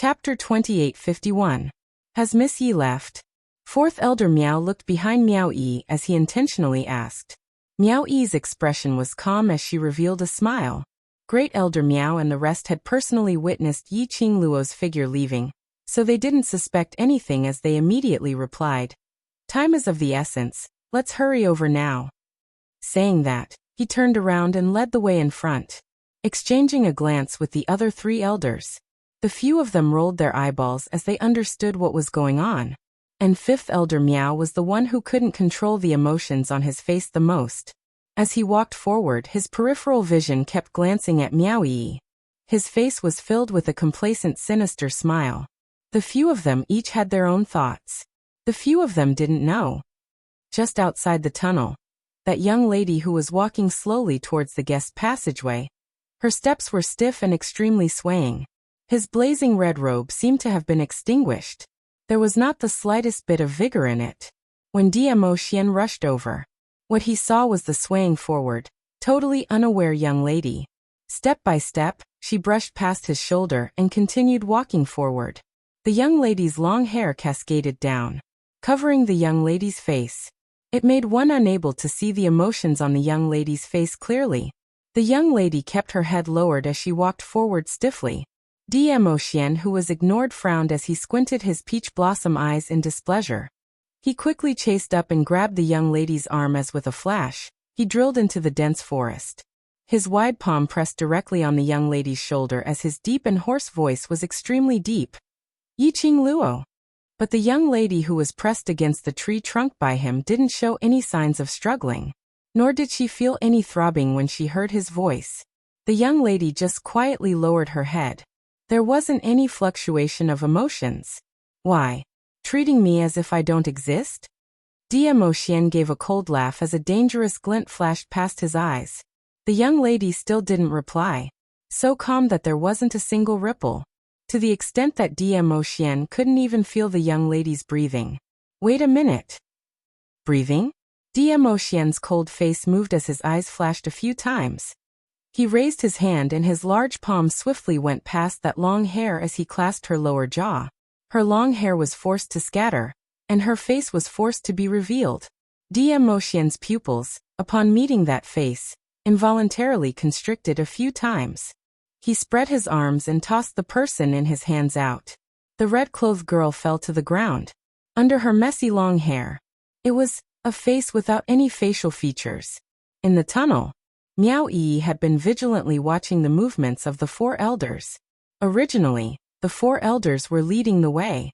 Chapter 2851. Has Miss Yi left? Fourth Elder Miao looked behind Miao Yi as he intentionally asked. Miao Yi's expression was calm as she revealed a smile. Great Elder Miao and the rest had personally witnessed Yi Qingluo's figure leaving, so they didn't suspect anything as they immediately replied. Time is of the essence, let's hurry over now. Saying that, he turned around and led the way in front. Exchanging a glance with the other three elders, the few of them rolled their eyeballs as they understood what was going on. And Fifth Elder Miao was the one who couldn't control the emotions on his face the most. As he walked forward, his peripheral vision kept glancing at Miao Yi. His face was filled with a complacent, sinister smile. The few of them each had their own thoughts. The few of them didn't know. Just outside the tunnel, that young lady who was walking slowly towards the guest passageway. Her steps were stiff and extremely swaying. His blazing red robe seemed to have been extinguished. There was not the slightest bit of vigor in it. When Dmo Xian rushed over, what he saw was the swaying forward, totally unaware young lady. Step by step, she brushed past his shoulder and continued walking forward. The young lady's long hair cascaded down, covering the young lady's face. It made one unable to see the emotions on the young lady's face clearly. The young lady kept her head lowered as she walked forward stiffly. Dmo Xian, who was ignored, frowned as he squinted his peach blossom eyes in displeasure. He quickly chased up and grabbed the young lady's arm as with a flash, he drilled into the dense forest. His wide palm pressed directly on the young lady's shoulder as his deep and hoarse voice was extremely deep. Yi Qingluo. But the young lady who was pressed against the tree trunk by him didn't show any signs of struggling. Nor did she feel any throbbing when she heard his voice. The young lady just quietly lowered her head. There wasn't any fluctuation of emotions. Why? Treating me as if I don't exist? Dmo Xian gave a cold laugh as a dangerous glint flashed past his eyes. The young lady still didn't reply. So calm that there wasn't a single ripple. To the extent that Dmo Xian couldn't even feel the young lady's breathing. Wait a minute. Breathing? Dmo Xian's cold face moved as his eyes flashed a few times. He raised his hand and his large palm swiftly went past that long hair as he clasped her lower jaw. Her long hair was forced to scatter, and her face was forced to be revealed. Dmo Xian's pupils, upon meeting that face, involuntarily constricted a few times. He spread his arms and tossed the person in his hands out. The red-clothed girl fell to the ground. Under her messy long hair, it was a face without any facial features. In the tunnel, Miao Yi had been vigilantly watching the movements of the four elders. Originally, the four elders were leading the way.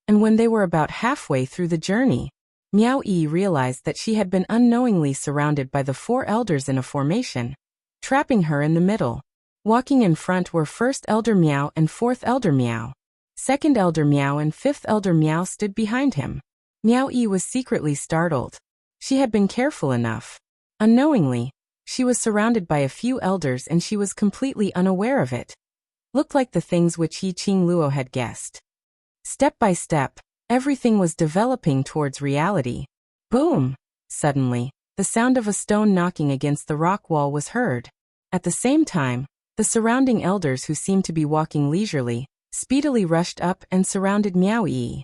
And when they were about halfway through the journey, Miao Yi realized that she had been unknowingly surrounded by the four elders in a formation, trapping her in the middle. Walking in front were First Elder Miao and Fourth Elder Miao. Second Elder Miao and Fifth Elder Miao stood behind him. Miao Yi was secretly startled. She had been careful enough. Unknowingly, she was surrounded by a few elders and she was completely unaware of it. Looked like the things which Yi Qingluo had guessed. Step by step, everything was developing towards reality. Boom! Suddenly, the sound of a stone knocking against the rock wall was heard. At the same time, the surrounding elders, who seemed to be walking leisurely, speedily rushed up and surrounded Miao Yi.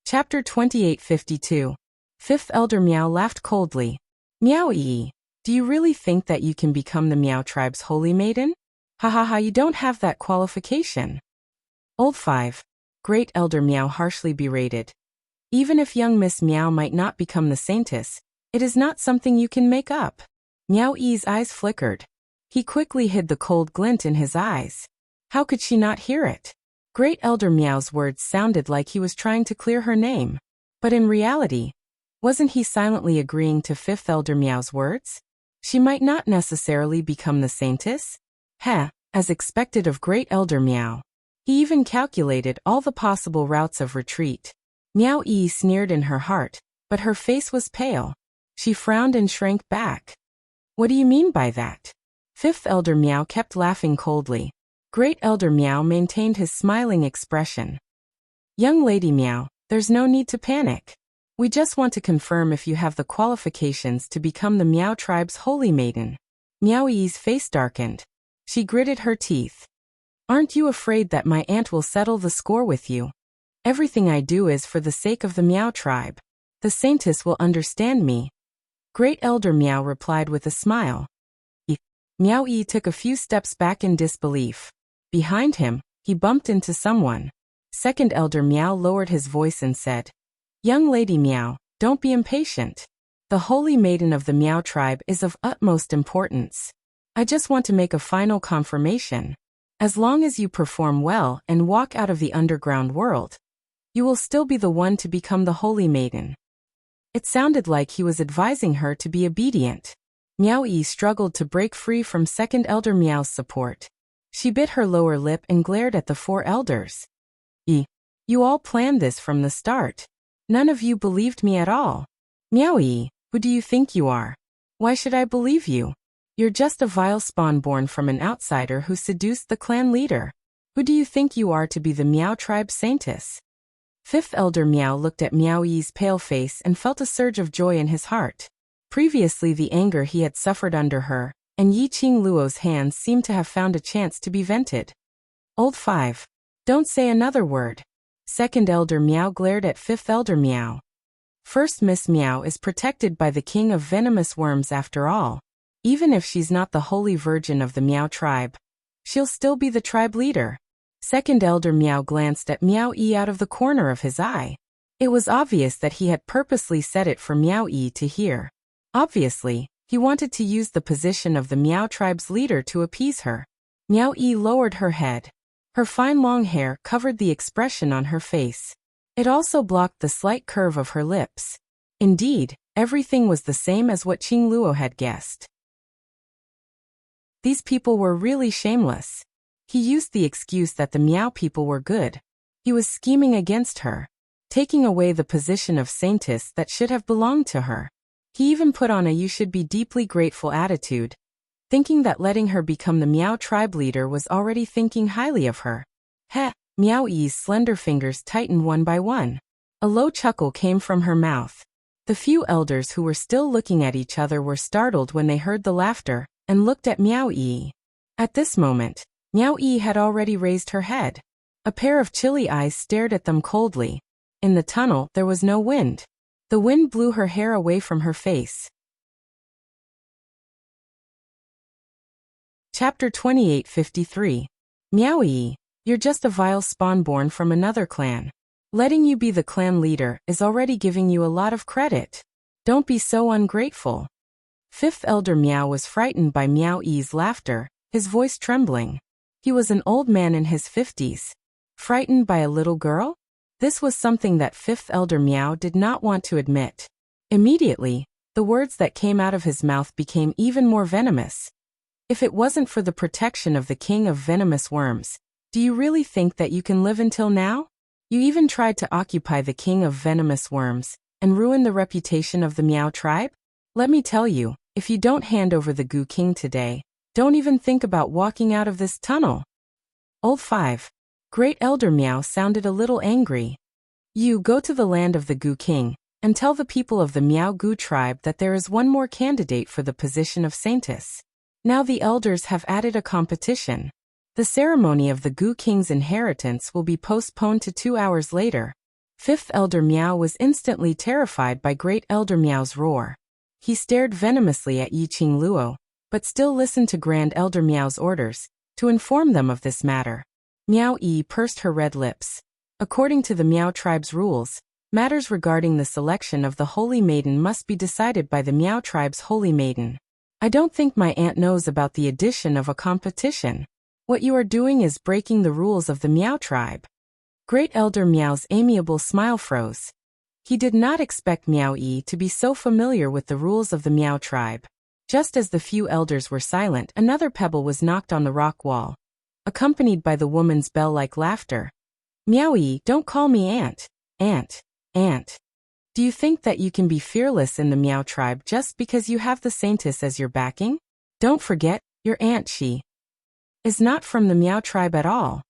Chapter 2852. Fifth Elder Miao laughed coldly. Miao Yi, do you really think that you can become the Miao tribe's holy maiden? Ha ha ha, you don't have that qualification. Old 5. Great Elder Miao harshly berated. Even if young Miss Miao might not become the saintess, it is not something you can make up. Miao Yi's eyes flickered. He quickly hid the cold glint in his eyes. How could she not hear it? Great Elder Miao's words sounded like he was trying to clear her name. But in reality, wasn't he silently agreeing to Fifth Elder Miao's words? She might not necessarily become the saintess? Heh, as expected of Great Elder Miao. He even calculated all the possible routes of retreat. Miao Yi sneered in her heart, but her face was pale. She frowned and shrank back. What do you mean by that? Fifth Elder Miao kept laughing coldly. Great Elder Miao maintained his smiling expression. Young Lady Miao, there's no need to panic. We just want to confirm if you have the qualifications to become the Miao tribe's holy maiden. Meow Yi's face darkened. She gritted her teeth. Aren't you afraid that my aunt will settle the score with you? Everything I do is for the sake of the Meow tribe. The Saintess will understand me. Great Elder Meow replied with a smile. Meow Yi took a few steps back in disbelief. Behind him, he bumped into someone. Second Elder Meow lowered his voice and said, Young Lady Meow, don't be impatient. The Holy Maiden of the Meow tribe is of utmost importance. I just want to make a final confirmation. As long as you perform well and walk out of the underground world, you will still be the one to become the Holy Maiden. It sounded like he was advising her to be obedient. Meow Yi struggled to break free from Second Elder Meow's support. She bit her lower lip and glared at the four elders. You all planned this from the start. None of you believed me at all. Meow Yi, who do you think you are? Why should I believe you? You're just a vile spawn born from an outsider who seduced the clan leader. Who do you think you are to be the Meow tribe Saintess? Fifth Elder Meow looked at Meow Yi's pale face and felt a surge of joy in his heart. Previously the anger he had suffered under her, and Yi Qing Luo's hands seemed to have found a chance to be vented. Old 5. Don't say another word. Second Elder Meow glared at Fifth Elder Meow. First Miss Meow is protected by the King of Venomous Worms after all. Even if she's not the Holy Virgin of the Meow tribe, she'll still be the tribe leader. Second Elder Meow glanced at Meow Yi out of the corner of his eye. It was obvious that he had purposely said it for Meow Yi to hear. Obviously, he wanted to use the position of the Meow tribe's leader to appease her. Meow Yi lowered her head. Her fine long hair covered the expression on her face. It also blocked the slight curve of her lips. Indeed, everything was the same as what Qing Luo had guessed. These people were really shameless. He used the excuse that the Meow people were good. He was scheming against her, taking away the position of Saintess that should have belonged to her. He even put on a you should be deeply grateful attitude, thinking that letting her become the Meow tribe leader was already thinking highly of her. Heh, Meow Yi's slender fingers tightened one by one. A low chuckle came from her mouth. The few elders who were still looking at each other were startled when they heard the laughter, and looked at Meow Yi. At this moment, Meow Yi had already raised her head. A pair of chilly eyes stared at them coldly. In the tunnel, there was no wind. The wind blew her hair away from her face. Chapter 2853. Meow Yi, you're just a vile spawn born from another clan. Letting you be the clan leader is already giving you a lot of credit. Don't be so ungrateful. Fifth Elder Meow was frightened by Meow Yi's laughter, his voice trembling. He was an old man in his 50s. Frightened by a little girl? This was something that Fifth Elder Meow did not want to admit. Immediately, the words that came out of his mouth became even more venomous. If it wasn't for the protection of the King of Venomous Worms, do you really think that you can live until now? You even tried to occupy the King of Venomous Worms, and ruin the reputation of the Meow tribe? Let me tell you, if you don't hand over the Goo King today, don't even think about walking out of this tunnel. Old 5. Great Elder Meow sounded a little angry. You go to the land of the Goo King, and tell the people of the Meow Goo tribe that there is one more candidate for the position of Saintess. Now the elders have added a competition. The ceremony of the Goo King's inheritance will be postponed to 2 hours later. Fifth Elder Meow was instantly terrified by Great Elder Meow's roar. He stared venomously at Yi Qing Luo, but still listened to Grand Elder Meow's orders, to inform them of this matter. Meow Yi pursed her red lips. According to the Meow tribe's rules, matters regarding the selection of the Holy Maiden must be decided by the Meow tribe's Holy Maiden. I don't think my aunt knows about the addition of a competition. What you are doing is breaking the rules of the Meow tribe. Great Elder Meow's amiable smile froze. He did not expect Meow Yi to be so familiar with the rules of the Meow tribe. Just as the few elders were silent, another pebble was knocked on the rock wall, accompanied by the woman's bell-like laughter. Meow Yi, don't call me aunt. Aunt. Aunt. Do you think that you can be fearless in the Meow tribe just because you have the Saintess as your backing? Don't forget, your aunt she is not from the Meow tribe at all.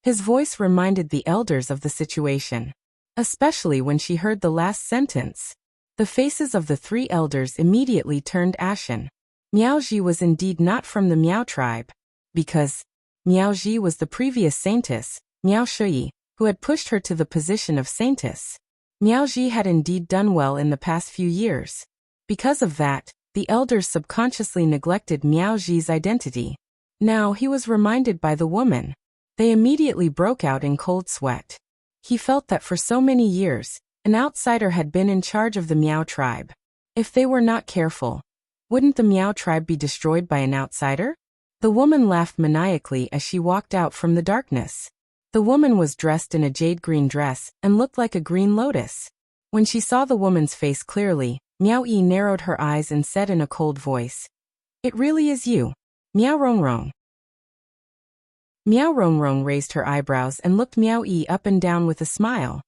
His voice reminded the elders of the situation, especially when she heard the last sentence. The faces of the 3 elders immediately turned ashen. Miaoji was indeed not from the Miao tribe, because Miaoji was the previous saintess, Miao Shui, who had pushed her to the position of saintess. Miaoji had indeed done well in the past few years. Because of that, the elders subconsciously neglected Miaoji's identity. Now he was reminded by the woman. They immediately broke out in cold sweat. He felt that for so many years, an outsider had been in charge of the Miao tribe. If they were not careful, wouldn't the Miao tribe be destroyed by an outsider? The woman laughed maniacally as she walked out from the darkness. The woman was dressed in a jade green dress and looked like a green lotus. When she saw the woman's face clearly, Miao Yi narrowed her eyes and said in a cold voice, "It really is you, Miao Rongrong." Miao Rongrong raised her eyebrows and looked Miao Yi up and down with a smile.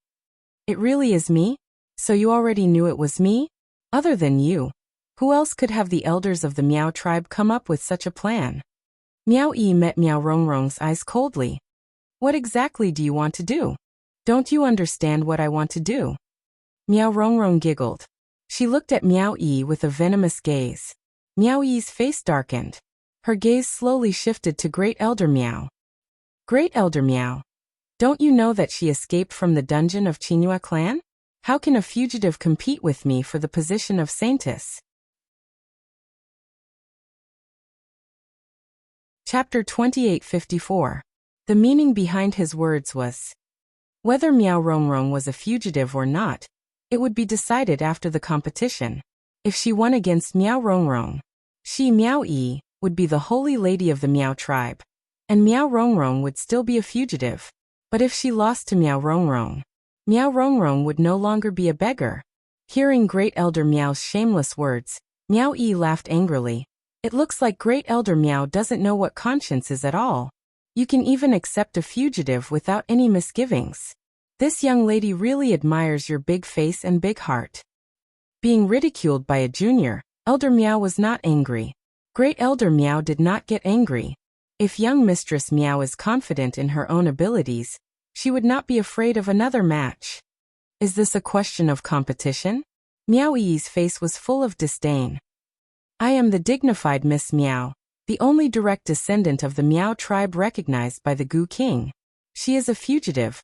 "It really is me? So you already knew it was me? Other than you, who else could have the elders of the Miao tribe come up with such a plan?" Miao Yi met Miao Rongrong's eyes coldly. "What exactly do you want to do? Don't you understand what I want to do?" Miao Rongrong giggled. She looked at Miao Yi with a venomous gaze. Miao Yi's face darkened. Her gaze slowly shifted to Great Elder Miao. "Great Elder Miao, don't you know that she escaped from the dungeon of Qinghua clan? How can a fugitive compete with me for the position of saintess?" Chapter 2854. The meaning behind his words was, whether Miao Rongrong was a fugitive or not, it would be decided after the competition. If she won against Miao Rongrong, she, Miao Yi, would be the holy lady of the Miao tribe, and Miao Rongrong would still be a fugitive. But if she lost to Miao Rongrong would no longer be a beggar. Hearing Great Elder Miao's shameless words, Miao Yi laughed angrily. "It looks like Great Elder Miao doesn't know what conscience is at all. You can even accept a fugitive without any misgivings. This young lady really admires your big face and big heart." Being ridiculed by a junior, Elder Miao was not angry. Great Elder Miao did not get angry. If young Mistress Miao is confident in her own abilities, she would not be afraid of another match. Is this a question of competition? Miao Yi's face was full of disdain. "I am the dignified Miss Miao, the only direct descendant of the Miao tribe recognized by the Gu King. She is a fugitive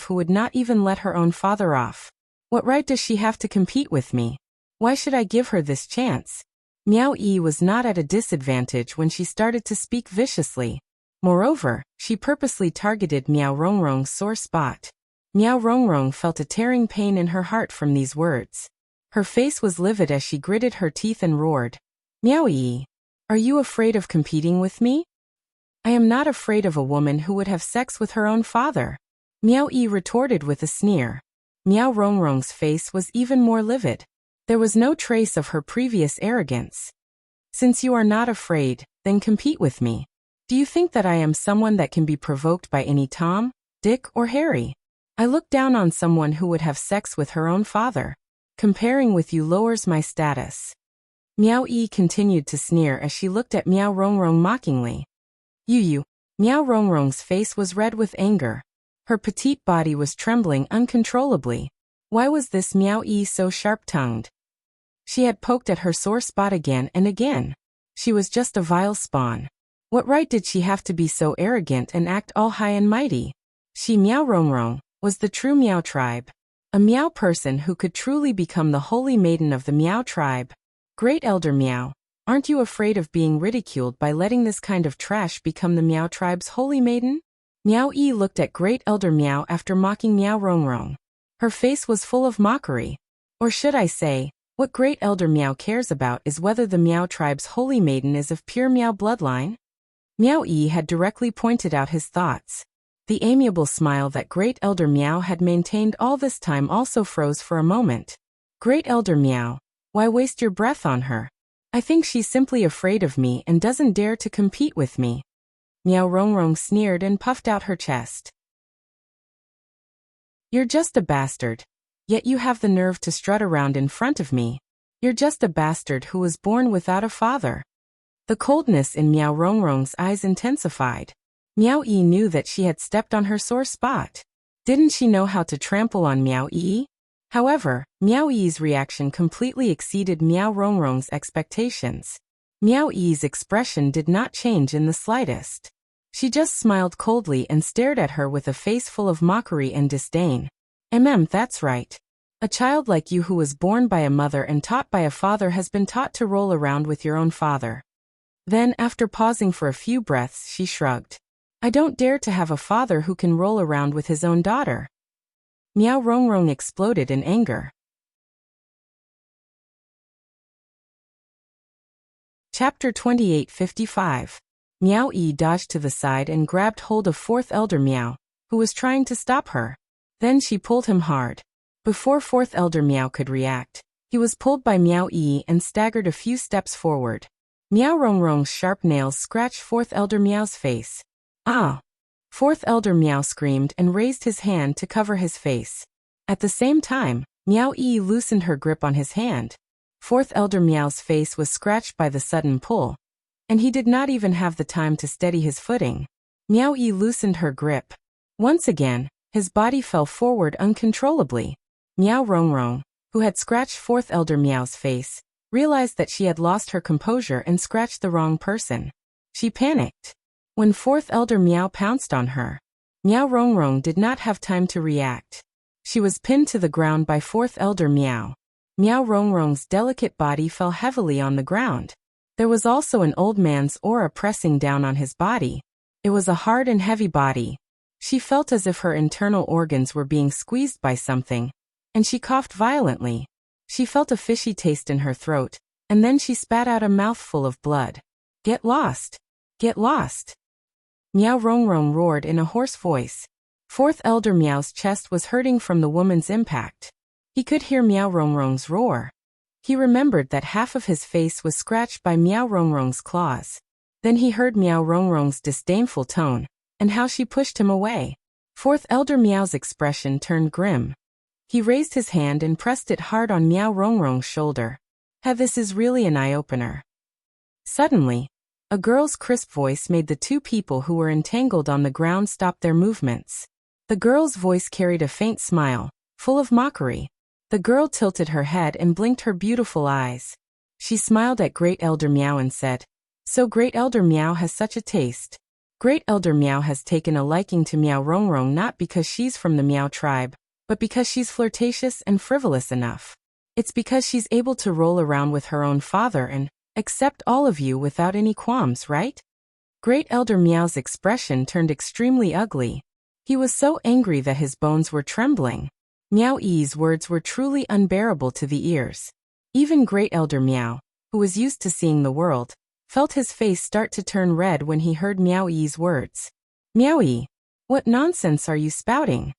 who would not even let her own father off. What right does she have to compete with me? Why should I give her this chance?" Miao Yi was not at a disadvantage when she started to speak viciously. Moreover, she purposely targeted Miao Rongrong's sore spot. Miao Rongrong felt a tearing pain in her heart from these words. Her face was livid as she gritted her teeth and roared, "Miao Yi, are you afraid of competing with me? I am not afraid of a woman who would have sex with her own father." Miao Yi retorted with a sneer. Miao Rongrong's face was even more livid. There was no trace of her previous arrogance. "Since you are not afraid, then compete with me. Do you think that I am someone that can be provoked by any Tom, Dick, or Harry? I look down on someone who would have sex with her own father. Comparing with you lowers my status." Miao Yi continued to sneer as she looked at Miao Rongrong mockingly. You. Miao Rongrong's face was red with anger. Her petite body was trembling uncontrollably. Why was this Miao Yi so sharp-tongued? She had poked at her sore spot again and again. She was just a vile spawn. What right did she have to be so arrogant and act all high and mighty? She, Miao Rongrong, was the true Miao tribe. A Miao person who could truly become the holy maiden of the Miao tribe. Great Elder Miao, aren't you afraid of being ridiculed by letting this kind of trash become the Miao tribe's holy maiden? Miao Yi looked at Great Elder Miao after mocking Miao Rongrong. Her face was full of mockery. Or should I say, what Great Elder Miao cares about is whether the Miao tribe's holy maiden is of pure Miao bloodline? Miao Yi had directly pointed out his thoughts. The amiable smile that Great Elder Miao had maintained all this time also froze for a moment. Great Elder Miao, why waste your breath on her? I think she's simply afraid of me and doesn't dare to compete with me. Miao Rongrong sneered and puffed out her chest. You're just a bastard. Yet you have the nerve to strut around in front of me. You're just a bastard who was born without a father. The coldness in Miao Rongrong's eyes intensified. Miao Yi knew that she had stepped on her sore spot. Didn't she know how to trample on Miao Yi? However, Miao Yi's reaction completely exceeded Miao Rongrong's expectations. Meow E's expression did not change in the slightest. She just smiled coldly and stared at her with a face full of mockery and disdain. That's right. A child like you who was born by a mother and taught by a father has been taught to roll around with your own father. Then, after pausing for a few breaths, she shrugged. I don't dare to have a father who can roll around with his own daughter. Meow Rongrong exploded in anger. Chapter 28:55. Meow E dodged to the side and grabbed hold of fourth elder Meow, who was trying to stop her. Then she pulled him hard. Before fourth elder Meow could react, he was pulled by Meow E and staggered a few steps forward. Meow Rongrong's sharp nails scratched fourth elder Meow's face. Ah! Fourth elder Meow screamed and raised his hand to cover his face. At the same time, Meow E loosened her grip on his hand. Fourth elder Meow's face was scratched by the sudden pull, and he did not even have the time to steady his footing. Meow E loosened her grip. Once again, his body fell forward uncontrollably. Meow Rongrong, who had scratched fourth elder Meow's face, realized that she had lost her composure and scratched the wrong person. She panicked. When fourth elder Meow pounced on her, Meow Rongrong did not have time to react. She was pinned to the ground by fourth elder Meow. Meow Rongrong's delicate body fell heavily on the ground. There was also an old man's aura pressing down on his body. It was a hard and heavy body. She felt as if her internal organs were being squeezed by something, and she coughed violently. She felt a fishy taste in her throat, and then she spat out a mouthful of blood. Get lost! Get lost! Meow Rongrong roared in a hoarse voice. Fourth elder Meow's chest was hurting from the woman's impact. He could hear Meow Rongrong's roar. He remembered that half of his face was scratched by Meow Rongrong's claws. Then he heard Meow Rongrong's disdainful tone, and how she pushed him away. Fourth elder Meow's expression turned grim. He raised his hand and pressed it hard on Meow Rongrong's shoulder. This is really an eye-opener. Suddenly, a girl's crisp voice made the two people who were entangled on the ground stop their movements. The girl's voice carried a faint smile, full of mockery. The girl tilted her head and blinked her beautiful eyes. She smiled at Great Elder Meow and said, So Great Elder Meow has such a taste. Great Elder Meow has taken a liking to Meow Rongrong not because she's from the Meow tribe, but because she's flirtatious and frivolous enough. It's because she's able to roll around with her own father and accept all of you without any qualms, right? Great Elder Meow's expression turned extremely ugly. He was so angry that his bones were trembling. Meow E's words were truly unbearable to the ears. Even Great Elder Meow, who was used to seeing the world, felt his face start to turn red when he heard Meow E's words. Meow E, what nonsense are you spouting?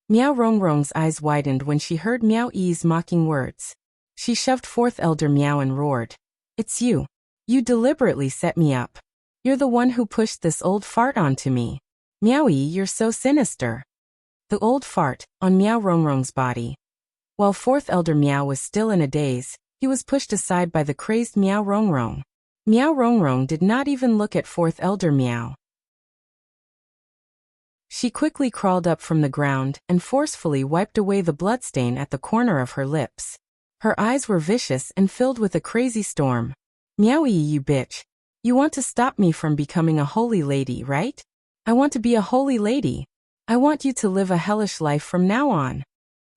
Meow Rongrong's eyes widened when she heard Meow E's mocking words. She shoved fourth Elder Meow and roared. It's you. You deliberately set me up. You're the one who pushed this old fart onto me. Meow E, you're so sinister. The old fart, on Meow Rongrong's body. While fourth Elder Meow was still in a daze, he was pushed aside by the crazed Meow Rongrong. Meow Rongrong did not even look at fourth Elder Meow. She quickly crawled up from the ground and forcefully wiped away the bloodstain at the corner of her lips. Her eyes were vicious and filled with a crazy storm. Meow E, you bitch. You want to stop me from becoming a holy lady, right? I want to be a holy lady. I want you to live a hellish life from now on.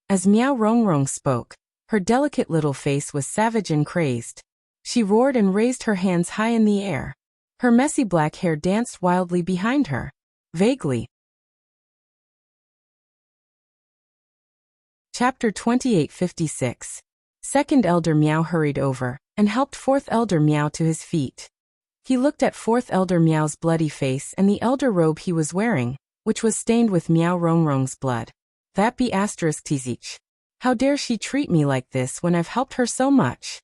As Meow Rongrong spoke, her delicate little face was savage and crazed. She roared and raised her hands high in the air. Her messy black hair danced wildly behind her. Vaguely. Chapter 28:56. Second Elder Meow hurried over and helped fourth Elder Meow to his feet. He looked at fourth Elder Meow's bloody face and the elder robe he was wearing, which was stained with Meow Rongrong's blood. That be *tzich. How dare she treat me like this when I've helped her so much?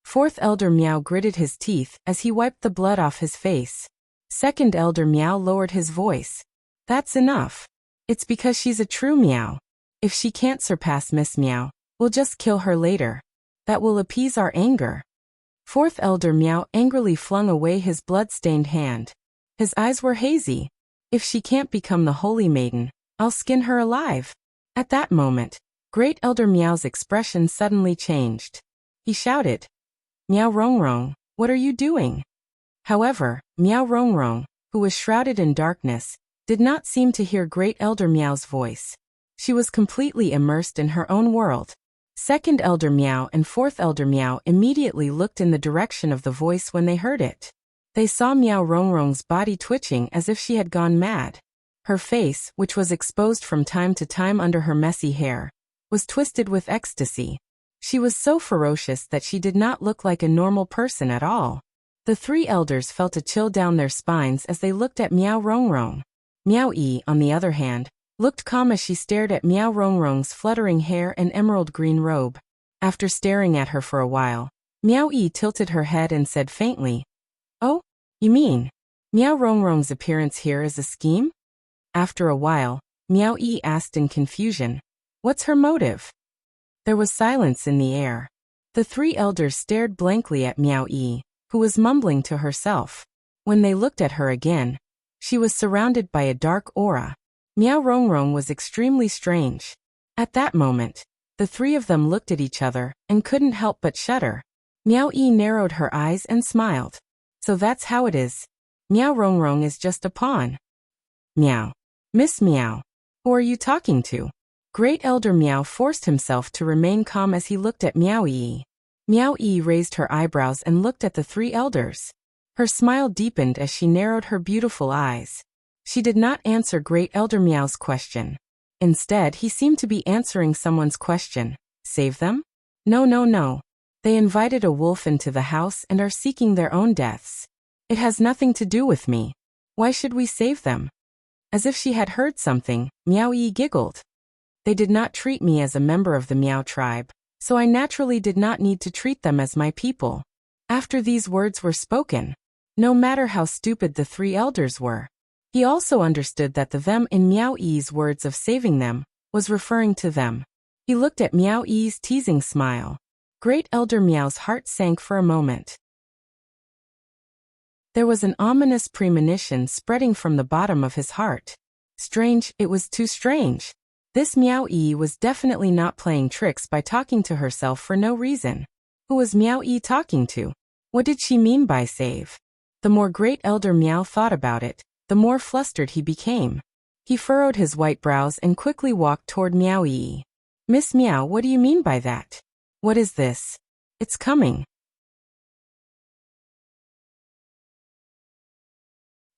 Fourth Elder Meow gritted his teeth as he wiped the blood off his face. Second Elder Meow lowered his voice. That's enough. It's because she's a true Meow. If she can't surpass Miss Meow, we'll just kill her later. That will appease our anger. Fourth Elder Meow angrily flung away his blood-stained hand. His eyes were hazy. If she can't become the Holy Maiden, I'll skin her alive. At that moment, Great Elder Meow's expression suddenly changed. He shouted, Meow Rongrong, What are you doing? However, Meow Rongrong, who was shrouded in darkness, did not seem to hear Great Elder Meow's voice. She was completely immersed in her own world. Second Elder Meow and Fourth Elder Meow immediately looked in the direction of the voice when they heard it. They saw Meow Rongrong's body twitching as if she had gone mad. Her face, which was exposed from time to time under her messy hair, was twisted with ecstasy. She was so ferocious that she did not look like a normal person at all. The three elders felt a chill down their spines as they looked at Meow Rongrong. Meow-ee, on the other hand, looked calm as she stared at Meow Rongrong's fluttering hair and emerald green robe. After staring at her for a while, Meow-ee tilted her head and said faintly, "Oh, you mean Meow Rongrong's appearance here is a scheme?" After a while, Meow-ee asked in confusion, "What's her motive?" There was silence in the air. The three elders stared blankly at Meow-ee, who was mumbling to herself. When they looked at her again, she was surrounded by a dark aura. Meow Rongrong was extremely strange. At that moment, the three of them looked at each other and couldn't help but shudder. Meow-ee narrowed her eyes and smiled. "So that's how it is. Meow Rongrong is just a pawn." "Meow. Miss Meow. Who are you talking to?" Great Elder Meow forced himself to remain calm as he looked at Meow-ee. Meow-ee raised her eyebrows and looked at the three elders. Her smile deepened as she narrowed her beautiful eyes. She did not answer Great Elder Meow's question. Instead, he seemed to be answering someone's question. "Save them? No, no, no. They invited a wolf into the house and are seeking their own deaths. It has nothing to do with me. Why should we save them?" As if she had heard something, Meow-ee giggled. "They did not treat me as a member of the Meow tribe, so I naturally did not need to treat them as my people." After these words were spoken, no matter how stupid the three elders were, he also understood that the them in Meow-ee's words of saving them was referring to them. He looked at Meow-ee's teasing smile. Great Elder Meow's heart sank for a moment. There was an ominous premonition spreading from the bottom of his heart. Strange, it was too strange. This Meow-ee was definitely not playing tricks by talking to herself for no reason. Who was Meow-ee talking to? What did she mean by save? The more Great Elder Meow thought about it, the more flustered he became. He furrowed his white brows and quickly walked toward Meow-ee. "Miss Meow, what do you mean by that? What is this? It's coming."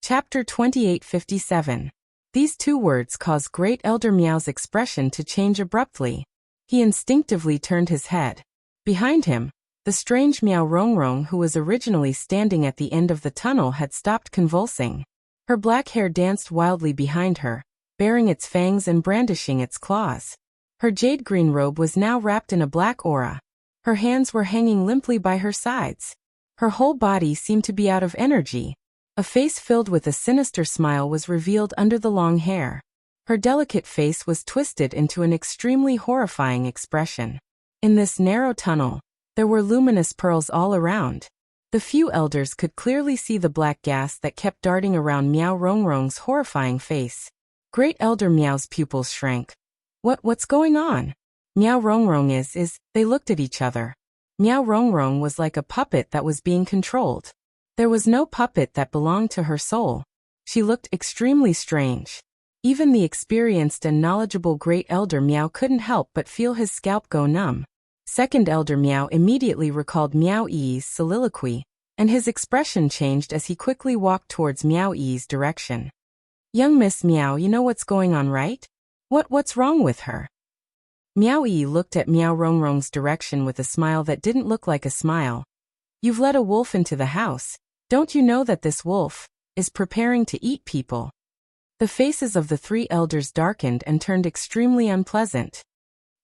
Chapter 2857. These two words caused Great Elder Meow's expression to change abruptly. He instinctively turned his head. Behind him, the strange Meow Rongrong, who was originally standing at the end of the tunnel, had stopped convulsing. Her black hair danced wildly behind her, baring its fangs and brandishing its claws. Her jade-green robe was now wrapped in a black aura. Her hands were hanging limply by her sides. Her whole body seemed to be out of energy. A face filled with a sinister smile was revealed under the long hair. Her delicate face was twisted into an extremely horrifying expression. In this narrow tunnel, there were luminous pearls all around. The few elders could clearly see the black gas that kept darting around Meow Rongrong's horrifying face. Great Elder Meow's pupils shrank. What's going on? Meow Rongrong is. They looked at each other. Meow Rongrong was like a puppet that was being controlled. There was no puppet that belonged to her soul. She looked extremely strange. Even the experienced and knowledgeable Great Elder Meow couldn't help but feel his scalp go numb. Second Elder Meow immediately recalled Meow-ee's soliloquy, and his expression changed as he quickly walked towards Meow-ee's direction. "Young Miss Meow, you know what's going on, right? What's wrong with her?" Meow-ee looked at Meow Rongrong's direction with a smile that didn't look like a smile. "You've let a wolf into the house. Don't you know that this wolf is preparing to eat people?" The faces of the three elders darkened and turned extremely unpleasant.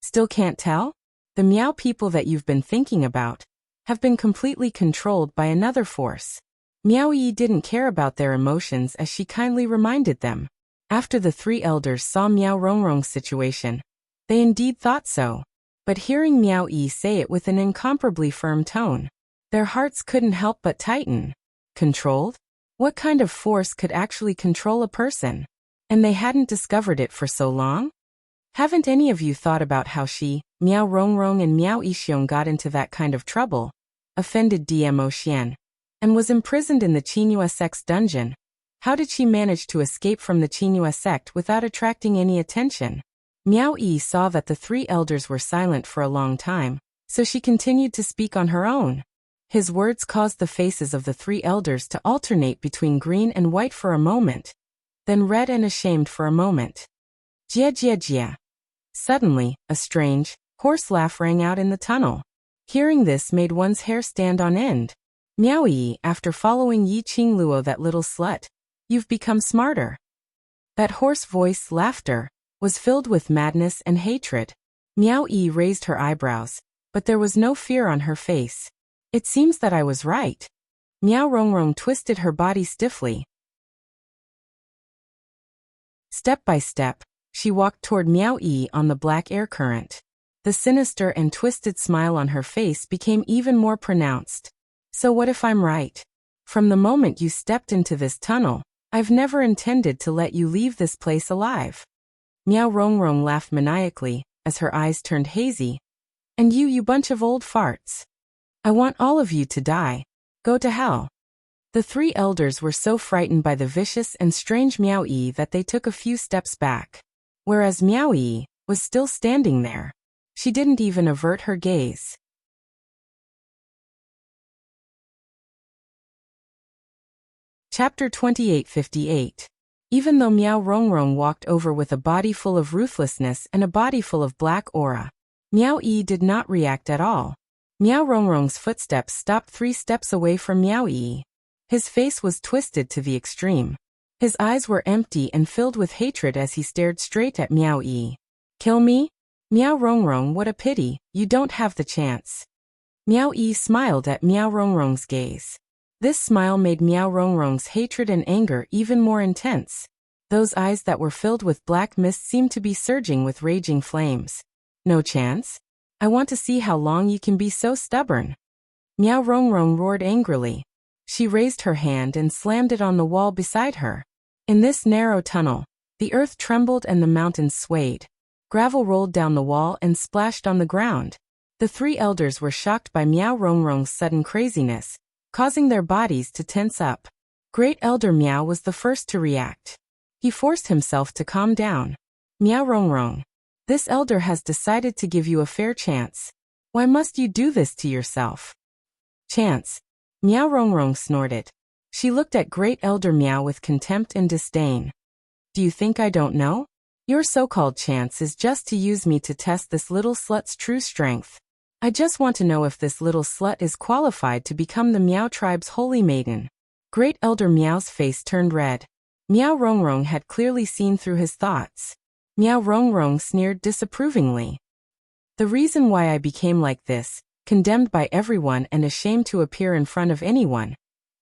"Still can't tell? The Meow people that you've been thinking about have been completely controlled by another force." Meow-ee didn't care about their emotions as she kindly reminded them. After the three elders saw Meow Rongrong's situation, they indeed thought so. But hearing Meow-ee say it with an incomparably firm tone, their hearts couldn't help but tighten. Controlled? What kind of force could actually control a person? And they hadn't discovered it for so long? Haven't any of you thought about how she, Meow Rongrong and Meow Ishiong got into that kind of trouble? Offended Dmo Xian, and was imprisoned in the Chinua sect's dungeon. How did she manage to escape from the Chinua sect without attracting any attention? Miao Yi saw that the three elders were silent for a long time, so she continued to speak on her own. His words caused the faces of the three elders to alternate between green and white for a moment, then red and ashamed for a moment. Jia jia jia. Suddenly, a strange, hoarse laugh rang out in the tunnel. Hearing this made one's hair stand on end. Miao Yi, after following Yi Qingluo, that little slut, you've become smarter. That hoarse voice, laughter, was filled with madness and hatred. Miao Yi raised her eyebrows, but there was no fear on her face. It seems that I was right. Miao Rongrong twisted her body stiffly. Step by step, she walked toward Miao Yi on the black air current. The sinister and twisted smile on her face became even more pronounced. So what if I'm right? From the moment you stepped into this tunnel, I've never intended to let you leave this place alive. Miao Rongrong laughed maniacally, as her eyes turned hazy. And you bunch of old farts. I want all of you to die. Go to hell. The three elders were so frightened by the vicious and strange Miao Yi that they took a few steps back. Whereas Miao Yi was still standing there. She didn't even avert her gaze. Chapter 2858. Even though Miao Rongrong walked over with a body full of ruthlessness and a body full of black aura, Miao Yi did not react at all. Miao Rongrong's footsteps stopped 3 steps away from Miao Yi. His face was twisted to the extreme. His eyes were empty and filled with hatred as he stared straight at Miao Yi. Kill me? Miao Rongrong, what a pity, you don't have the chance. Miao Yi smiled at Miao Rongrong's gaze. This smile made Miao Rongrong's hatred and anger even more intense. Those eyes that were filled with black mist seemed to be surging with raging flames. No chance? I want to see how long you can be so stubborn. Miao Rongrong roared angrily. She raised her hand and slammed it on the wall beside her. In this narrow tunnel, the earth trembled and the mountains swayed. Gravel rolled down the wall and splashed on the ground. The three elders were shocked by Miao Rongrong's sudden craziness, causing their bodies to tense up. Great Elder Miao was the first to react. He forced himself to calm down. Miao Rongrong, this elder has decided to give you a fair chance. Why must you do this to yourself? Chance. Miao Rongrong snorted. She looked at Great Elder Miao with contempt and disdain. Do you think I don't know? Your so-called chance is just to use me to test this little slut's true strength. I just want to know if this little slut is qualified to become the Miao tribe's holy maiden. Great Elder Miao's face turned red. Miao Rongrong had clearly seen through his thoughts. Miao Rongrong sneered disapprovingly. The reason why I became like this, condemned by everyone and ashamed to appear in front of anyone,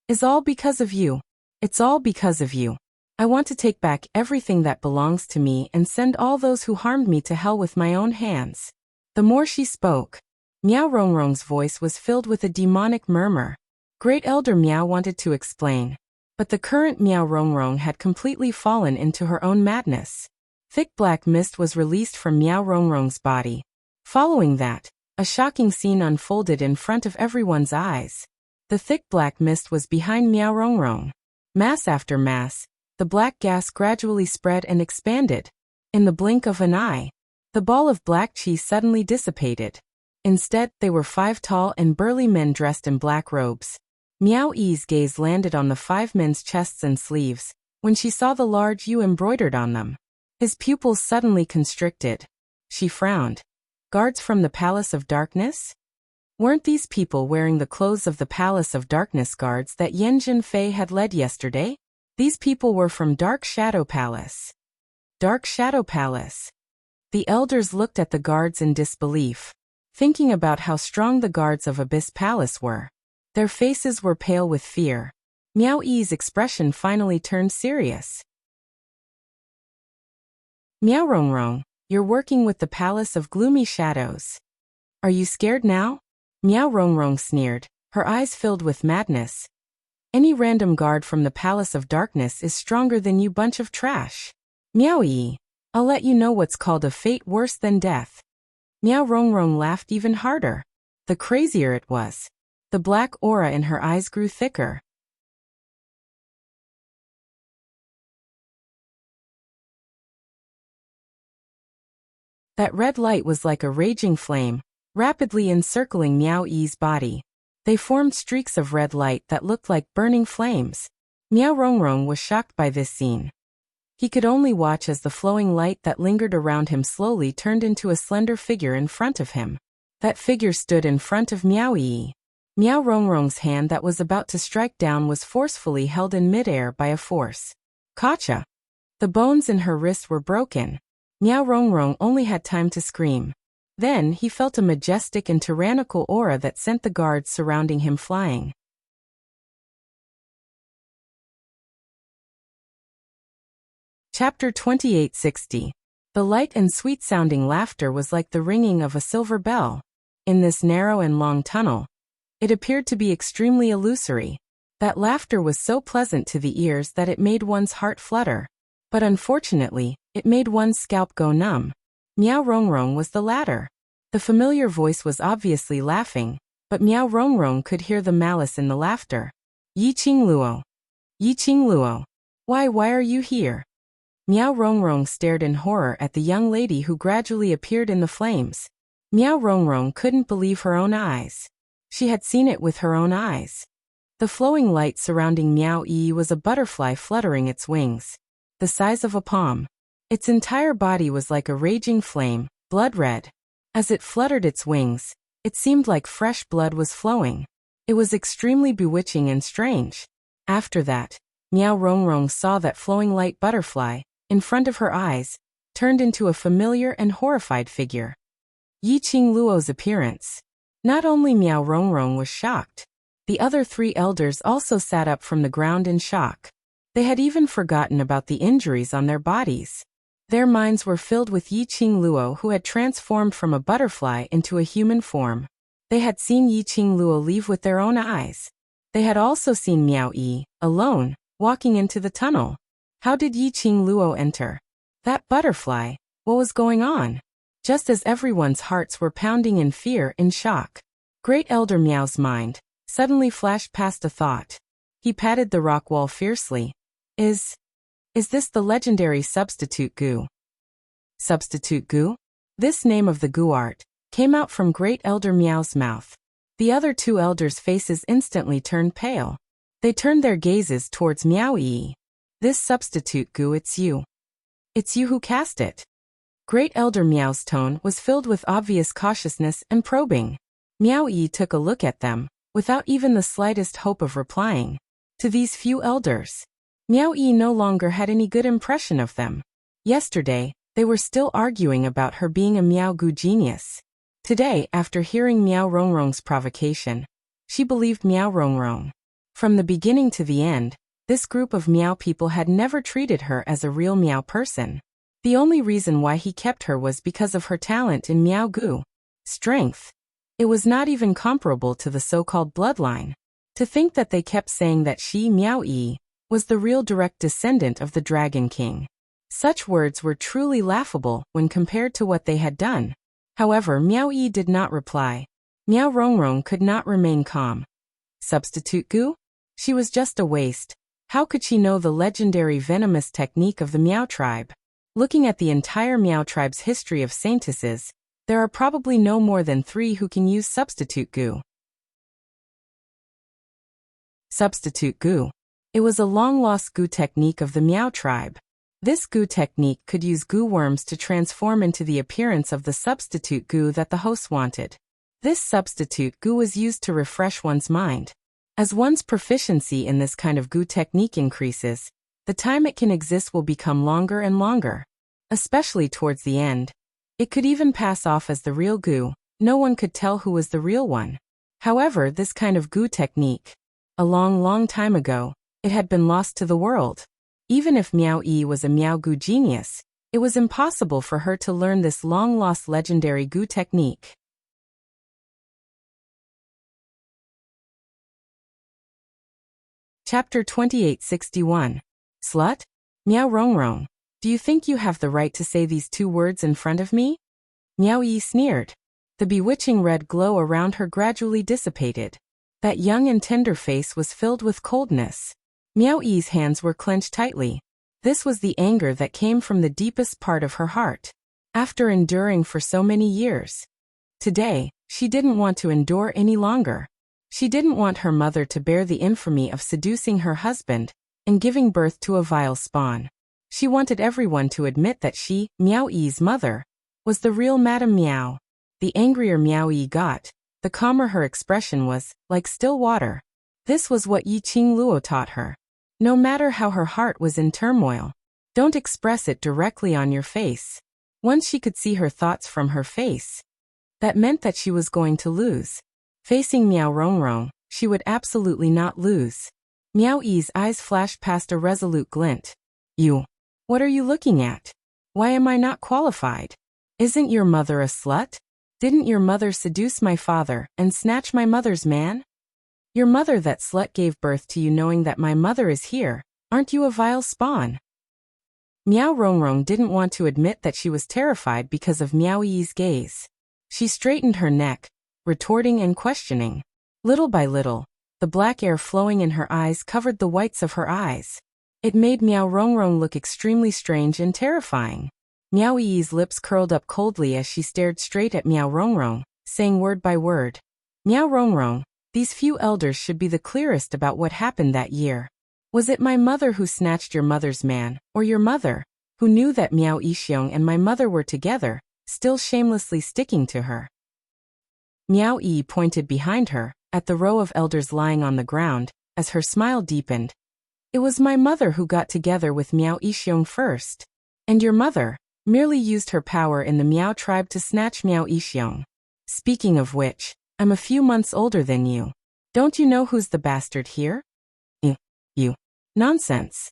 is all because of you. It's all because of you. I want to take back everything that belongs to me and send all those who harmed me to hell with my own hands. The more she spoke, Miao Rongrong's voice was filled with a demonic murmur. Great Elder Miao wanted to explain, but the current Miao Rongrong had completely fallen into her own madness. Thick black mist was released from Miao Rongrong's body. Following that, a shocking scene unfolded in front of everyone's eyes. The thick black mist was behind Miao Rongrong. Mass after mass, the black gas gradually spread and expanded. In the blink of an eye, the ball of black chi suddenly dissipated. Instead, they were 5 tall and burly men dressed in black robes. Miao Yi's gaze landed on the 5 men's chests and sleeves, when she saw the large U embroidered on them. His pupils suddenly constricted. She frowned. Guards from the Palace of Darkness? Weren't these people wearing the clothes of the Palace of Darkness guards that Yan Jinfei had led yesterday? These people were from Dark Shadow Palace. Dark Shadow Palace. The elders looked at the guards in disbelief, thinking about how strong the guards of Abyss Palace were. Their faces were pale with fear. Miao Yi's expression finally turned serious. Miao Rongrong, you're working with the Palace of Gloomy Shadows. Are you scared now? Miao Rongrong sneered, her eyes filled with madness. Any random guard from the Palace of Darkness is stronger than you bunch of trash. Miao Yi, I'll let you know what's called a fate worse than death. Miao Rongrong laughed even harder. The crazier it was, The black aura in her eyes grew thicker. That red light was like a raging flame, rapidly encircling Miao Yi's body. They formed streaks of red light that looked like burning flames. Miao Rongrong was shocked by this scene. He could only watch as the flowing light that lingered around him slowly turned into a slender figure in front of him. That figure stood in front of Miao Yi. Miao Rongrong's hand that was about to strike down was forcefully held in midair by a force. Gotcha! The bones in her wrist were broken. Miao Rongrong only had time to scream. Then he felt a majestic and tyrannical aura that sent the guards surrounding him flying. Chapter 2860. The light and sweet-sounding laughter was like the ringing of a silver bell. In this narrow and long tunnel, it appeared to be extremely illusory. That laughter was so pleasant to the ears that it made one's heart flutter. But unfortunately, it made one's scalp go numb. Miao Rongrong was the latter. The familiar voice was obviously laughing, but Miao Rongrong could hear the malice in the laughter. Yi Qingluo. Yi Qingluo. Why are you here? Miao Rongrong stared in horror at the young lady who gradually appeared in the flames. Miao Rongrong couldn't believe her own eyes. She had seen it with her own eyes. The flowing light surrounding Miao Yi was a butterfly fluttering its wings, the size of a palm. Its entire body was like a raging flame, blood red. As it fluttered its wings, it seemed like fresh blood was flowing. It was extremely bewitching and strange. After that, Miao Rongrong saw that flowing light butterfly, in front of her eyes, turned into a familiar and horrified figure. Yi Qingluo's appearance. Not only Miao Rongrong was shocked, the other three elders also sat up from the ground in shock. They had even forgotten about the injuries on their bodies. Their minds were filled with Yi Qingluo, who had transformed from a butterfly into a human form. They had seen Yi Qingluo leave with their own eyes. They had also seen Miao Yi, alone, walking into the tunnel. How did Yi Qingluo enter? That butterfly, what was going on? Just as everyone's hearts were pounding in fear and shock, Great Elder Miao's mind suddenly flashed past a thought. He patted the rock wall fiercely. Is this the legendary substitute goo? Substitute goo? This name of the goo art came out from Great Elder Miao's mouth. The other two elders' faces instantly turned pale. They turned their gazes towards Miao Yi. This substitute goo, it's you. It's you who cast it. Great Elder Miao's tone was filled with obvious cautiousness and probing. Miao Yi took a look at them, without even the slightest hope of replying. To these few elders, Miao Yi no longer had any good impression of them. Yesterday, they were still arguing about her being a Miao Gu genius. Today, after hearing Miao Rongrong's provocation, she believed Miao Rongrong. From the beginning to the end, this group of Miao people had never treated her as a real Miao person. The only reason why he kept her was because of her talent in Miao Gu. Strength. It was not even comparable to the so-called bloodline. To think that they kept saying that she, Miao Yi, was the real direct descendant of the Dragon King. Such words were truly laughable when compared to what they had done. However, Miao Yi did not reply. Miao Rongrong could not remain calm. Substitute goo? She was just a waste. How could she know the legendary venomous technique of the Miao tribe? Looking at the entire Miao tribe's history of saintesses, there are probably no more than 3 who can use substitute goo. Substitute goo. It was a long-lost goo technique of the Miao tribe. This goo technique could use goo worms to transform into the appearance of the substitute goo that the host wanted. This substitute goo was used to refresh one's mind. As one's proficiency in this kind of goo technique increases, the time it can exist will become longer and longer. Especially towards the end, it could even pass off as the real goo. No one could tell who was the real one. However, this kind of goo technique, a long time ago, it had been lost to the world. Even if Miao Yi was a Miao Gu genius, it was impossible for her to learn this long-lost legendary goo technique. Chapter 2861. Slut? Miao Rongrong, do you think you have the right to say these 2 words in front of me? Miao Yi sneered. The bewitching red glow around her gradually dissipated. That young and tender face was filled with coldness. Miao Yi's hands were clenched tightly. This was the anger that came from the deepest part of her heart. After enduring for so many years. Today, she didn't want to endure any longer. She didn't want her mother to bear the infamy of seducing her husband and giving birth to a vile spawn. She wanted everyone to admit that she, Miao Yi's mother, was the real Madame Miao. The angrier Miao Yi got, the calmer her expression was, like still water. This was what Yi Qingluo taught her. No matter how her heart was in turmoil, don't express it directly on your face. Once she could see her thoughts from her face, that meant that she was going to lose. Facing Miao Rongrong, she would absolutely not lose. Miao Yi's eyes flashed past a resolute glint. You. What are you looking at? Why am I not qualified? Isn't your mother a slut? Didn't your mother seduce my father and snatch my mother's man? Your mother, that slut, gave birth to you knowing that my mother is here. Aren't you a vile spawn? Miao Rongrong didn't want to admit that she was terrified because of Miao Yi's gaze. She straightened her neck, retorting and questioning. Little by little, the black air flowing in her eyes covered the whites of her eyes. It made Miao Rongrong look extremely strange and terrifying. Miao Yi's lips curled up coldly as she stared straight at Miao Rongrong, saying word by word, Miao Rongrong, these few elders should be the clearest about what happened that year. Was it my mother who snatched your mother's man, or your mother, who knew that Miao Yixiong and my mother were together, still shamelessly sticking to her? Miao Yi pointed behind her, at the row of elders lying on the ground, as her smile deepened. It was my mother who got together with Miao Yixiong first. And your mother merely used her power in the Miao tribe to snatch Miao Yixiong. Speaking of which, I'm a few months older than you. Don't you know who's the bastard here? You. Nonsense.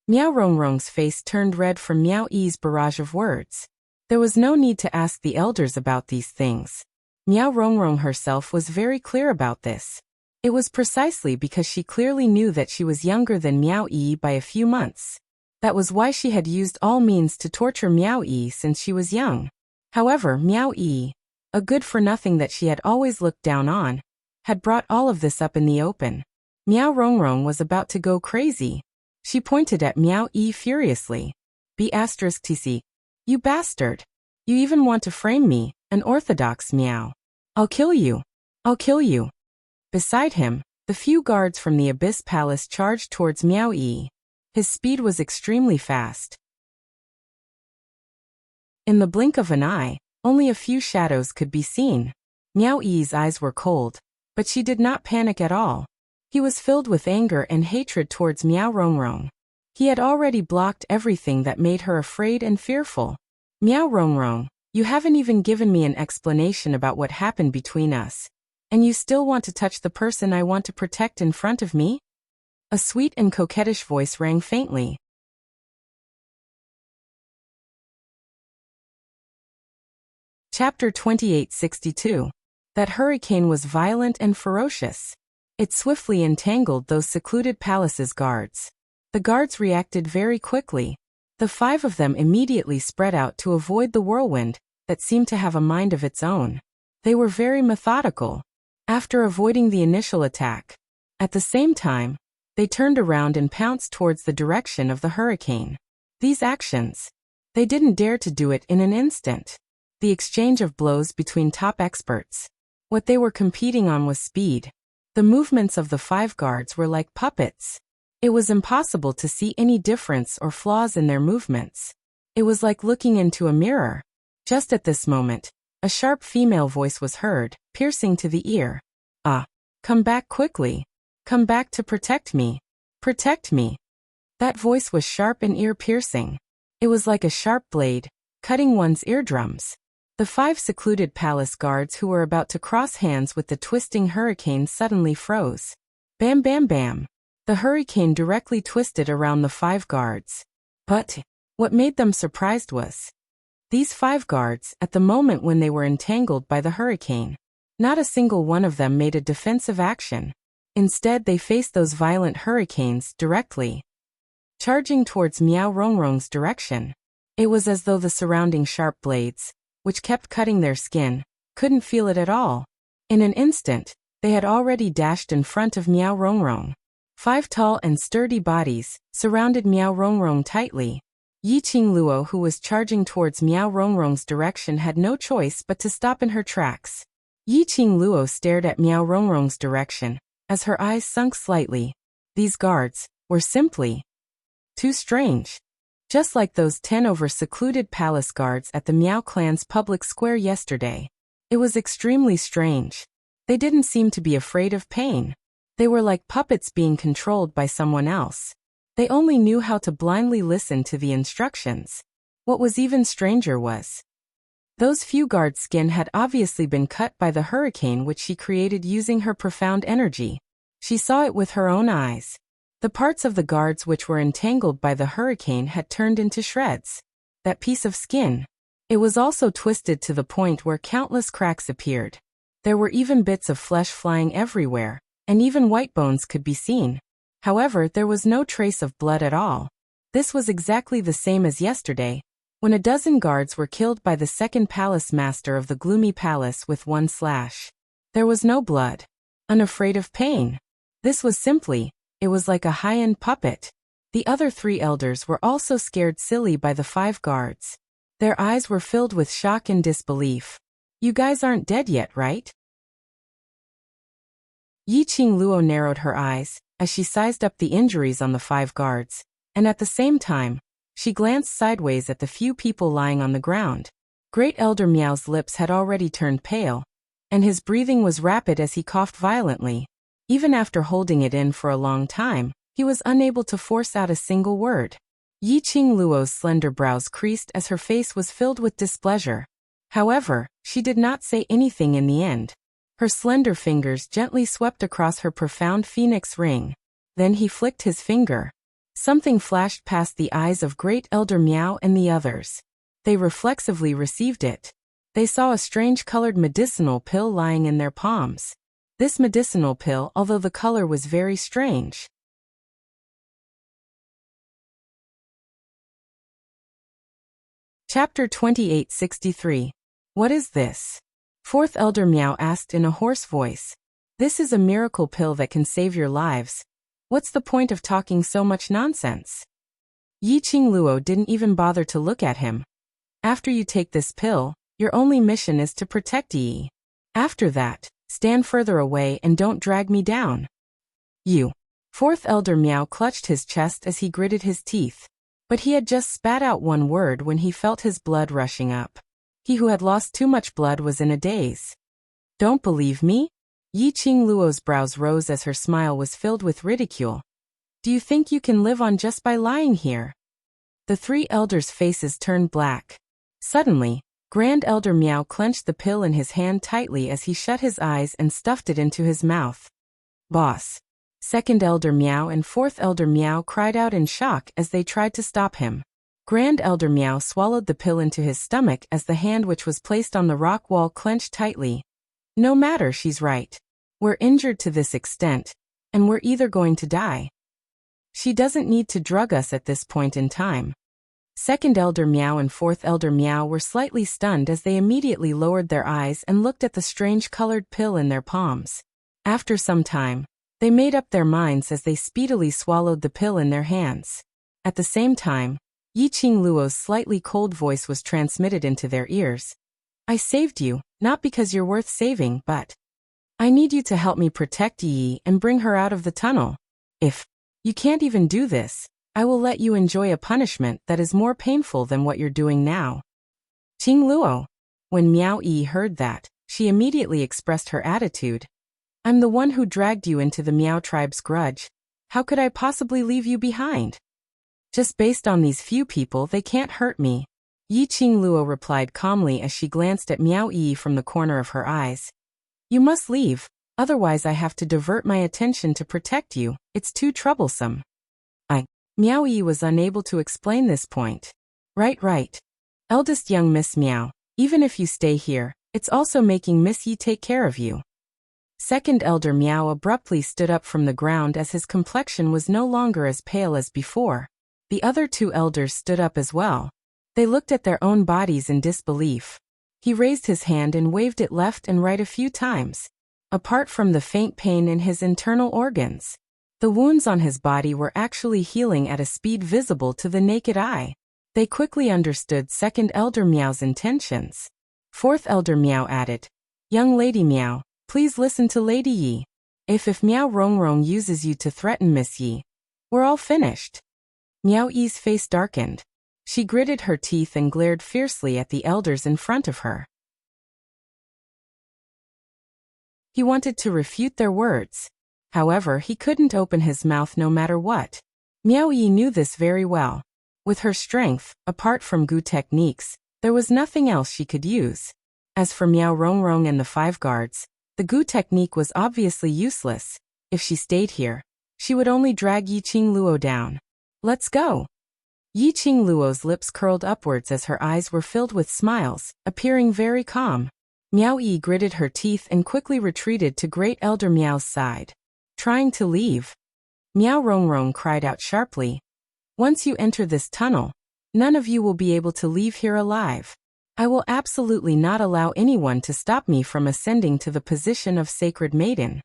Miao Rongrong's face turned red from Miao Yi's barrage of words. There was no need to ask the elders about these things. Miao Rongrong herself was very clear about this. It was precisely because she clearly knew that she was younger than Miao Yi by a few months. That was why she had used all means to torture Miao Yi since she was young. However, Miao Yi, a good-for-nothing that she had always looked down on, had brought all of this up in the open. Miao Rongrong was about to go crazy. She pointed at Miao Yi furiously. B*TC. You bastard. You even want to frame me, an orthodox Miao. I'll kill you. I'll kill you. Beside him, the few guards from the Abyss Palace charged towards Miao Yi. His speed was extremely fast. In the blink of an eye, only a few shadows could be seen. Miao Yi's eyes were cold, but she did not panic at all. He was filled with anger and hatred towards Miao Rongrong. He had already blocked everything that made her afraid and fearful. Miao Rongrong, you haven't even given me an explanation about what happened between us. And you still want to touch the person I want to protect in front of me? A sweet and coquettish voice rang faintly. Chapter 2862. That hurricane was violent and ferocious. It swiftly entangled those secluded palaces' guards. The guards reacted very quickly. The 5 of them immediately spread out to avoid the whirlwind that seemed to have a mind of its own. They were very methodical. After avoiding the initial attack, at the same time, they turned around and pounced towards the direction of the hurricane. These actions, they didn't dare to do it in an instant. The exchange of blows between top experts. What they were competing on was speed. The movements of the 5 guards were like puppets. It was impossible to see any difference or flaws in their movements. It was like looking into a mirror. Just at this moment, a sharp female voice was heard, piercing to the ear. Come back quickly. Come back to protect me. Protect me. That voice was sharp and ear-piercing. It was like a sharp blade, cutting one's eardrums. The 5 secluded palace guards who were about to cross hands with the twisting hurricane suddenly froze. Bam bam bam. The hurricane directly twisted around the 5 guards. But what made them surprised was these 5 guards, at the moment when they were entangled by the hurricane, not a single one of them made a defensive action. Instead, they faced those violent hurricanes directly, charging towards Miao Rongrong's direction. It was as though the surrounding sharp blades, which kept cutting their skin, couldn't feel it at all. In an instant, They had already dashed in front of Miao Rongrong. 5 tall and sturdy bodies surrounded Miao Rongrong tightly. Yi Qingluo, who was charging towards Miao Rongrong's direction, had no choice but to stop in her tracks. Yi Qingluo stared at Miao Rongrong's direction, as her eyes sunk slightly. These guards were simply too strange. Just like those 10 over-secluded palace guards at the Miao clan's public square yesterday. It was extremely strange. They didn't seem to be afraid of pain. They were like puppets being controlled by someone else. They only knew how to blindly listen to the instructions. What was even stranger was those few guards' skin had obviously been cut by the hurricane which she created using her profound energy. She saw it with her own eyes. The parts of the guards which were entangled by the hurricane had turned into shreds. That piece of skin. It was also twisted to the point where countless cracks appeared. There were even bits of flesh flying everywhere, and even white bones could be seen. However, there was no trace of blood at all. This was exactly the same as yesterday, when a dozen guards were killed by the second palace master of the gloomy palace with one slash. There was no blood. Unafraid of pain. This was simply, it was like a high-end puppet. The other 3 elders were also scared silly by the 5 guards. Their eyes were filled with shock and disbelief. You guys aren't dead yet, right? Yi Qingluo narrowed her eyes as she sized up the injuries on the 5 guards, and at the same time, she glanced sideways at the few people lying on the ground. Great Elder Miao's lips had already turned pale, and his breathing was rapid as he coughed violently. Even after holding it in for a long time, he was unable to force out a single word. Yi Qingluo's slender brows creased as her face was filled with displeasure. However, she did not say anything in the end. Her slender fingers gently swept across her profound phoenix ring. Then he flicked his finger. Something flashed past the eyes of Great Elder Miao and the others. They reflexively received it. They saw a strange colored medicinal pill lying in their palms. This medicinal pill, although the color was very strange. Chapter 2863. What is this? 4th Elder Miao asked in a hoarse voice. This is a miracle pill that can save your lives. What's the point of talking so much nonsense? Yi Qingluo didn't even bother to look at him. After you take this pill, your only mission is to protect Yi. After that, stand further away and don't drag me down. You. 4th Elder Miao clutched his chest as he gritted his teeth. But he had just spat out one word when he felt his blood rushing up. He who had lost too much blood was in a daze. Don't believe me? Yi Qingluo's brows rose as her smile was filled with ridicule. Do you think you can live on just by lying here? The 3 elders' faces turned black. Suddenly, Grand Elder Miao clenched the pill in his hand tightly as he shut his eyes and stuffed it into his mouth. Boss. 2nd Elder Miao and 4th Elder Miao cried out in shock as they tried to stop him. Grand Elder Miao swallowed the pill into his stomach as the hand which was placed on the rock wall clenched tightly. No matter, she's right. We're injured to this extent, and we're either going to die. She doesn't need to drug us at this point in time. 2nd Elder Miao and 4th Elder Miao were slightly stunned as they immediately lowered their eyes and looked at the strange colored pill in their palms. After some time, they made up their minds as they speedily swallowed the pill in their hands. At the same time, Yi Qingluo's slightly cold voice was transmitted into their ears. I saved you, not because you're worth saving, but I need you to help me protect Yi and bring her out of the tunnel. If you can't even do this, I will let you enjoy a punishment that is more painful than what you're doing now. Qingluo. When Miao Yi heard that, she immediately expressed her attitude. I'm the one who dragged you into the Miao tribe's grudge. How could I possibly leave you behind? Just based on these few people, they can't hurt me. Yi Qingluo replied calmly as she glanced at Miao Yi from the corner of her eyes. You must leave, otherwise I have to divert my attention to protect you. It's too troublesome. Miao Yi was unable to explain this point. Right. Eldest young Miss Miao, even if you stay here, it's also making Miss Yi take care of you. 2nd Elder Miao abruptly stood up from the ground as his complexion was no longer as pale as before. The other 2 elders stood up as well. They looked at their own bodies in disbelief. He raised his hand and waved it left and right a few times. apart from the faint pain in his internal organs. The wounds on his body were actually healing at a speed visible to the naked eye. They quickly understood Second Elder Meow's intentions. Fourth Elder Meow added, "Young Lady Meow, please listen to Lady Yi. If Meow Rongrong uses you to threaten Miss Yi, we're all finished." Meow Yi's face darkened. She gritted her teeth and glared fiercely at the elders in front of her. He wanted to refute their words. However, he couldn't open his mouth no matter what. Meow Yi knew this very well. With her strength, apart from Gu techniques, there was nothing else she could use. As for Meow Rongrong and the 5 guards, the Gu technique was obviously useless. If she stayed here, she would only drag Yiqing Luo down. "Let's go." Yiqing Luo's lips curled upwards as her eyes were filled with smiles, appearing very calm. Meow Yi gritted her teeth and quickly retreated to Great Elder Meow's side. Trying to leave. Meow Rongrong cried out sharply, "Once you enter this tunnel, none of you will be able to leave here alive. I will absolutely not allow anyone to stop me from ascending to the position of Sacred Maiden."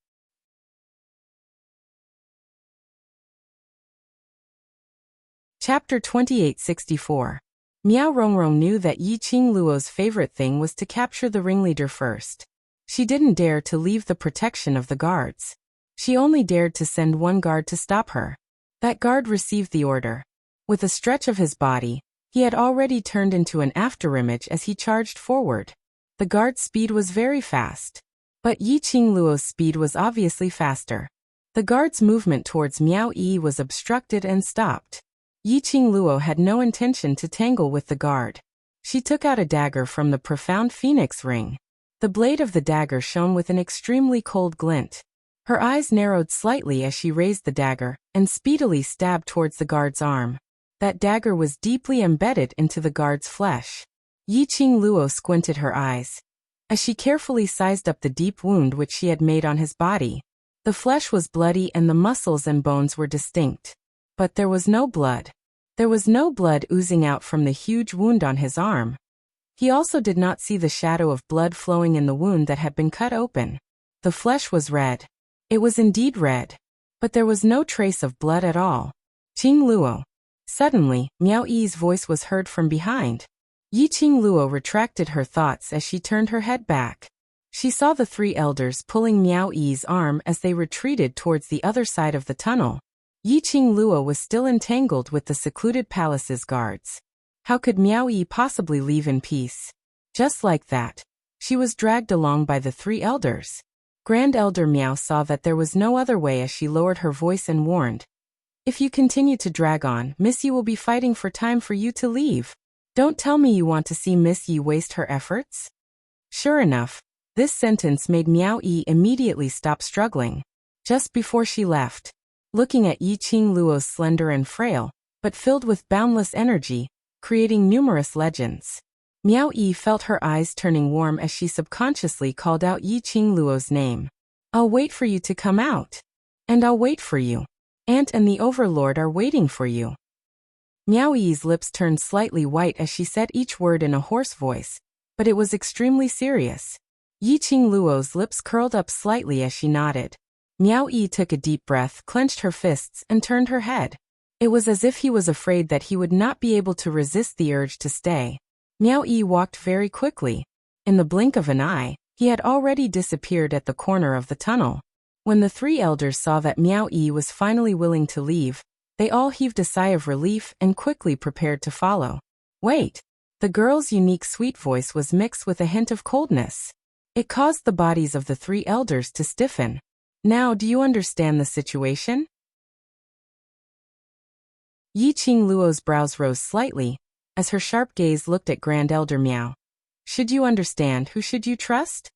Chapter 2864. Meow Rongrong knew that Yiqing Luo's favorite thing was to capture the ringleader first. She didn't dare to leave the protection of the guards. She only dared to send one guard to stop her. That guard received the order. With a stretch of his body, he had already turned into an afterimage as he charged forward. The guard's speed was very fast. But Yiqing Luo's speed was obviously faster. The guard's movement towards Meow Yi was obstructed and stopped. Yiqing Luo had no intention to tangle with the guard. She took out a dagger from the profound phoenix ring. The blade of the dagger shone with an extremely cold glint. Her eyes narrowed slightly as she raised the dagger and speedily stabbed towards the guard's arm. That dagger was deeply embedded into the guard's flesh. Yiqing Luo squinted her eyes as she carefully sized up the deep wound which she had made on his body. The flesh was bloody and the muscles and bones were distinct. But there was no blood. There was no blood oozing out from the huge wound on his arm. He also did not see the shadow of blood flowing in the wound that had been cut open. The flesh was red. It was indeed red. But there was no trace of blood at all. "Qing Luo." Suddenly, Meow Yi's voice was heard from behind. Yiqing Luo retracted her thoughts as she turned her head back. She saw the 3 elders pulling Meow Yi's arm as they retreated towards the other side of the tunnel. Yiqing Luo was still entangled with the secluded palace's guards. How could Meow Yi possibly leave in peace? Just like that, she was dragged along by the 3 elders. Grand Elder Meow saw that there was no other way as she lowered her voice and warned, "If you continue to drag on, Miss Yi will be fighting for time for you to leave. Don't tell me you want to see Miss Yi waste her efforts?" Sure enough, this sentence made Meow Yi immediately stop struggling. Just before she left, looking at Yiqing Luo's slender and frail, but filled with boundless energy, creating numerous legends, Meow Yi felt her eyes turning warm as she subconsciously called out Yiqing Luo's name. "I'll wait for you to come out. And I'll wait for you. Aunt and the Overlord are waiting for you." Meow Yi's lips turned slightly white as she said each word in a hoarse voice, but it was extremely serious. Yiqing Luo's lips curled up slightly as she nodded. Meow Yi took a deep breath, clenched her fists, and turned her head. It was as if he was afraid that he would not be able to resist the urge to stay. Meow Yi walked very quickly. In the blink of an eye, he had already disappeared at the corner of the tunnel. When the 3 elders saw that Meow Yi was finally willing to leave, they all heaved a sigh of relief and quickly prepared to follow. "Wait." The girl's unique sweet voice was mixed with a hint of coldness. It caused the bodies of the 3 elders to stiffen. "Now do you understand the situation?" Yiqing Luo's brows rose slightly, as her sharp gaze looked at Grand Elder Meow. "Should you understand, who should you trust?"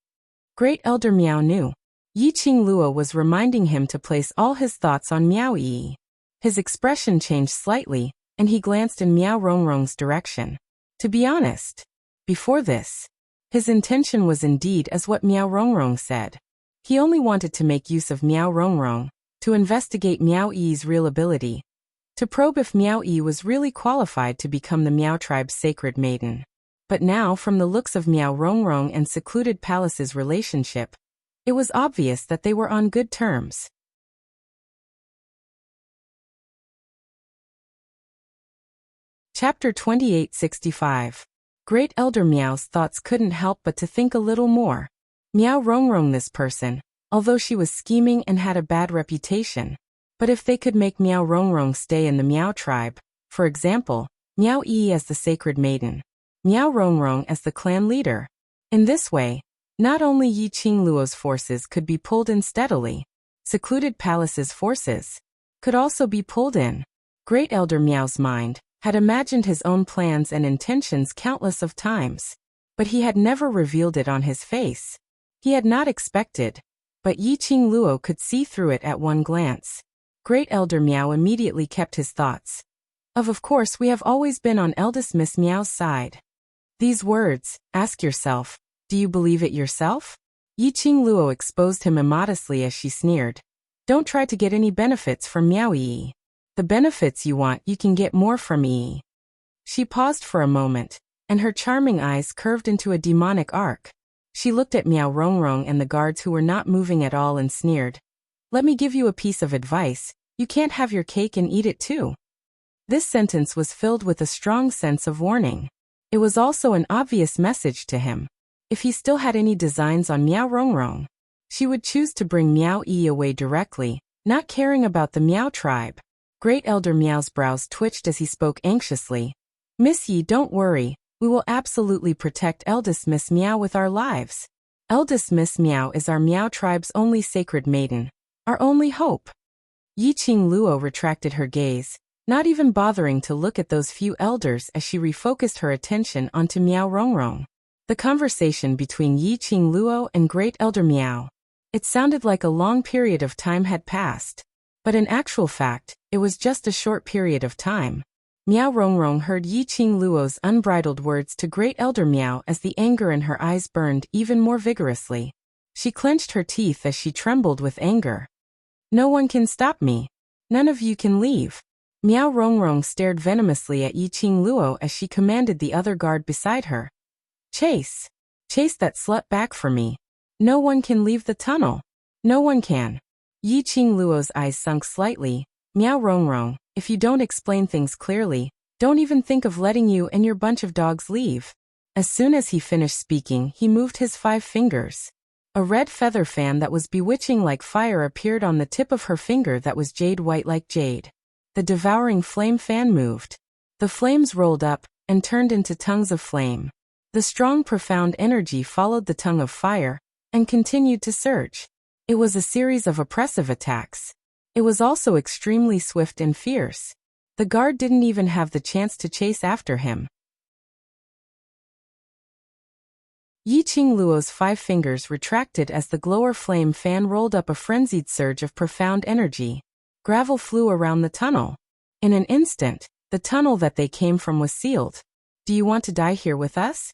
Great Elder Meow knew. Yiqing Luo was reminding him to place all his thoughts on Meow Yi. His expression changed slightly, and he glanced in Meow Rongrong's direction. To be honest, before this, his intention was indeed as what Meow Rongrong said. He only wanted to make use of Meow Rongrong, to investigate Meow Yi's real ability, to probe if Meow Yi was really qualified to become the Meow tribe's sacred maiden. But now, from the looks of Meow Rongrong and Secluded Palace's relationship, It was obvious that they were on good terms. Chapter 2865. Great Elder Meow's thoughts couldn't help but to think a little more. Meow Rongrong, this person, although she was scheming and had a bad reputation. But if they could make Meow Rongrong stay in the Meow tribe, for example, Meow Yi as the sacred maiden, Meow Rongrong as the clan leader. In this way, not only Yi Qingluo's forces could be pulled in steadily, Secluded Palace's forces could also be pulled in. Great Elder Meow's mind had imagined his own plans and intentions countless of times, but he had never revealed it on his face. He had not expected, but Yi Qingluo could see through it at one glance. Great Elder Meow immediately kept his thoughts. Of course we have always been on eldest Miss Meow's side. These words, ask yourself, do you believe it yourself? Yi Qingluo exposed him immodestly as she sneered. Don't try to get any benefits from Meow Yi. The benefits you want you can get more from Yi. She paused for a moment, and her charming eyes curved into a demonic arc. She looked at Meow Rongrong and the guards who were not moving at all and sneered. Let me give you a piece of advice, you can't have your cake and eat it too. This sentence was filled with a strong sense of warning. It was also an obvious message to him. If he still had any designs on Meow Rongrong, she would choose to bring Meow Yi away directly, not caring about the Meow tribe. Great Elder Meow's brows twitched as he spoke anxiously. Miss Yi, don't worry, we will absolutely protect eldest Miss Meow with our lives. Eldest Miss Meow is our Meow tribe's only sacred maiden, our only hope. Yi Qingluo retracted her gaze, not even bothering to look at those few elders as she refocused her attention onto Meow Rongrong. The conversation between Yi Qingluo and Great Elder Meow. It sounded like a long period of time had passed. But in actual fact, it was just a short period of time. Meow Rongrong heard Yi Qingluo's unbridled words to Great Elder Meow as the anger in her eyes burned even more vigorously. She clenched her teeth as she trembled with anger. No one can stop me. None of you can leave. Meow Rongrong stared venomously at Yi Qingluo as she commanded the other guard beside her. Chase! Chase that slut back for me. No one can leave the tunnel. No one can. Yi Qingluo's eyes sunk slightly. Meow Rongrong, if you don't explain things clearly, don't even think of letting you and your bunch of dogs leave. As soon as he finished speaking, he moved his 5 fingers. A red feather fan that was bewitching like fire appeared on the tip of her finger that was jade white like jade. The devouring flame fan moved. The flames rolled up and turned into tongues of flame. The strong, profound energy followed the tongue of fire and continued to surge. It was a series of oppressive attacks. It was also extremely swift and fierce. The guard didn't even have the chance to chase after him. Yi Qingluo's 5 fingers retracted as the glower flame fan rolled up a frenzied surge of profound energy. Gravel flew around the tunnel. In an instant, the tunnel that they came from was sealed. Do you want to die here with us?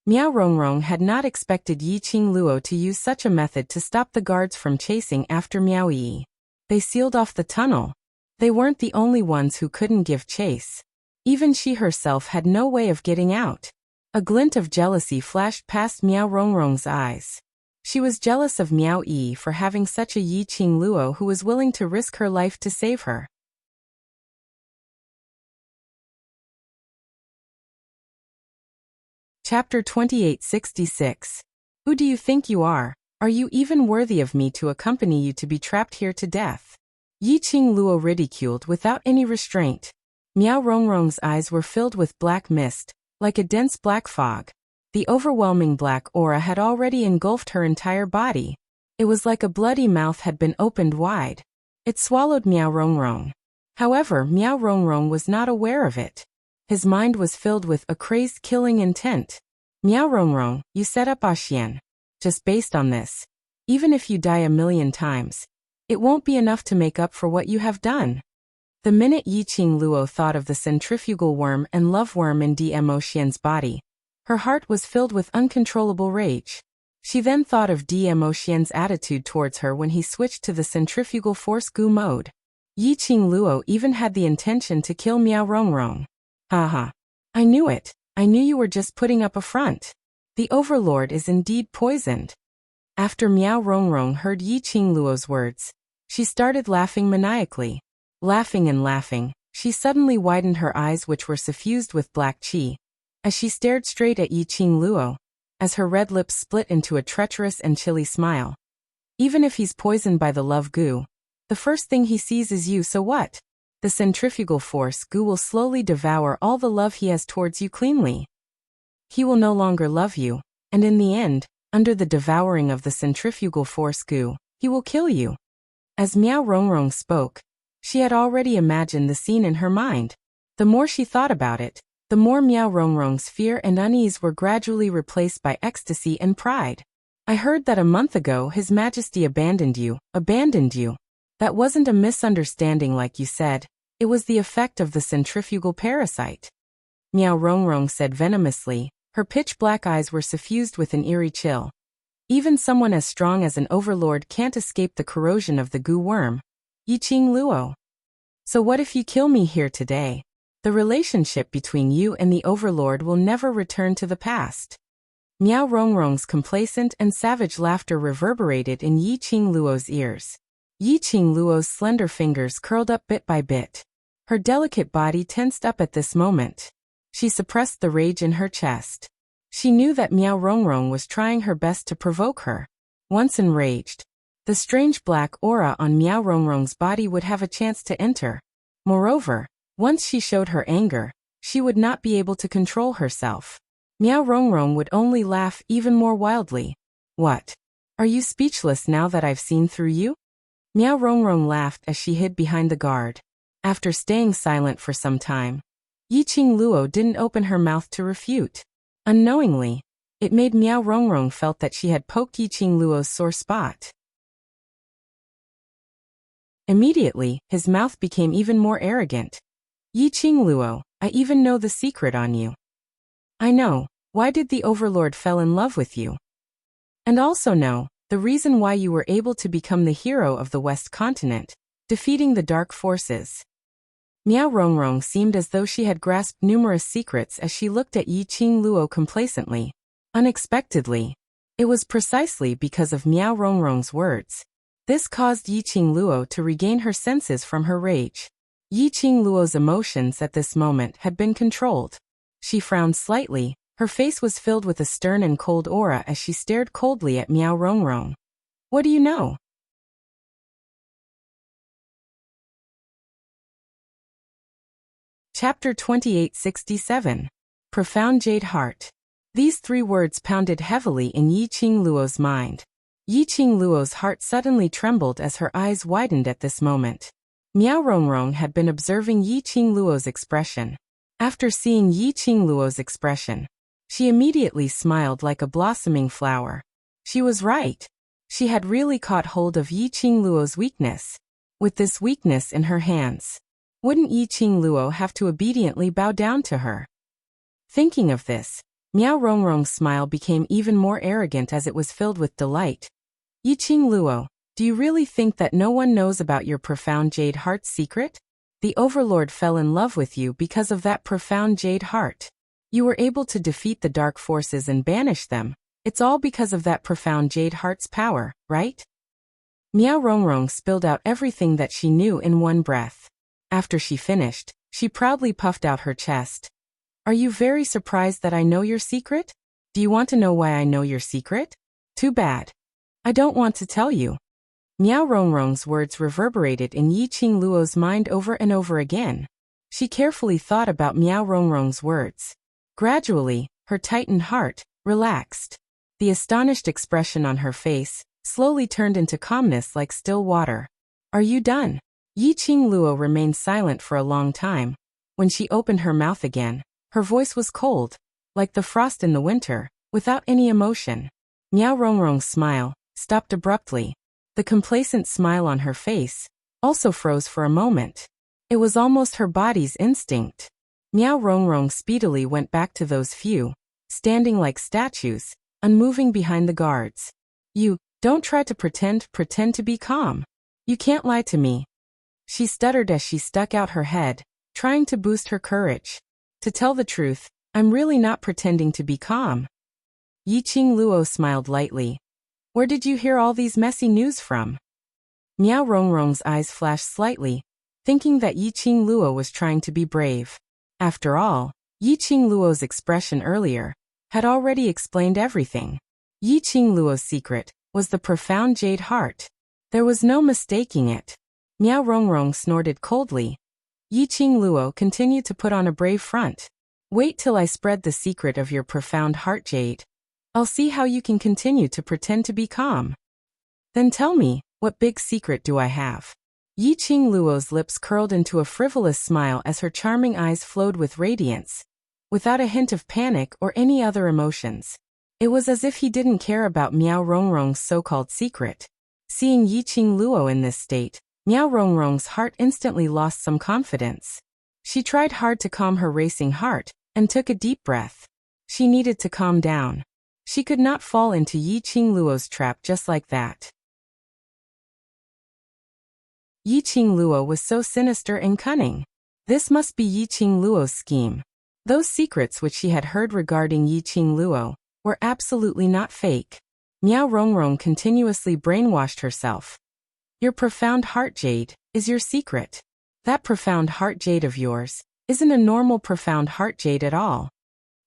Meow Rongrong had not expected Yi Qingluo to use such a method to stop the guards from chasing after Meow Yi. They sealed off the tunnel. They weren't the only ones who couldn't give chase. Even she herself had no way of getting out. A glint of jealousy flashed past Meow Rongrong's eyes. She was jealous of Meow Yi for having such a Yi Qingluo who was willing to risk her life to save her. Chapter 2866. Who do you think you are? Are you even worthy of me to accompany you to be trapped here to death? Yi Qingluo ridiculed without any restraint. Meow Rongrong's eyes were filled with black mist, like a dense black fog. The overwhelming black aura had already engulfed her entire body. It was like a bloody mouth had been opened wide. It swallowed Meow Rongrong. However, Meow Rongrong was not aware of it. His mind was filled with a crazed killing intent. Meow Rongrong, you set up Xian. Just based on this, even if you die 1,000,000 times, it won't be enough to make up for what you have done. The minute Yi Qingluo thought of the centrifugal worm and love worm in Dmo Xian's body, her heart was filled with uncontrollable rage. She then thought of Dmo Xian's attitude towards her when he switched to the centrifugal force Gu mode. Yi Qingluo even had the intention to kill Meow Rongrong. Haha. I knew it. I knew you were just putting up a front. The Overlord is indeed poisoned. After Miao Rongrong heard Yi Qingluo's words, she started laughing maniacally. Laughing and laughing, she suddenly widened her eyes, which were suffused with black qi, as she stared straight at Yi Qingluo, as her red lips split into a treacherous and chilly smile. Even if he's poisoned by the love goo, the first thing he sees is you, so what? The centrifugal force goo will slowly devour all the love he has towards you cleanly. He will no longer love you, and in the end, under the devouring of the centrifugal force goo, he will kill you. As Miao Rongrong spoke, she had already imagined the scene in her mind. The more she thought about it, the more Miao Rongrong's fear and unease were gradually replaced by ecstasy and pride. I heard that a month ago His Majesty abandoned you. That wasn't a misunderstanding like you said, it was the effect of the centrifugal parasite. Miao Rongrong said venomously, her pitch-black eyes were suffused with an eerie chill. Even someone as strong as an overlord can't escape the corrosion of the goo worm. Yi Qingluo. So what if you kill me here today? The relationship between you and the overlord will never return to the past. Miao Rongrong's complacent and savage laughter reverberated in Yi Qingluo's ears. Yi Qingluo's slender fingers curled up bit by bit. Her delicate body tensed up at this moment. She suppressed the rage in her chest. She knew that Miao Rongrong was trying her best to provoke her. Once enraged, the strange black aura on Miao Rongrong's body would have a chance to enter. Moreover, once she showed her anger, she would not be able to control herself. Miao Rongrong would only laugh even more wildly. What? Are you speechless now that I've seen through you? Miao Rongrong laughed as she hid behind the guard. After staying silent for some time, Yi Qingluo didn't open her mouth to refute. Unknowingly, it made Miao Rongrong felt that she had poked Yi Qingluo's sore spot. Immediately, his mouth became even more arrogant. Yi Qingluo, I even know the secret on you. I know, why did the overlord fell in love with you? And also know, the reason why you were able to become the hero of the West Continent, defeating the dark forces. Miao Rongrong seemed as though she had grasped numerous secrets as she looked at Yi Qingluo complacently. Unexpectedly, it was precisely because of Miao Rongrong's words. This caused Yi Qingluo to regain her senses from her rage. Yi Qingluo's emotions at this moment had been controlled. She frowned slightly, her face was filled with a stern and cold aura as she stared coldly at Miao Rongrong. What do you know? Chapter 2867. Profound Jade Heart. These three words pounded heavily in Yi Qingluo's mind. Yi Qingluo's heart suddenly trembled as her eyes widened at this moment. Miao Rongrong had been observing Yi Qingluo's expression. After seeing Yi Qingluo's expression, she immediately smiled like a blossoming flower. She was right. She had really caught hold of Yi Qingluo's weakness. With this weakness in her hands, wouldn't Yi Qingluo have to obediently bow down to her? Thinking of this, Miao Rongrong's smile became even more arrogant as it was filled with delight. Yi Qingluo, do you really think that no one knows about your profound jade heart's secret? The overlord fell in love with you because of that profound jade heart. You were able to defeat the dark forces and banish them. It's all because of that profound jade heart's power, right? Miao Rongrong spilled out everything that she knew in one breath. After she finished, she proudly puffed out her chest. Are you very surprised that I know your secret? Do you want to know why I know your secret? Too bad. I don't want to tell you. Miao Rongrong's words reverberated in Yi Qingluo's mind over and over again. She carefully thought about Miao Rongrong's words. Gradually, her tightened heart relaxed. The astonished expression on her face slowly turned into calmness like still water. Are you done? Yi Qingluo remained silent for a long time. When she opened her mouth again, her voice was cold, like the frost in the winter, without any emotion. Miao Rongrong's smile stopped abruptly. The complacent smile on her face also froze for a moment. It was almost her body's instinct. Miao Rongrong speedily went back to those few, standing like statues, unmoving behind the guards. You, don't try to pretend to be calm. You can't lie to me. She stuttered as she stuck out her head, trying to boost her courage. To tell the truth, I'm really not pretending to be calm. Yi Qingluo smiled lightly. Where did you hear all these messy news from? Miao Rongrong's eyes flashed slightly, thinking that Yi Qingluo was trying to be brave. After all, Yi Qingluo's expression earlier had already explained everything. Yi Qingluo's secret was the profound jade heart. There was no mistaking it. Miao Rongrong snorted coldly. Yi Qingluo continued to put on a brave front. Wait till I spread the secret of your profound heart jade. I'll see how you can continue to pretend to be calm. Then tell me, what big secret do I have? Yi Qingluo's lips curled into a frivolous smile as her charming eyes flowed with radiance, without a hint of panic or any other emotions. It was as if he didn't care about Miao Rongrong's so-called secret. Seeing Yi Qingluo in this state, Miao Rongrong's heart instantly lost some confidence. She tried hard to calm her racing heart, and took a deep breath. She needed to calm down. She could not fall into Yi Qingluo's trap just like that. Yi Qingluo was so sinister and cunning. This must be Yi Qingluo's scheme. Those secrets which she had heard regarding Yi Qingluo were absolutely not fake. Miao Rongrong continuously brainwashed herself. Your profound heart jade is your secret. That profound heart jade of yours isn't a normal profound heart jade at all.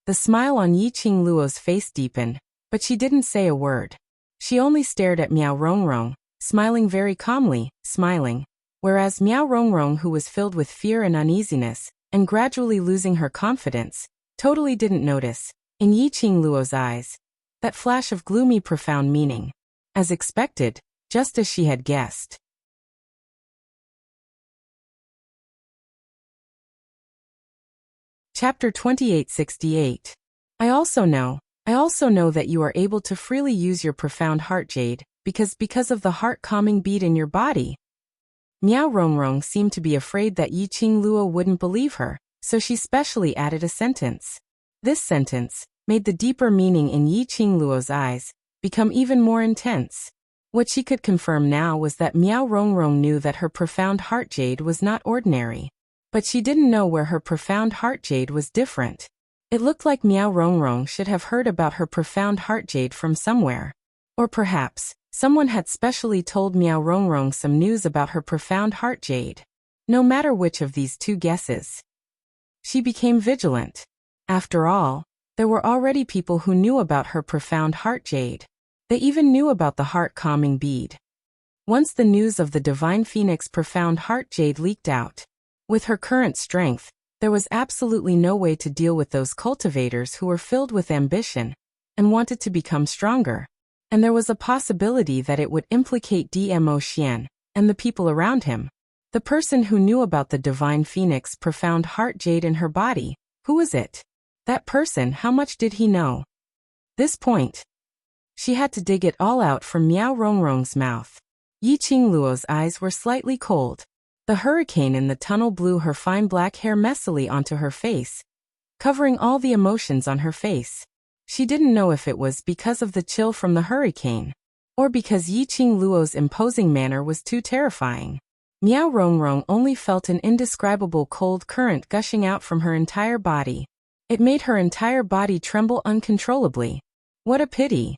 The smile on Yi Qingluo's face deepened, but she didn't say a word. She only stared at Miao Rongrong, smiling very calmly, whereas Miao Rongrong, who was filled with fear and uneasiness, and gradually losing her confidence, totally didn't notice, in Yi Qingluo's eyes, that flash of gloomy profound meaning. As expected, just as she had guessed. Chapter 2868. I also know that you are able to freely use your profound heart jade, because of the heart-calming bead in your body. Miao Rongrong seemed to be afraid that Yi Qingluo wouldn't believe her, so she specially added a sentence. This sentence made the deeper meaning in Yi Qingluo's eyes become even more intense. What she could confirm now was that Miao Rongrong knew that her profound heart jade was not ordinary. But she didn't know where her profound heart jade was different. It looked like Miao Rongrong should have heard about her profound heart jade from somewhere. Or perhaps, someone had specially told Miao Rongrong some news about her profound heart jade. No matter which of these two guesses, she became vigilant. After all, there were already people who knew about her profound heart jade. They even knew about the heart-calming bead. Once the news of the Divine Phoenix profound heart jade leaked out, with her current strength, there was absolutely no way to deal with those cultivators who were filled with ambition and wanted to become stronger. And there was a possibility that it would implicate Dmo Xian and the people around him. The person who knew about the Divine Phoenix profound heart jade in her body, who was it? That person, how much did he know? This point, she had to dig it all out from Miao Rongrong's mouth. Yi Qingluo's eyes were slightly cold. The hurricane in the tunnel blew her fine black hair messily onto her face, covering all the emotions on her face. She didn't know if it was because of the chill from the hurricane, or because Yi Qingluo's imposing manner was too terrifying. Miao Rongrong only felt an indescribable cold current gushing out from her entire body. It made her entire body tremble uncontrollably. What a pity!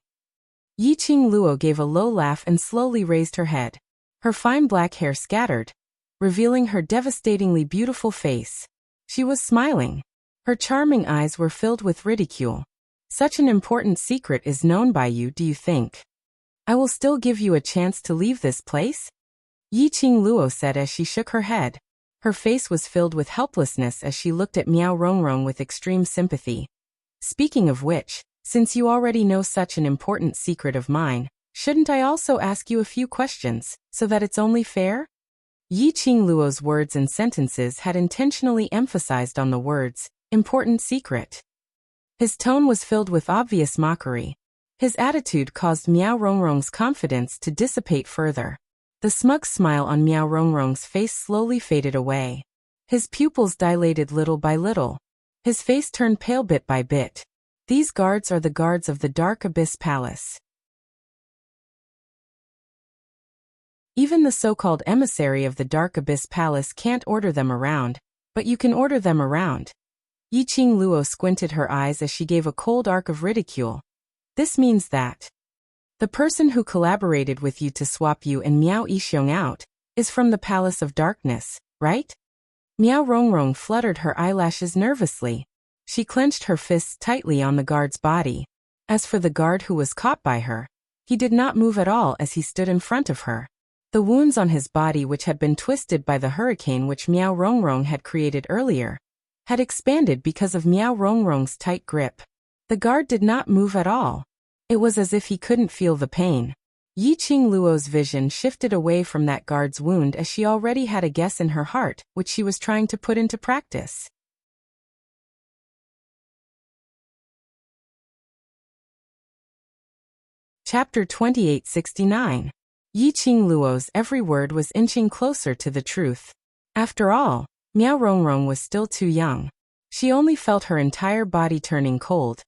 Yi Qingluo gave a low laugh and slowly raised her head. Her fine black hair scattered, revealing her devastatingly beautiful face. She was smiling. Her charming eyes were filled with ridicule. Such an important secret is known by you, do you think? I will still give you a chance to leave this place? Yi Qingluo said as she shook her head. Her face was filled with helplessness as she looked at Miao Rongrong with extreme sympathy. Speaking of which, since you already know such an important secret of mine, shouldn't I also ask you a few questions, so that it's only fair? Yi Qingluo's words and sentences had intentionally emphasized on the words, important secret. His tone was filled with obvious mockery. His attitude caused Miao Rongrong's confidence to dissipate further. The smug smile on Miao Rongrong's face slowly faded away. His pupils dilated little by little. His face turned pale bit by bit. These guards are the guards of the Dark Abyss Palace. Even the so-called emissary of the Dark Abyss Palace can't order them around, but you can order them around. Yi Qingluo squinted her eyes as she gave a cold arc of ridicule. This means that The person who collaborated with you to swap you and Miao Yixong out is from the Palace of Darkness, right? Miao Rongrong fluttered her eyelashes nervously. She clenched her fists tightly on the guard's body. As for the guard who was caught by her, he did not move at all as he stood in front of her. The wounds on his body, which had been twisted by the hurricane which Miao Rongrong had created earlier, had expanded because of Miao Rongrong's tight grip. The guard did not move at all. It was as if he couldn't feel the pain. Yiqing Luo's vision shifted away from that guard's wound as she already had a guess in her heart, which she was trying to put into practice. Chapter 2869. Yiqing Luo's every word was inching closer to the truth. After all, Miao Rongrong was still too young. She only felt her entire body turning cold,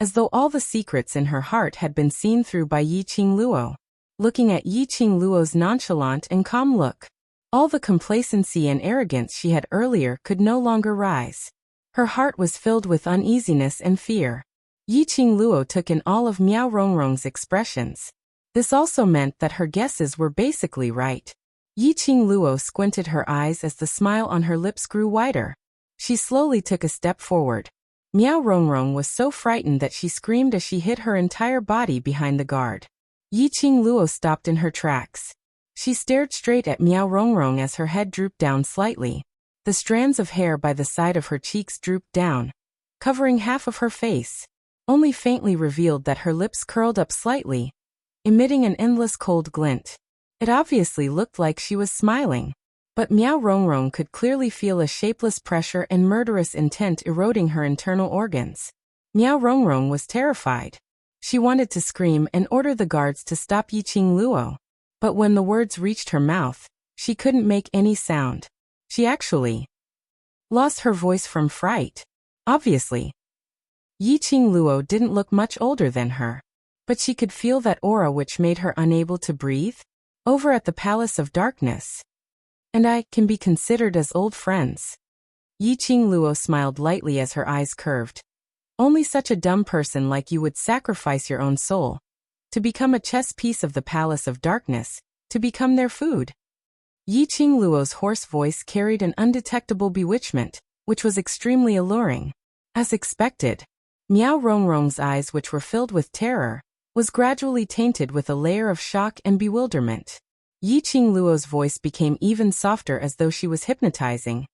as though all the secrets in her heart had been seen through by Yiqing Luo. Looking at Yiqing Luo's nonchalant and calm look, all the complacency and arrogance she had earlier could no longer rise. Her heart was filled with uneasiness and fear. Yiqing Luo took in all of Miao Rongrong's expressions. This also meant that her guesses were basically right. Yiqing Luo squinted her eyes as the smile on her lips grew wider. She slowly took a step forward. Miao Rongrong was so frightened that she screamed as she hid her entire body behind the guard. Yiqing Luo stopped in her tracks. She stared straight at Miao Rongrong as her head drooped down slightly. The strands of hair by the side of her cheeks drooped down, covering half of her face, only faintly revealed that her lips curled up slightly, emitting an endless cold glint. It obviously looked like she was smiling, but Miao Rongrong could clearly feel a shapeless pressure and murderous intent eroding her internal organs. Miao Rongrong was terrified. She wanted to scream and order the guards to stop Yiqing Luo, but when the words reached her mouth, she couldn't make any sound. She actually lost her voice from fright. Obviously, Yiqing Luo didn't look much older than her, but she could feel that aura which made her unable to breathe. Over at the Palace of Darkness, and I can be considered as old friends. Yiqing Luo smiled lightly as her eyes curved. Only such a dumb person like you would sacrifice your own soul to become a chess piece of the Palace of Darkness, to become their food. Yiqing Luo's hoarse voice carried an undetectable bewitchment, which was extremely alluring. As expected, Miao Rongrong's eyes, which were filled with terror, was gradually tainted with a layer of shock and bewilderment. Yiqing Luo's voice became even softer as though she was hypnotizing.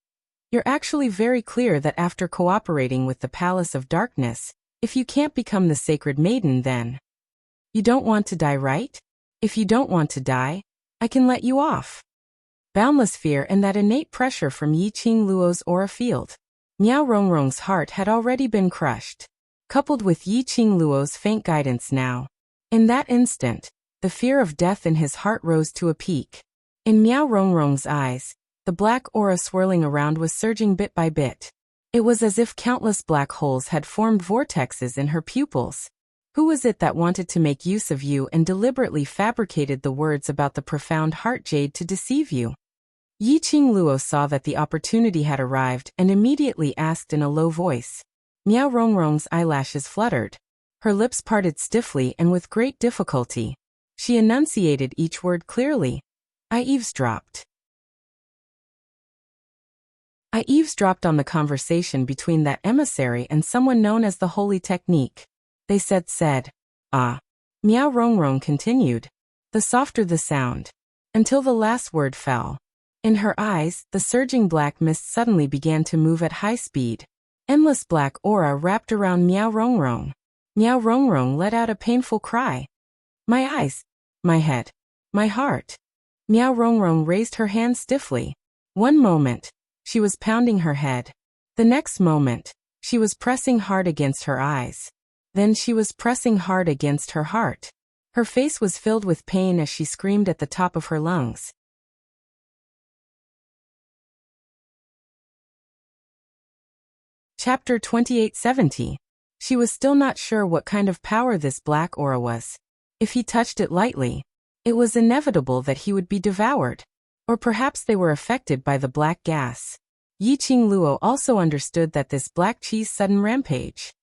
You're actually very clear that after cooperating with the Palace of Darkness, if you can't become the Sacred Maiden, then you don't want to die, right? If you don't want to die, I can let you off. Boundless fear and that innate pressure from Yiqing Luo's aura field. Miao Rongrong's heart had already been crushed, coupled with Yiqing Luo's faint guidance now. In that instant, the fear of death in his heart rose to a peak. In Miao Rongrong's eyes, the black aura swirling around was surging bit by bit. It was as if countless black holes had formed vortexes in her pupils. Who was it that wanted to make use of you and deliberately fabricated the words about the profound heart jade to deceive you? Yiqing Luo saw that the opportunity had arrived and immediately asked in a low voice. Miao Rongrong's eyelashes fluttered. Her lips parted stiffly and with great difficulty. She enunciated each word clearly. I eavesdropped. I eavesdropped on the conversation between that emissary and someone known as the Holy Technique. They said. Ah. Miao Rongrong continued, the softer the sound, until the last word fell. In her eyes, the surging black mist suddenly began to move at high speed. Endless black aura wrapped around Miao Rongrong. Miao Rongrong let out a painful cry. My eyes, my head, my heart. Miao Rongrong raised her hand stiffly. One moment, she was pounding her head. The next moment, she was pressing hard against her eyes. Then she was pressing hard against her heart. Her face was filled with pain as she screamed at the top of her lungs. Chapter 2870. She was still not sure what kind of power this black aura was. If he touched it lightly, it was inevitable that he would be devoured. Or perhaps they were affected by the black gas. Yiqing Luo also understood that this black cheese sudden rampage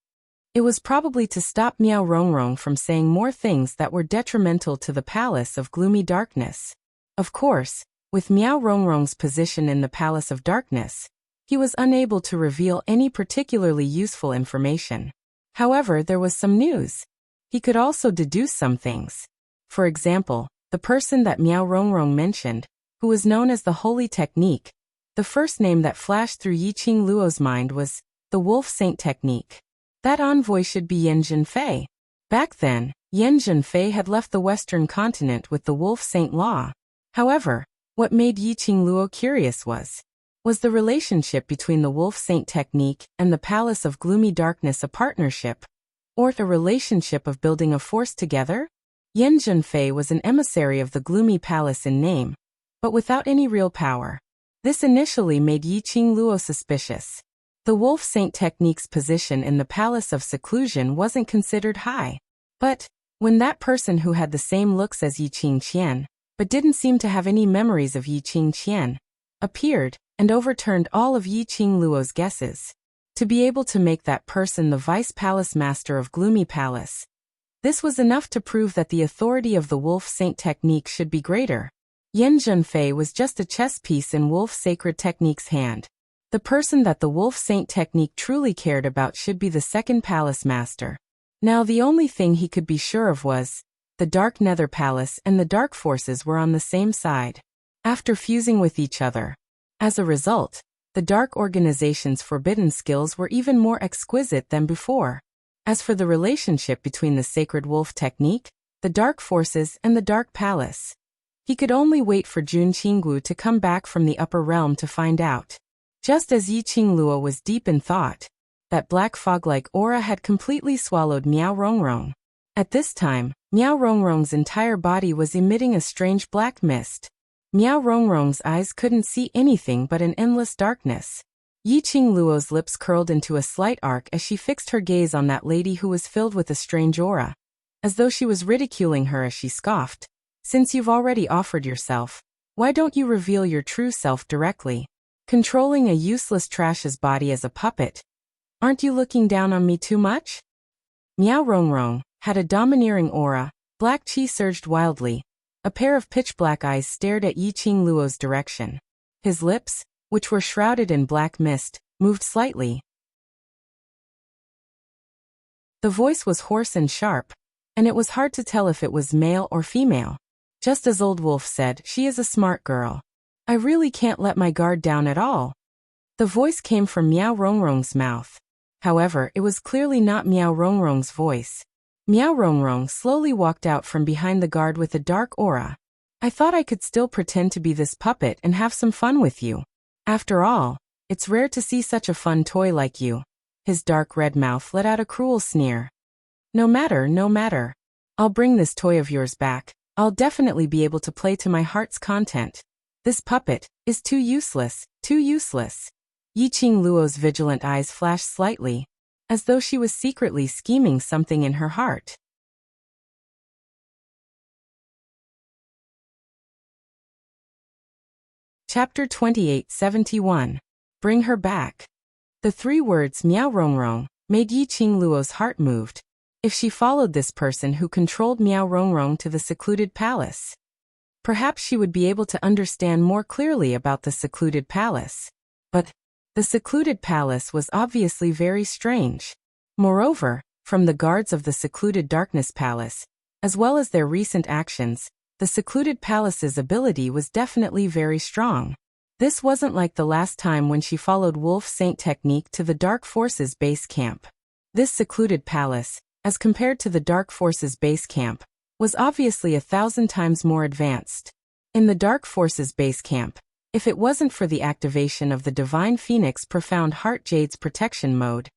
It was probably to stop Miao Rongrong from saying more things that were detrimental to the Palace of Gloomy Darkness. Of course, with Miao Rongrong's position in the Palace of Darkness, he was unable to reveal any particularly useful information. However, there was some news. He could also deduce some things. For example, the person that Miao Rongrong mentioned, who was known as the Holy Technique, the first name that flashed through Yiqing Luo's mind was the Wolf Saint Technique. That envoy should be Yan Zhenfei. Back then, Yan Zhenfei had left the Western continent with the Wolf Saint Law. However, what made Yiqing Luo curious was the relationship between the Wolf Saint Technique and the Palace of Gloomy Darkness a partnership, or a relationship of building a force together? Yan Zhenfei was an emissary of the Gloomy Palace in name, but without any real power. This initially made Yiqing Luo suspicious. The Wolf Saint Technique's position in the Palace of Seclusion wasn't considered high. But when that person who had the same looks as Yiqing Qian, but didn't seem to have any memories of Yiqing Qian, appeared and overturned all of Yiqing Luo's guesses. To be able to make that person the Vice Palace Master of Gloomy Palace, this was enough to prove that the authority of the Wolf Saint Technique should be greater. Yan Zhenfei was just a chess piece in Wolf Sacred Technique's hand. The person that the Wolf Saint Technique truly cared about should be the second Palace Master. Now the only thing he could be sure of was the Dark Nether Palace and the Dark Forces were on the same side, after fusing with each other. As a result, the Dark Organization's forbidden skills were even more exquisite than before. As for the relationship between the Sacred Wolf Technique, the Dark Forces and the Dark Palace, he could only wait for Jun Qinggu to come back from the upper realm to find out. Just as Yiqing Luo was deep in thought, that black fog-like aura had completely swallowed Miao Rongrong. At this time, Miao Rongrong's entire body was emitting a strange black mist. Miao Rongrong's eyes couldn't see anything but an endless darkness. Yiqing Luo's lips curled into a slight arc as she fixed her gaze on that lady who was filled with a strange aura, as though she was ridiculing her as she scoffed. Since you've already offered yourself, why don't you reveal your true self directly? Controlling a useless trash's body as a puppet. Aren't you looking down on me too much? Miao Rongrong had a domineering aura, black qi surged wildly. A pair of pitch-black eyes stared at Yiqing Luo's direction. His lips, which were shrouded in black mist, moved slightly. The voice was hoarse and sharp, and it was hard to tell if it was male or female. Just as Old Wolf said, she is a smart girl. I really can't let my guard down at all. The voice came from Miao Rongrong's mouth. However, it was clearly not Miao Rongrong's voice. Miao Rongrong slowly walked out from behind the guard with a dark aura. I thought I could still pretend to be this puppet and have some fun with you. After all, it's rare to see such a fun toy like you. His dark red mouth let out a cruel sneer. No matter. I'll bring this toy of yours back. I'll definitely be able to play to my heart's content. This puppet is too useless. Yiqing Luo's vigilant eyes flashed slightly, as though she was secretly scheming something in her heart. Chapter 2871. Bring her back. The three words Miao Rongrong made Yiqing Luo's heart moved. If she followed this person who controlled Miao Rongrong to the secluded palace, perhaps she would be able to understand more clearly about the secluded palace. But the secluded palace was obviously very strange. Moreover, from the guards of the secluded darkness palace, as well as their recent actions, the secluded palace's ability was definitely very strong. This wasn't like the last time when she followed Wolf Saint Technique to the Dark Forces base camp. This secluded palace, as compared to the Dark Forces base camp, was obviously 1,000 times more advanced. In the Dark Forces base camp, if it wasn't for the activation of the Divine Phoenix Profound Heart Jade's protection mode,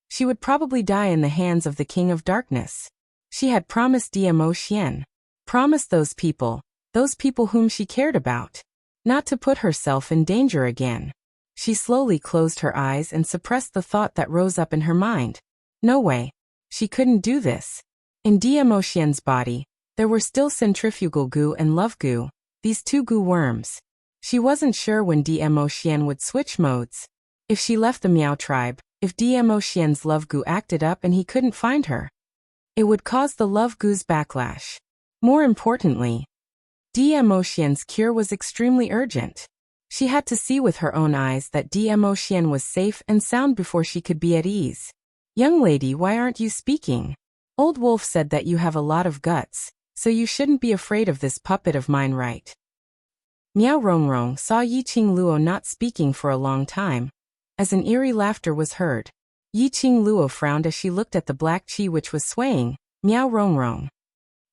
she would probably die in the hands of the King of Darkness. She had promised Dmo Xian. Promised those people whom she cared about, not to put herself in danger again. She slowly closed her eyes and suppressed the thought that rose up in her mind. No way. She couldn't do this. In Dmo Xian's body, there were still centrifugal goo and love goo, these two goo worms. She wasn't sure when Dmo Xian would switch modes. If she left the Meow tribe, if Dmo Xian's Love Gu acted up and he couldn't find her, it would cause the Love Gu's backlash. More importantly, Dmo Xian's cure was extremely urgent. She had to see with her own eyes that Dmo Xian was safe and sound before she could be at ease. Young lady, why aren't you speaking? Old Wolf said that you have a lot of guts, so you shouldn't be afraid of this puppet of mine, right? Miao Rongrong saw Yiqing Luo not speaking for a long time. As an eerie laughter was heard, Yiqing Luo frowned as she looked at the black chi which was swaying. Miao Rongrong.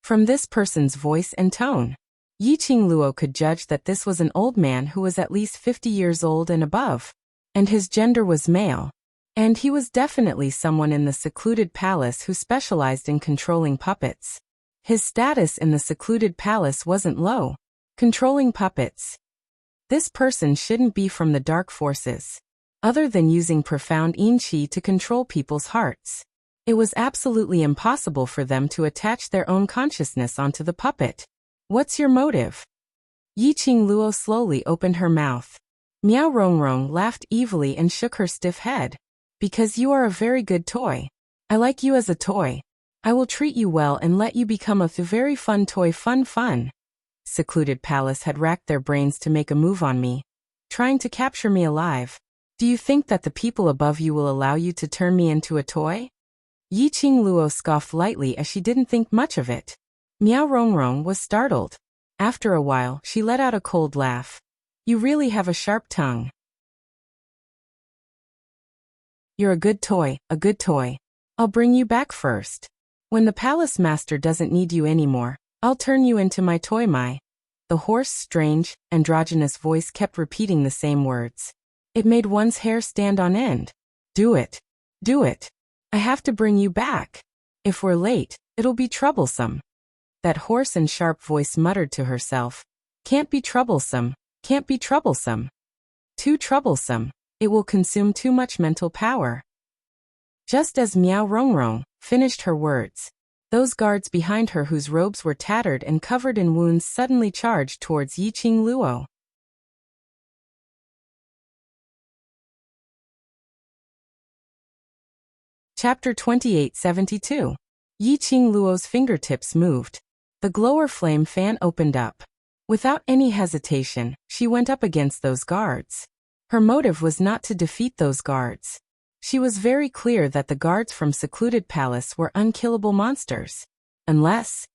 From this person's voice and tone, Yiqing Luo could judge that this was an old man who was at least 50 years old and above, and his gender was male. And he was definitely someone in the secluded palace who specialized in controlling puppets. His status in the secluded palace wasn't low. Controlling puppets. This person shouldn't be from the dark forces. Other than using profound yin qi to control people's hearts, it was absolutely impossible for them to attach their own consciousness onto the puppet. What's your motive? Yiqing Luo slowly opened her mouth. Miao Rongrong laughed evilly and shook her stiff head. Because you are a very good toy. I like you as a toy. I will treat you well and let you become a very fun toy. Fun. Secluded Palace had racked their brains to make a move on me, trying to capture me alive. Do you think that the people above you will allow you to turn me into a toy? Yiqing Luo scoffed lightly as she didn't think much of it. Miao Rongrong was startled. After a while, she let out a cold laugh. You really have a sharp tongue. You're a good toy, a good toy. I'll bring you back first. When the palace master doesn't need you anymore, I'll turn you into my toy. The hoarse, strange, androgynous voice kept repeating the same words. It made one's hair stand on end. Do it. Do it. I have to bring you back. If we're late, it'll be troublesome. That hoarse and sharp voice muttered to herself. Can't be troublesome. Can't be troublesome. Too troublesome. It will consume too much mental power. Just as Miao Rongrong finished her words, those guards behind her whose robes were tattered and covered in wounds suddenly charged towards Yiqing Luo. Chapter 2872. Yiqing Luo's fingertips moved. The glower flame fan opened up. Without any hesitation, she went up against those guards. Her motive was not to defeat those guards. She was very clear that the guards from Secluded Palace were unkillable monsters. Unless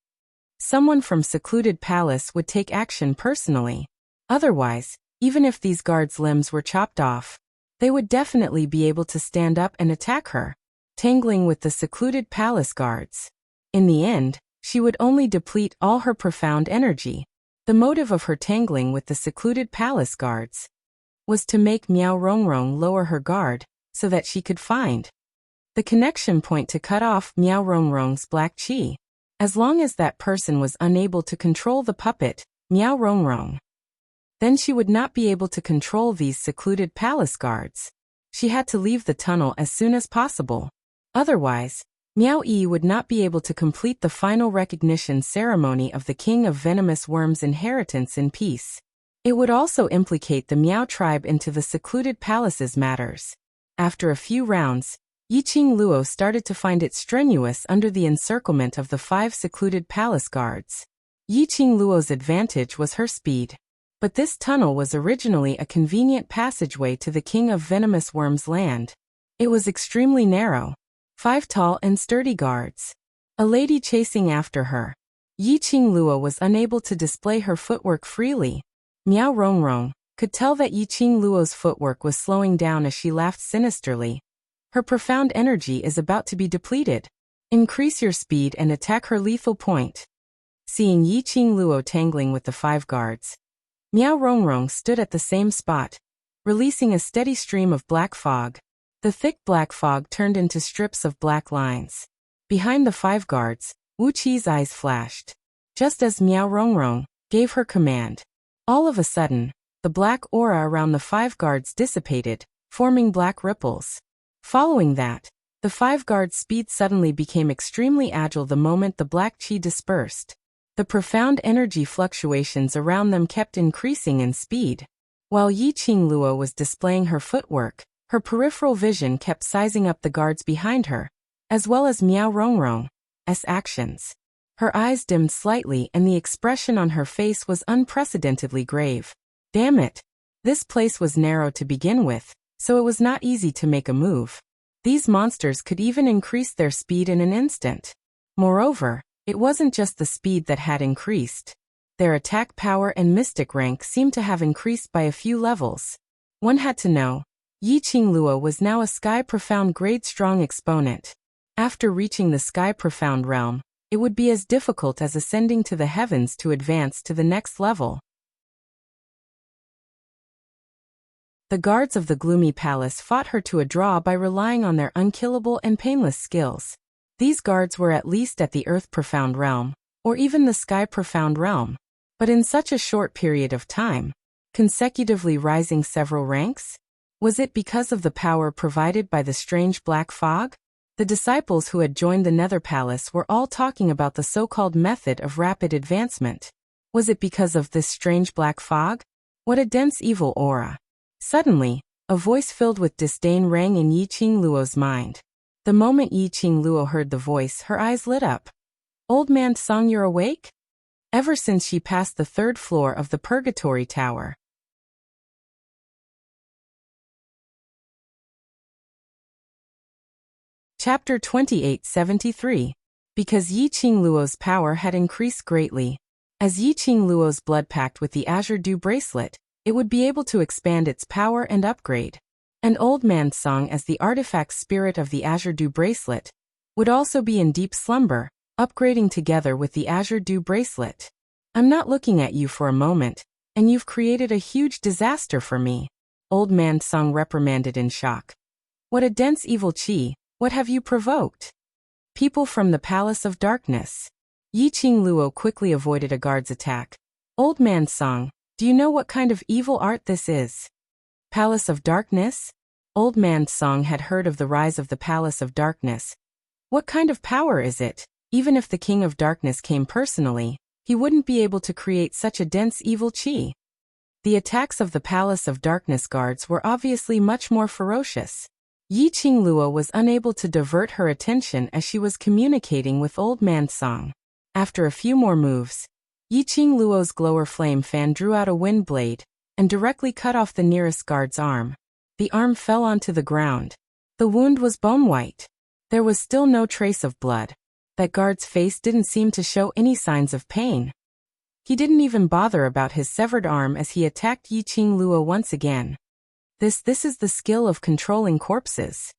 someone from Secluded Palace would take action personally. Otherwise, even if these guards' limbs were chopped off, they would definitely be able to stand up and attack her, tangling with the Secluded Palace guards. In the end, she would only deplete all her profound energy. The motive of her tangling with the Secluded Palace guards was to make Miao Rongrong lower her guard, so that she could find the connection point to cut off Miao Rongrong's black chi. As long as that person was unable to control the puppet, Miao Rongrong, then she would not be able to control these Secluded Palace guards. She had to leave the tunnel as soon as possible. Otherwise, Miao Yi would not be able to complete the final recognition ceremony of the King of Venomous Worms' inheritance in peace. It would also implicate the Miao tribe into the Secluded Palace's matters. After a few rounds, Yiqing Luo started to find it strenuous under the encirclement of the 5 Secluded Palace guards. Yiqing Luo's advantage was her speed. But this tunnel was originally a convenient passageway to the King of Venomous Worms' land. It was extremely narrow. 5 tall and sturdy guards. A lady chasing after her. Yiqing Luo was unable to display her footwork freely. Miao Rongrong could tell that Yiqing Luo's footwork was slowing down as she laughed sinisterly. Her profound energy is about to be depleted. Increase your speed and attack her lethal point. Seeing Yiqing Luo tangling with the 5 guards, Miao Rongrong stood at the same spot, releasing a steady stream of black fog. The thick black fog turned into strips of black lines. Behind the 5 guards, Wu Qi's eyes flashed. Just as Miao Rongrong gave her command, all of a sudden, the black aura around the 5 guards dissipated, forming black ripples. Following that, the 5 guards' speed suddenly became extremely agile the moment the black qi dispersed. The profound energy fluctuations around them kept increasing in speed. While Yiqing Luo was displaying her footwork, Her peripheral vision kept sizing up the guards behind her, as well as Miao Rongrong's actions. Her eyes dimmed slightly and the expression on her face was unprecedentedly grave. Damn it! This place was narrow to begin with, so it was not easy to make a move. These monsters could even increase their speed in an instant. Moreover, it wasn't just the speed that had increased. Their attack power and mystic rank seemed to have increased by a few levels. One had to know, Yi Qingluo was now a Sky Profound grade strong exponent. After reaching the Sky Profound realm, it would be as difficult as ascending to the heavens to advance to the next level. The guards of the gloomy palace fought her to a draw by relying on their unkillable and painless skills. These guards were at least at the Earth Profound realm, or even the Sky Profound realm. But in such a short period of time, consecutively rising several ranks? Was it because of the power provided by the strange black fog? The disciples who had joined the Nether Palace were all talking about the so-called method of rapid advancement. Was it because of this strange black fog? What a dense evil aura. Suddenly, a voice filled with disdain rang in Yi Qingluo's mind. The moment Yi Qingluo heard the voice, her eyes lit up. Old man Song, you're awake? Ever since she passed the 3rd floor of the Purgatory Tower. Chapter 2873. Because Yi Qingluo's power had increased greatly. As Yi Qingluo's blood packed with the Azure Dew bracelet, it would be able to expand its power and upgrade. And Old Man Song, as the artifact spirit of the Azure Dew bracelet, would also be in deep slumber, upgrading together with the Azure Dew bracelet. I'm not looking at you for a moment, and you've created a huge disaster for me. Old Man Song reprimanded in shock. What a dense evil qi, what have you provoked? People from the Palace of Darkness. Yi Qingluo quickly avoided a guard's attack. Old Man Song, do you know what kind of evil art this is? Palace of Darkness? Old Man Song had heard of the rise of the Palace of Darkness. What kind of power is it? Even if the King of Darkness came personally, he wouldn't be able to create such a dense evil qi. The attacks of the Palace of Darkness guards were obviously much more ferocious. Yi Qingluo was unable to divert her attention as she was communicating with Old Man Song. After a few more moves, Yi Qingluo's glower flame fan drew out a wind blade and directly cut off the nearest guard's arm. The arm fell onto the ground. The wound was bone white. There was still no trace of blood. That guard's face didn't seem to show any signs of pain. He didn't even bother about his severed arm as he attacked Yi Qingluo once again. This is the skill of controlling corpses.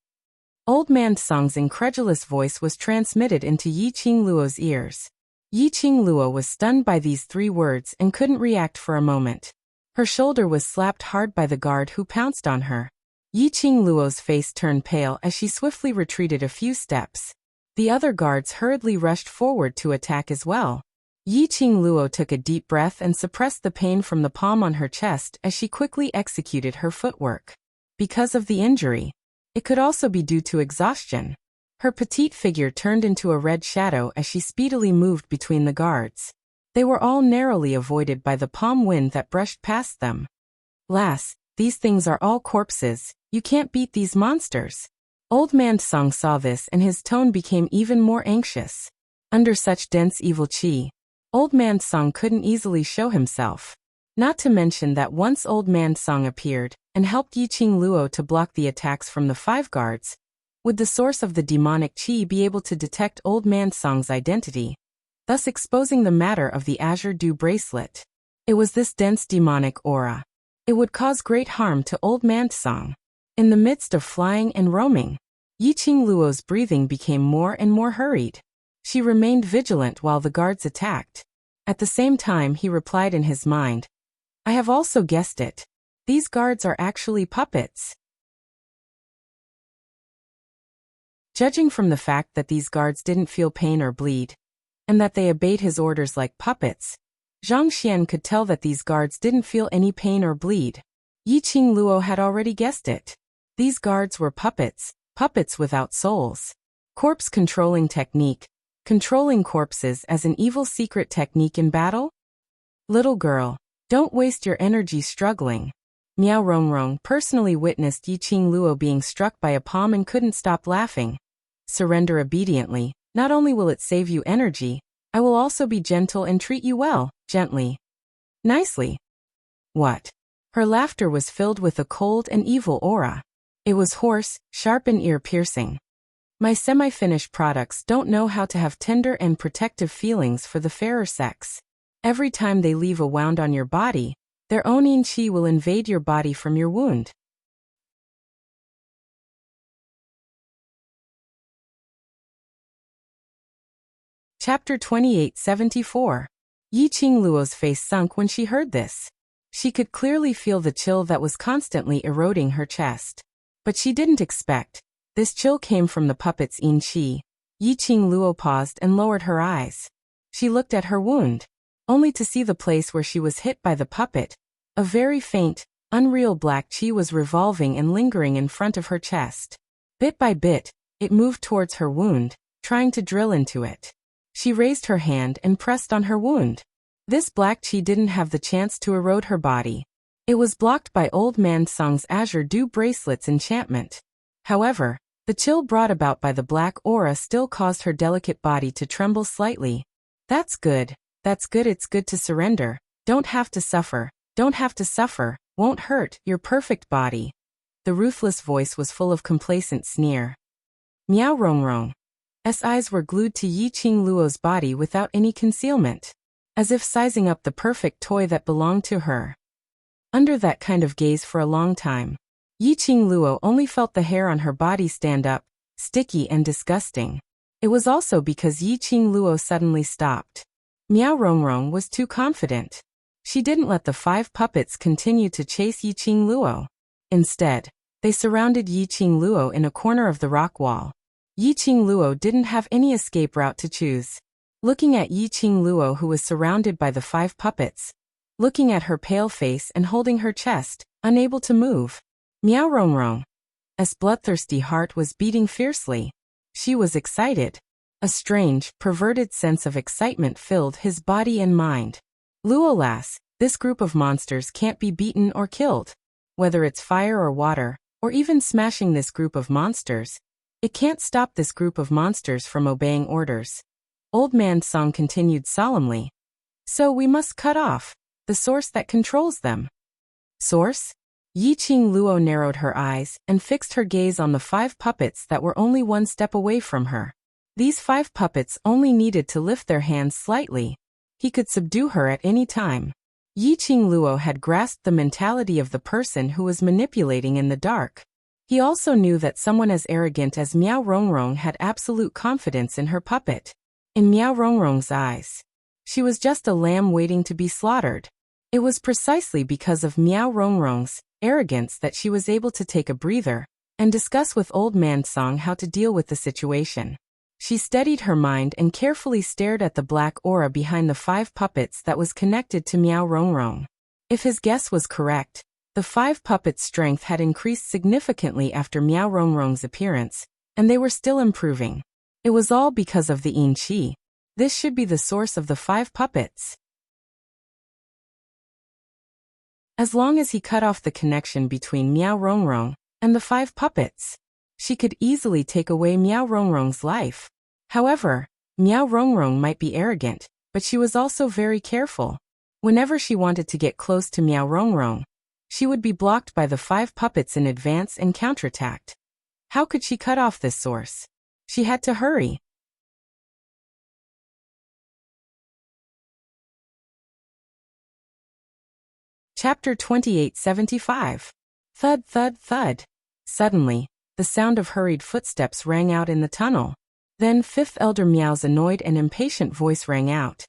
Old Man Song's incredulous voice was transmitted into Yi Qingluo's ears. Yi Qingluo was stunned by these 3 words and couldn't react for a moment. Her shoulder was slapped hard by the guard who pounced on her. Yi Qingluo's face turned pale as she swiftly retreated a few steps. The other guards hurriedly rushed forward to attack as well. Yi Qingluo took a deep breath and suppressed the pain from the palm on her chest as she quickly executed her footwork. Because of the injury, it could also be due to exhaustion. Her petite figure turned into a red shadow as she speedily moved between the guards. They were all narrowly avoided by the palm wind that brushed past them. Lass, these things are all corpses, you can't beat these monsters. Old Man Song saw this and his tone became even more anxious. Under such dense evil qi, Old Man Song couldn't easily show himself. Not to mention that once Old Man Song appeared and helped Yi Qingluo to block the attacks from the 5 guards, would the source of the demonic qi be able to detect Old Man Song's identity, thus exposing the matter of the Azure Dew bracelet? It was this dense demonic aura. It would cause great harm to Old Man Song. In the midst of flying and roaming, Yi Qingluo's breathing became more and more hurried. She remained vigilant while the guards attacked. At the same time, he replied in his mind, I have also guessed it. These guards are actually puppets. Judging from the fact that these guards didn't feel pain or bleed, and that they obeyed his orders like puppets, Zhang Xian could tell that these guards didn't feel any pain or bleed. Yi Qingluo had already guessed it. These guards were puppets, puppets without souls. Corpse controlling technique, controlling corpses as an evil secret technique in battle? Little girl, don't waste your energy struggling. Miao Rongrong personally witnessed Yi Qing Luo being struck by a palm and couldn't stop laughing. Surrender obediently. Not only will it save you energy, I will also be gentle and treat you well, gently. Nicely. What? Her laughter was filled with a cold and evil aura. It was hoarse, sharp and ear-piercing. My semi-finished products don't know how to have tender and protective feelings for the fairer sex. Every time they leave a wound on your body, their own yin qi will invade your body from your wound. Chapter 2874. Yi Qing Luo's face sunk when she heard this. She could clearly feel the chill that was constantly eroding her chest. But she didn't expect. This chill came from the puppet's yin qi. Yi Qing Luo paused and lowered her eyes. She looked at her wound, only to see the place where she was hit by the puppet. A very faint, unreal black qi was revolving and lingering in front of her chest. Bit by bit, it moved towards her wound, trying to drill into it. She raised her hand and pressed on her wound. This black qi didn't have the chance to erode her body. It was blocked by Old Man Song's Azure Dew Bracelet's enchantment. However, the chill brought about by the black aura still caused her delicate body to tremble slightly. That's good, it's good to surrender. Don't have to suffer, won't hurt, your perfect body. The ruthless voice was full of complacent sneer. Miao Rongrong. S eyes were glued to Yi Qing Luo's body without any concealment, as if sizing up the perfect toy that belonged to her. Under that kind of gaze for a long time, Yi Qing Luo only felt the hair on her body stand up, sticky and disgusting. It was also because Yi Qing Luo suddenly stopped. Miao Rongrong was too confident. She didn't let the 5 puppets continue to chase Yi Qing Luo. Instead, they surrounded Yi Qing Luo in a corner of the rock wall. Yi Qing Luo didn't have any escape route to choose. Looking at Yi Qing Luo, who was surrounded by the 5 puppets, looking at her pale face and holding her chest, unable to move, Miao Rongrong's bloodthirsty heart was beating fiercely. She was excited. A strange, perverted sense of excitement filled his body and mind. Luo lass, this group of monsters can't be beaten or killed. Whether it's fire or water, or even smashing this group of monsters, it can't stop this group of monsters from obeying orders. Old Man Song continued solemnly. So we must cut off the source that controls them. Source? Yi Qing Luo narrowed her eyes and fixed her gaze on the 5 puppets that were only one step away from her. These 5 puppets only needed to lift their hands slightly. He could subdue her at any time. Yi Qing Luo had grasped the mentality of the person who was manipulating in the dark. He also knew that someone as arrogant as Miao Rongrong had absolute confidence in her puppet. In Miao Rongrong's eyes, she was just a lamb waiting to be slaughtered. It was precisely because of Miao Rongrong's arrogance that she was able to take a breather and discuss with Old Man Song how to deal with the situation. She steadied her mind and carefully stared at the black aura behind the 5 puppets that was connected to Miao Rongrong. If his guess was correct, the 5 puppets' strength had increased significantly after Miao Rongrong's appearance, and they were still improving. It was all because of the yin qi. This should be the source of the 5 puppets. As long as he cut off the connection between Miao Rongrong and the 5 puppets, she could easily take away Miao Rongrong's life. However, Miao Rongrong might be arrogant, but she was also very careful. Whenever she wanted to get close to Miao Rongrong, she would be blocked by the 5 puppets in advance and counterattacked. How could she cut off this source? She had to hurry. Chapter 2875. Thud, thud, thud. Suddenly, the sound of hurried footsteps rang out in the tunnel. Then 5th Elder Miao's annoyed and impatient voice rang out.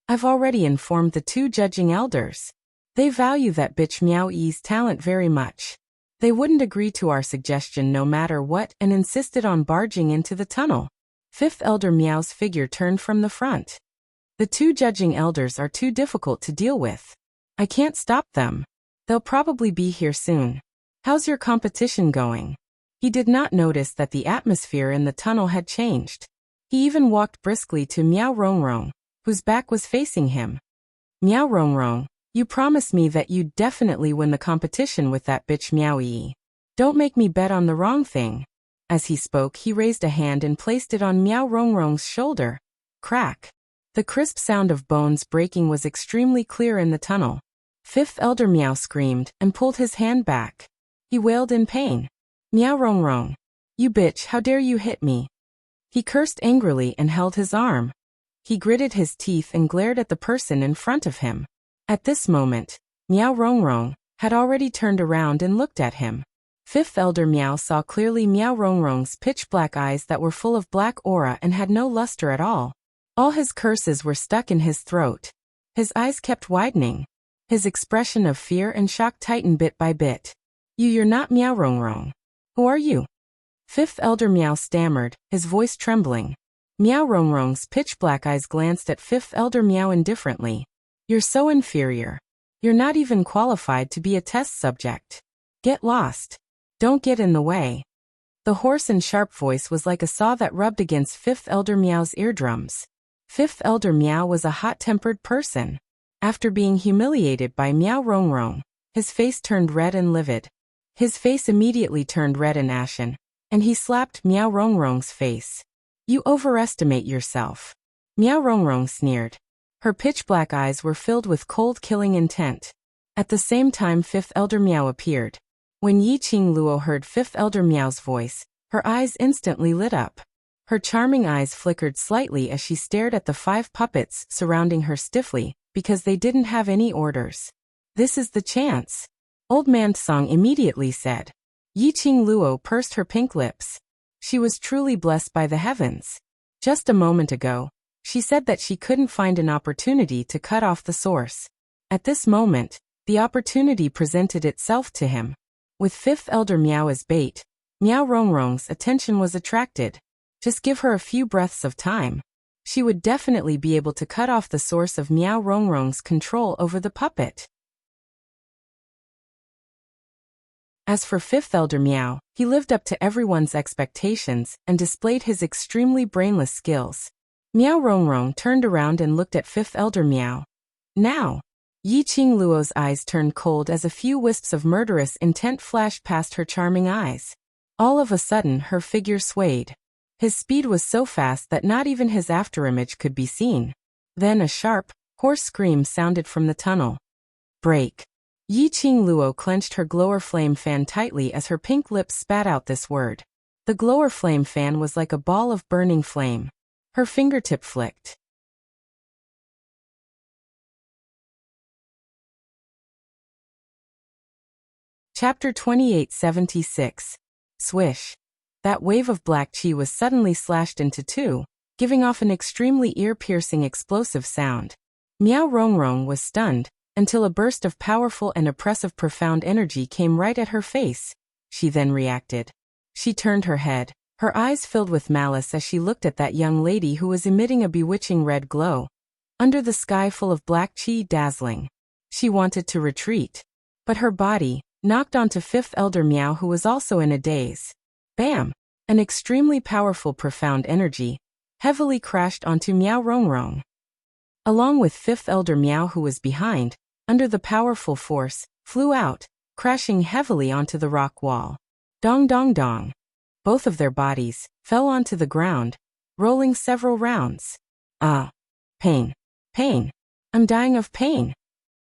I've already informed the 2 judging elders. They value that bitch Miao Yi's talent very much. They wouldn't agree to our suggestion no matter what and insisted on barging into the tunnel. 5th Elder Miao's figure turned from the front. The 2 judging elders are too difficult to deal with. I can't stop them. They'll probably be here soon. How's your competition going? He did not notice that the atmosphere in the tunnel had changed. He even walked briskly to Miao Rongrong, whose back was facing him. Miao Rongrong, You promised me that you'd definitely win the competition with that bitch Meow Yi. Don't make me bet on the wrong thing. As he spoke, he raised a hand and placed it on Meow Rongrong's shoulder. Crack. The crisp sound of bones breaking was extremely clear in the tunnel. Fifth Elder Meow screamed and pulled his hand back. He wailed in pain. Meow Rongrong. You bitch, how dare you hit me? He cursed angrily and held his arm. He gritted his teeth and glared at the person in front of him. At this moment, Meow Rongrong had already turned around and looked at him. Fifth Elder Meow saw clearly Meow Rongrong's pitch-black eyes that were full of black aura and had no luster at all. All his curses were stuck in his throat. His eyes kept widening. His expression of fear and shock tightened bit by bit. You're not Meow Rongrong. Who are you? Fifth Elder Meow stammered, his voice trembling. Meow Rongrong's pitch-black eyes glanced at Fifth Elder Meow indifferently. You're so inferior. You're not even qualified to be a test subject. Get lost. Don't get in the way. The hoarse and sharp voice was like a saw that rubbed against Fifth Elder Meow's eardrums. Fifth Elder Meow was a hot-tempered person. After being humiliated by Meow Rongrong, his face turned red and livid. His face immediately turned red and ashen, and he slapped Meow Rongrong's face. You overestimate yourself. Meow Rongrong sneered. Her pitch-black eyes were filled with cold killing intent. At the same time Fifth Elder Meow appeared. When Yi Qingluo heard Fifth Elder Meow's voice, her eyes instantly lit up. Her charming eyes flickered slightly as she stared at the 5 puppets surrounding her stiffly, because they didn't have any orders. This is the chance. Old Man Song immediately said. Yi Qingluo pursed her pink lips. She was truly blessed by the heavens. Just a moment ago, she said that she couldn't find an opportunity to cut off the source. At this moment, the opportunity presented itself to him. With Fifth Elder Meow as bait, Meow Rongrong's attention was attracted. Just give her a few breaths of time. She would definitely be able to cut off the source of Meow Rongrong's control over the puppet. As for Fifth Elder Meow, he lived up to everyone's expectations and displayed his extremely brainless skills. Meow Rongrong turned around and looked at Fifth Elder Meow. Now, Yi Qingluo's eyes turned cold as a few wisps of murderous intent flashed past her charming eyes. All of a sudden her figure swayed. His speed was so fast that not even his afterimage could be seen. Then a sharp, hoarse scream sounded from the tunnel. Break. Yi Qingluo clenched her glower flame fan tightly as her pink lips spat out this word. The glower flame fan was like a ball of burning flame. Her fingertip flicked. Chapter 2876. Swish. That wave of black chi was suddenly slashed into 2, giving off an extremely ear-piercing explosive sound. Meow Rongrong was stunned, until a burst of powerful and oppressive profound energy came right at her face. She then reacted. She turned her head, her eyes filled with malice as she looked at that young lady who was emitting a bewitching red glow. Under the sky full of black chi dazzling. She wanted to retreat. But her body, knocked onto Fifth Elder Meow who was also in a daze. Bam! An extremely powerful profound energy heavily crashed onto Meow Rongrong. Along with Fifth Elder Meow who was behind, under the powerful force, flew out, crashing heavily onto the rock wall. Dong dong dong. Both of their bodies fell onto the ground, rolling several rounds. Ah! Pain. Pain. I'm dying of pain.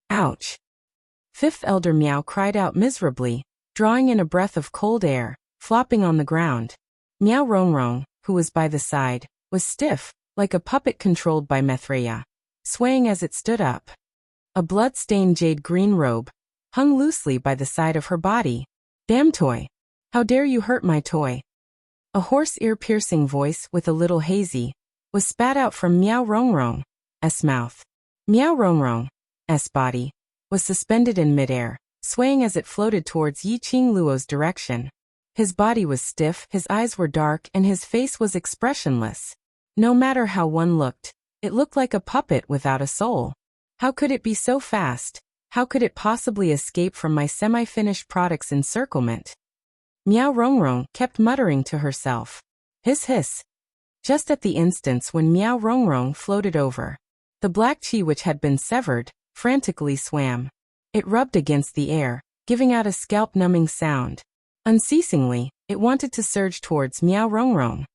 Ouch. Fifth Elder Meow cried out miserably, drawing in a breath of cold air, flopping on the ground. Meow Rongrong, who was by the side, was stiff, like a puppet controlled by Mithreya, swaying as it stood up. A blood-stained jade green robe hung loosely by the side of her body. Damn toy! How dare you hurt my toy? A hoarse ear-piercing voice with a little hazy was spat out from Meow Rongrong's mouth. Meow Rongrong's body was suspended in midair, swaying as it floated towards Yi Qingluo's direction. His body was stiff, his eyes were dark, and his face was expressionless. No matter how one looked, it looked like a puppet without a soul. How could it be so fast? How could it possibly escape from my semi-finished product's encirclement? Meow Rongrong kept muttering to herself. Hiss hiss. Just at the instance when Meow Rongrong floated over, the black chi which had been severed frantically swam. It rubbed against the air, giving out a scalp-numbing sound. Unceasingly, it wanted to surge towards Miao Rongrong.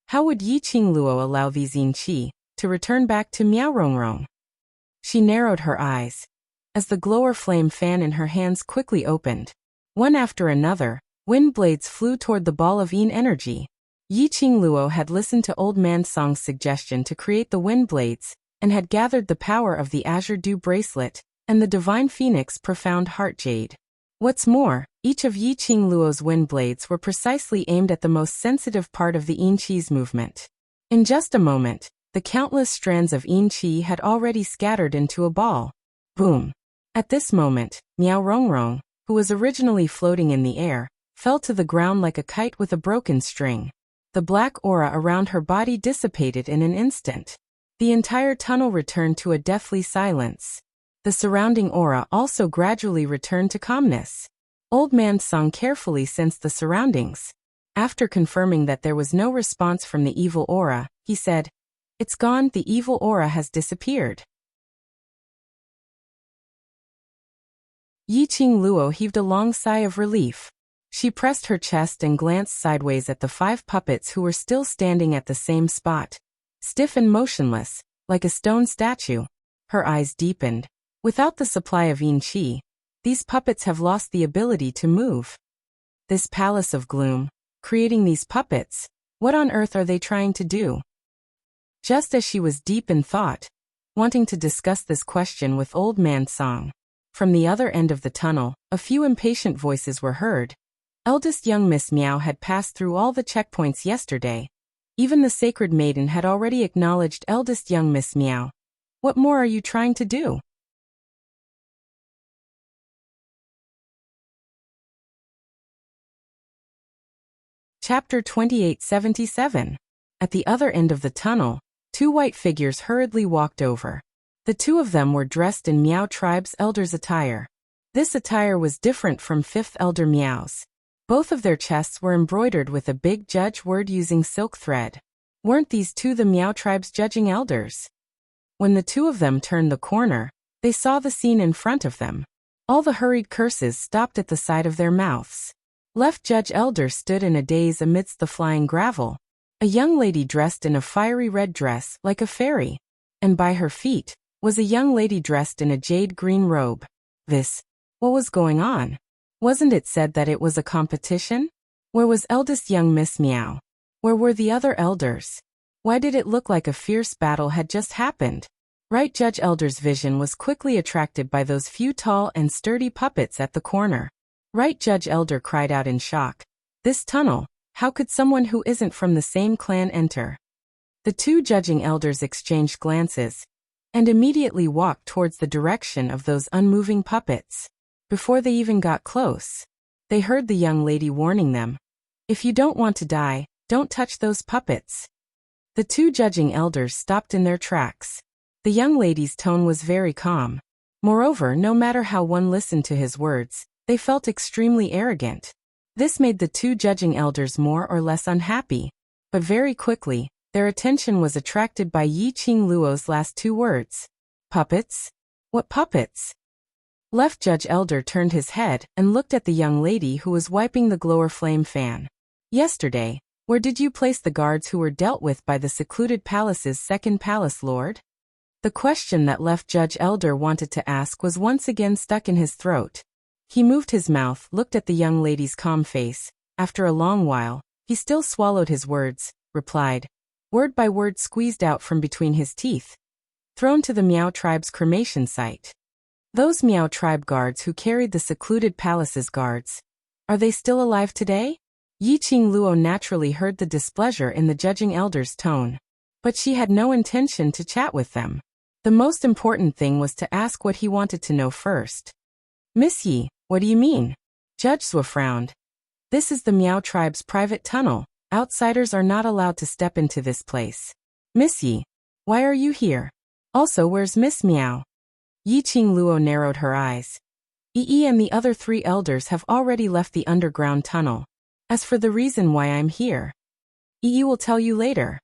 How would Yi Qingluo allow these Yin Qi to return back to Miao Rongrong? She narrowed her eyes as the glower flame fan in her hands quickly opened. One after another, wind blades flew toward the ball of Yin energy. Yi Qingluo had listened to Old Man Song's suggestion to create the wind blades, and had gathered the power of the Azure Dew Bracelet and the Divine Phoenix Profound Heart Jade. What's more, each of Yi Qingluo's wind blades were precisely aimed at the most sensitive part of the Yin Qi's movement. In just a moment, the countless strands of Yin Qi had already scattered into a ball. Boom! At this moment, Miao Rongrong, who was originally floating in the air, fell to the ground like a kite with a broken string. The black aura around her body dissipated in an instant. The entire tunnel returned to a deathly silence. The surrounding aura also gradually returned to calmness. Old Man Song carefully sensed the surroundings. After confirming that there was no response from the evil aura, he said, "It's gone, the evil aura has disappeared." Yi Qingluo heaved a long sigh of relief. She pressed her chest and glanced sideways at the 5 puppets who were still standing at the same spot, stiff and motionless, like a stone statue. Her eyes deepened. Without the supply of Yin Qi, these puppets have lost the ability to move. This palace of gloom, creating these puppets, what on earth are they trying to do? Just as she was deep in thought, wanting to discuss this question with Old Man Song, from the other end of the tunnel, a few impatient voices were heard. Eldest young Miss Miao had passed through all the checkpoints yesterday. Even the Sacred Maiden had already acknowledged eldest young Miss Miao. What more are you trying to do? Chapter 2877. At the other end of the tunnel, 2 white figures hurriedly walked over. The 2 of them were dressed in Miao tribe's elders' attire. This attire was different from 5th Elder Miao's. Both of their chests were embroidered with a big judge word using silk thread. Weren't these 2 the Miao tribe's judging elders? When the 2 of them turned the corner, they saw the scene in front of them. All the hurried curses stopped at the side of their mouths. Left Judge Elder stood in a daze amidst the flying gravel. A young lady dressed in a fiery red dress like a fairy. And by her feet was a young lady dressed in a jade green robe. What was going on? Wasn't it said that it was a competition? Where was eldest young Miss Miao? Where were the other elders? Why did it look like a fierce battle had just happened? Right Judge Elder's vision was quickly attracted by those few tall and sturdy puppets at the corner. Right Judge Elder cried out in shock. This tunnel, how could someone who isn't from the same clan enter? The 2 judging elders exchanged glances, and immediately walked towards the direction of those unmoving puppets. Before they even got close, they heard the young lady warning them. "If you don't want to die, don't touch those puppets." The 2 judging elders stopped in their tracks. The young lady's tone was very calm. Moreover, no matter how one listened to his words, they felt extremely arrogant. This made the 2 judging elders more or less unhappy. But very quickly, their attention was attracted by Yi Qingluo's last 2 words. "Puppets? What puppets?" Left Judge Elder turned his head and looked at the young lady who was wiping the glower flame fan. "Yesterday, where did you place the guards who were dealt with by the secluded palace's 2nd palace lord?" The question that Left Judge Elder wanted to ask was once again stuck in his throat. He moved his mouth, looked at the young lady's calm face. After a long while, he still swallowed his words, replied, word by word squeezed out from between his teeth. "Thrown to the Miao tribe's cremation site." Those Miao tribe guards who carried the secluded palace's guards, are they still alive today? Yi Qingluo naturally heard the displeasure in the judging elder's tone. But she had no intention to chat with them. The most important thing was to ask what he wanted to know first. "Miss Yi, what do you mean?" Judge Zhou frowned. "This is the Miao tribe's private tunnel. Outsiders are not allowed to step into this place. Miss Yi, why are you here? Also, where's Miss Miao?" Yi Qingluo narrowed her eyes. "Yi and the other 3 elders have already left the underground tunnel. As for the reason why I'm here, Yi will tell you later."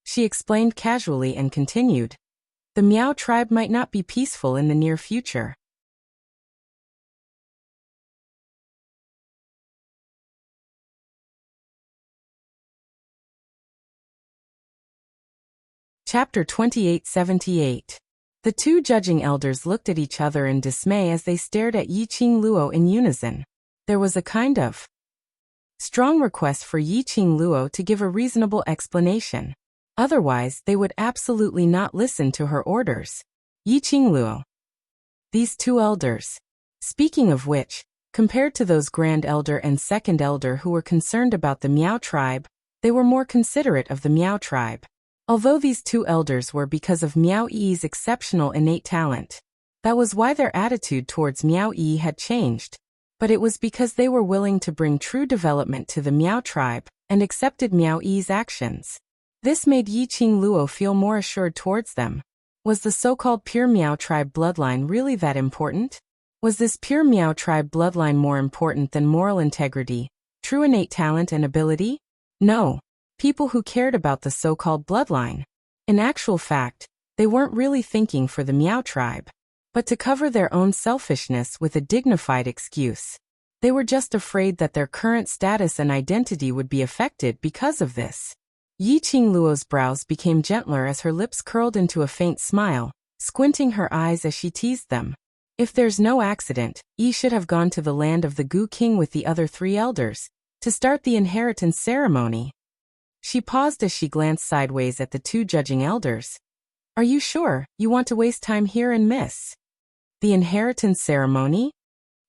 She explained casually and continued. The Meow tribe might not be peaceful in the near future. Chapter 2878. The two judging elders looked at each other in dismay as they stared at Yiqing Luo in unison. There was a kind of strong request for Yiqing Luo to give a reasonable explanation. Otherwise, they would absolutely not listen to her orders. Yiqing Luo. These two elders. Speaking of which, compared to those Grand Elder and Second Elder who were concerned about the Meow tribe, they were more considerate of the Meow tribe. Although these two elders were because of Miao Yi's exceptional innate talent. That was why their attitude towards Miao Yi had changed. But it was because they were willing to bring true development to the Meow tribe and accepted Miao Yi's actions. This made Yiqing Luo feel more assured towards them. Was the so-called pure Meow tribe bloodline really that important? Was this pure Meow tribe bloodline more important than moral integrity, true innate talent and ability? No. People who cared about the so-called bloodline. In actual fact, they weren't really thinking for the Meow tribe, but to cover their own selfishness with a dignified excuse. They were just afraid that their current status and identity would be affected because of this. Yiqing Luo's brows became gentler as her lips curled into a faint smile, squinting her eyes as she teased them. If there's no accident, Yi should have gone to the land of the Gu King with the other three elders, to start the inheritance ceremony. She paused as she glanced sideways at the two judging elders. Are you sure you want to waste time here and miss the inheritance ceremony?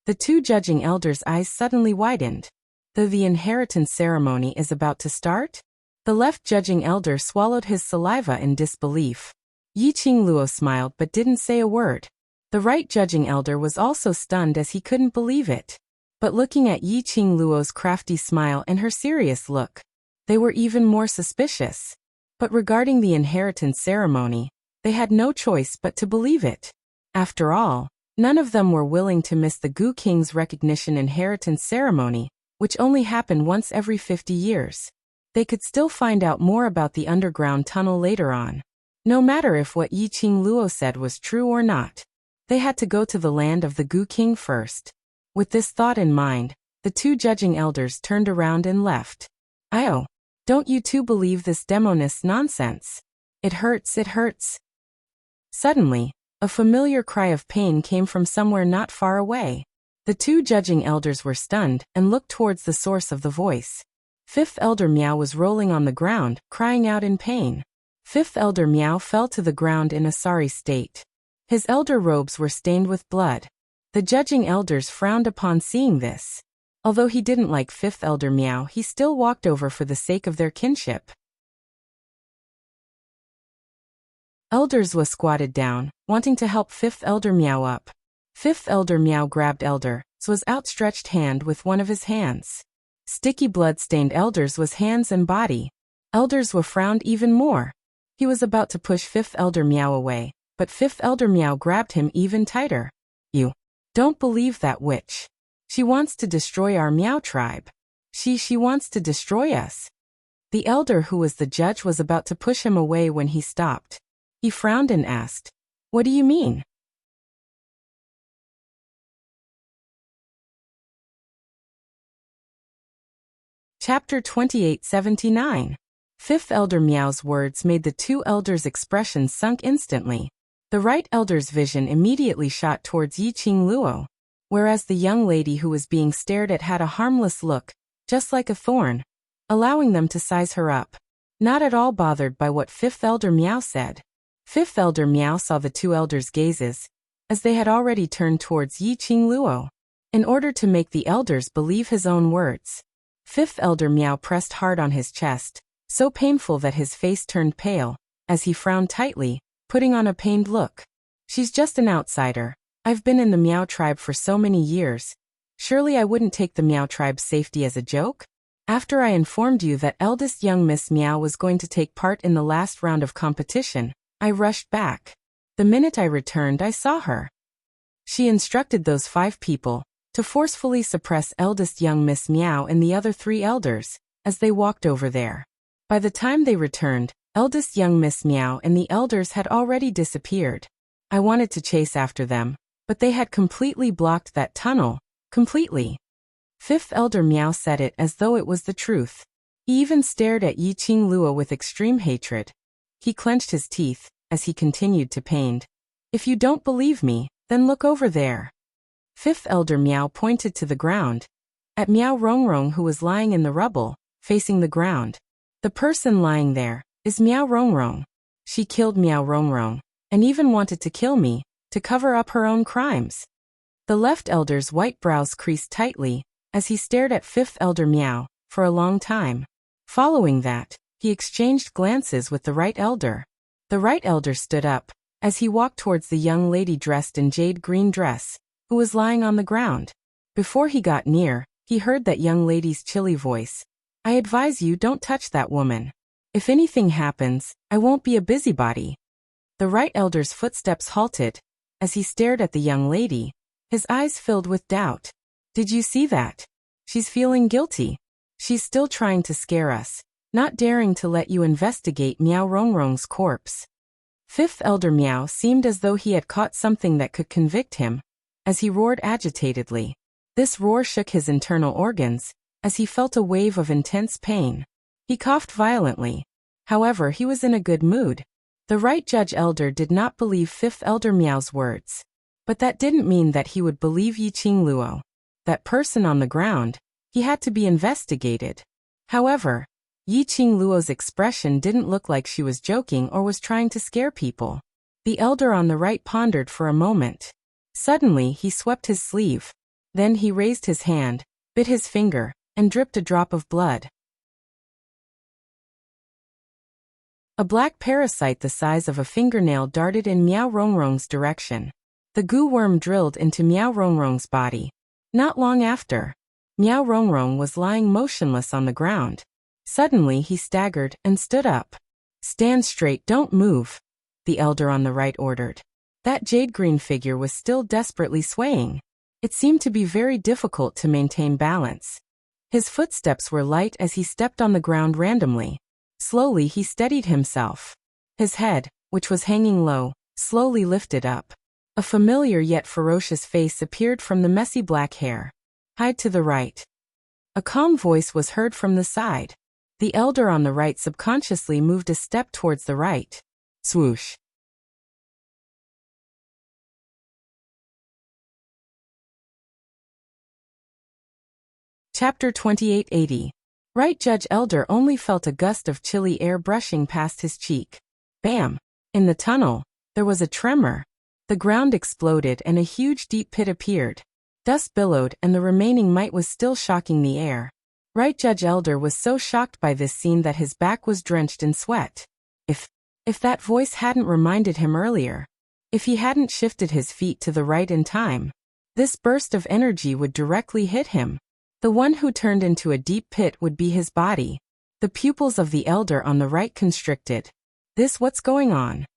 The two judging elders' eyes suddenly widened. Though the inheritance ceremony is about to start? The left judging elder swallowed his saliva in disbelief. Yiqing Luo smiled but didn't say a word. The right judging elder was also stunned as he couldn't believe it. But looking at Yiqing Luo's crafty smile and her serious look, they were even more suspicious. But regarding the inheritance ceremony, they had no choice but to believe it. After all, none of them were willing to miss the Gu King's recognition inheritance ceremony, which only happened once every 50 years. They could still find out more about the underground tunnel later on. No matter if what Yiqing Luo said was true or not, they had to go to the land of the Gu King first. With this thought in mind, the two judging elders turned around and left. "Oh, don't you two believe this demonist nonsense? It hurts, it hurts." Suddenly, a familiar cry of pain came from somewhere not far away. The two judging elders were stunned and looked towards the source of the voice. Fifth Elder Miao was rolling on the ground, crying out in pain. Fifth Elder Miao fell to the ground in a sorry state. His elder robes were stained with blood. The judging elders frowned upon seeing this. Although he didn't like Fifth Elder Miao, he still walked over for the sake of their kinship. Elders was squatted down, wanting to help Fifth Elder Miao up. Fifth Elder Miao grabbed Elder Zhu's outstretched hand with one of his hands. Sticky blood-stained Elder Zhu's hands and body. Elder Zhu frowned even more. He was about to push Fifth Elder Miao away, but Fifth Elder Miao grabbed him even tighter. "You don't believe that witch. She wants to destroy our Meow tribe. She wants to destroy us." The elder who was the judge was about to push him away when he stopped. He frowned and asked, "What do you mean?" Chapter 2879. Fifth Elder Miao's words made the two elders' expressions sunk instantly. The right elder's vision immediately shot towards Yiqing Luo, whereas the young lady who was being stared at had a harmless look, just like a thorn, allowing them to size her up. Not at all bothered by what Fifth Elder Miao said. Fifth Elder Miao saw the two elders' gazes, as they had already turned towards Yiqing Luo. In order to make the elders believe his own words, Fifth Elder Miao pressed hard on his chest, so painful that his face turned pale, as he frowned tightly, putting on a pained look. "She's just an outsider. I've been in the Meow tribe for so many years. Surely I wouldn't take the Meow tribe's safety as a joke? After I informed you that eldest young Miss Meow was going to take part in the last round of competition, I rushed back. The minute I returned, I saw her. She instructed those 5 people to forcefully suppress eldest young Miss Meow and the other 3 elders as they walked over there. By the time they returned, Eldest young Miss Meow and the elders had already disappeared. I wanted to chase after them, but they had completely blocked that tunnel. Completely. Fifth elder Meow said it as though it was the truth. He even stared at Yi Qing Luo with extreme hatred. He clenched his teeth as he continued to pain. If you don't believe me, then look over there. Fifth elder Meow pointed to the ground, at Meow Rongrong, who was lying in the rubble, facing the ground. The person lying there is Meow Rongrong. She killed Meow Rongrong, and even wanted to kill me, to cover up her own crimes. The left elder's white brows creased tightly, as he stared at fifth elder Meow, for a long time. Following that, he exchanged glances with the right elder. The right elder stood up, as he walked towards the young lady dressed in jade green dress, who was lying on the ground. Before he got near, he heard that young lady's chilly voice. I advise you don't touch that woman. If anything happens, I won't be a busybody. The right elder's footsteps halted, as he stared at the young lady, his eyes filled with doubt. Did you see that? She's feeling guilty. She's still trying to scare us, not daring to let you investigate Meow Rongrong's corpse. Fifth elder Meow seemed as though he had caught something that could convict him, as he roared agitatedly. This roar shook his internal organs, as he felt a wave of intense pain. He coughed violently. However, he was in a good mood. The right judge elder did not believe fifth elder Meow's words. But that didn't mean that he would believe Yi Qing Luo. That person on the ground, he had to be investigated. However, Yi Qing Luo's expression didn't look like she was joking or was trying to scare people. The elder on the right pondered for a moment. Suddenly, he swept his sleeve. Then he raised his hand, bit his finger, and dripped a drop of blood. A black parasite the size of a fingernail darted in Meow Rongrong's direction. The goo worm drilled into Meow Rongrong's body. Not long after, Meow Rongrong was lying motionless on the ground. Suddenly he staggered and stood up. Stand straight, don't move, the elder on the right ordered. That jade-green figure was still desperately swaying. It seemed to be very difficult to maintain balance. His footsteps were light as he stepped on the ground randomly. Slowly he steadied himself. His head, which was hanging low, slowly lifted up. A familiar yet ferocious face appeared from the messy black hair. Hide to the right. A calm voice was heard from the side. The elder on the right subconsciously moved a step towards the right. Swoosh. Chapter 2880. Right judge elder only felt a gust of chilly air brushing past his cheek. Bam! In the tunnel, there was a tremor. The ground exploded and a huge deep pit appeared. Dust billowed and the remaining might was still shocking the air. Right judge elder was so shocked by this scene that his back was drenched in sweat. If that voice hadn't reminded him earlier, if he hadn't shifted his feet to the right in time, this burst of energy would directly hit him. The one who turned into a deep pit would be his body. The pupils of the elder on the right constricted. What's going on?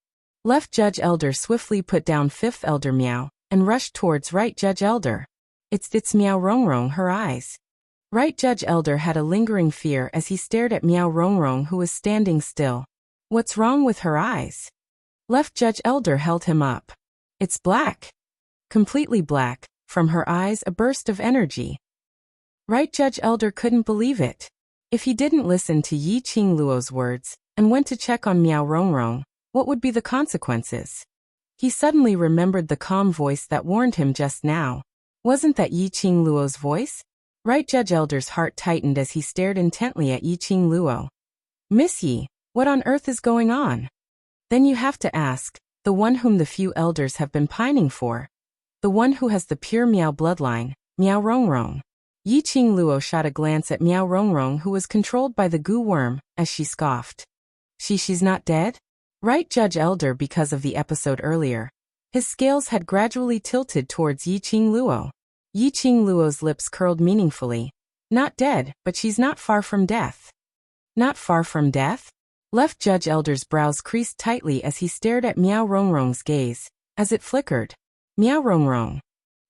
Left judge elder swiftly put down fifth elder Meow, and rushed towards right judge elder. It's Meow Rongrong, her eyes. Right judge elder had a lingering fear as he stared at Meow Rongrong, who was standing still. What's wrong with her eyes? Left judge elder held him up. It's black. Completely black, from her eyes a burst of energy. Right judge elder couldn't believe it. If he didn't listen to Yi Qing Luo's words, and went to check on Meow Rongrong, what would be the consequences? He suddenly remembered the calm voice that warned him just now. Wasn't that Yi Qing Luo's voice? Right judge elder's heart tightened as he stared intently at Yi Qing Luo. Miss Yi, what on earth is going on? Then you have to ask, the one whom the few elders have been pining for. The one who has the pure Meow bloodline, Meow Rongrong. Yi Qing Luo shot a glance at Meow Rongrong, who was controlled by the goo worm, as she scoffed. She's not dead? Right judge elder, because of the episode earlier, his scales had gradually tilted towards Yi Qing Luo. Yi Qing Luo's lips curled meaningfully. Not dead, but she's not far from death. Not far from death? Left judge elder's brows creased tightly as he stared at Meow Rongrong's gaze, as it flickered. Meow Rongrong.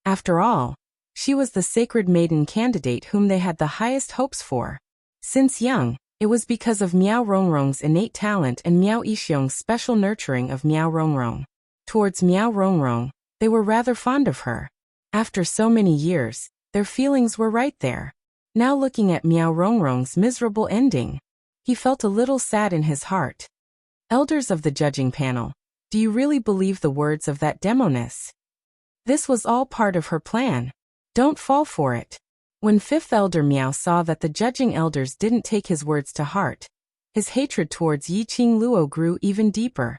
After all, she was the sacred maiden candidate whom they had the highest hopes for. Since young, It was because of Miao Rongrong's innate talent and Miao Yixiong's special nurturing of Miao Rongrong. Towards Miao Rongrong, they were rather fond of her. After so many years, their feelings were right there. Now looking at Miao Rongrong's miserable ending, he felt a little sad in his heart. Elders of the judging panel, do you really believe the words of that demoness? This was all part of her plan. Don't fall for it. When fifth elder Miao saw that the judging elders didn't take his words to heart, his hatred towards Yiqing Luo grew even deeper.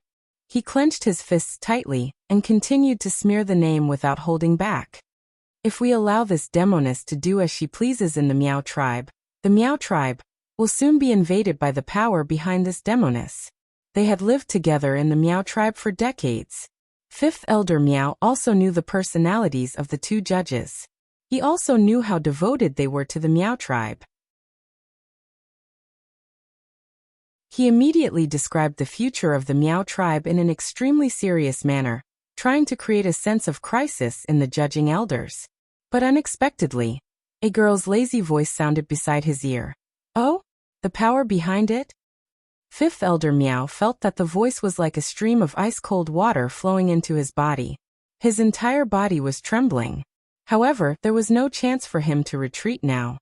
He clenched his fists tightly and continued to smear the name without holding back. If we allow this demoness to do as she pleases in the Miao tribe will soon be invaded by the power behind this demoness. They had lived together in the Miao tribe for decades. Fifth elder Miao also knew the personalities of the two judges. He also knew how devoted they were to the Miao tribe. He immediately described the future of the Miao tribe in an extremely serious manner, trying to create a sense of crisis in the judging elders. But unexpectedly, a girl's lazy voice sounded beside his ear. Oh? The power behind it? Fifth elder Miao felt that the voice was like a stream of ice-cold water flowing into his body. His entire body was trembling. However, there was no chance for him to retreat now.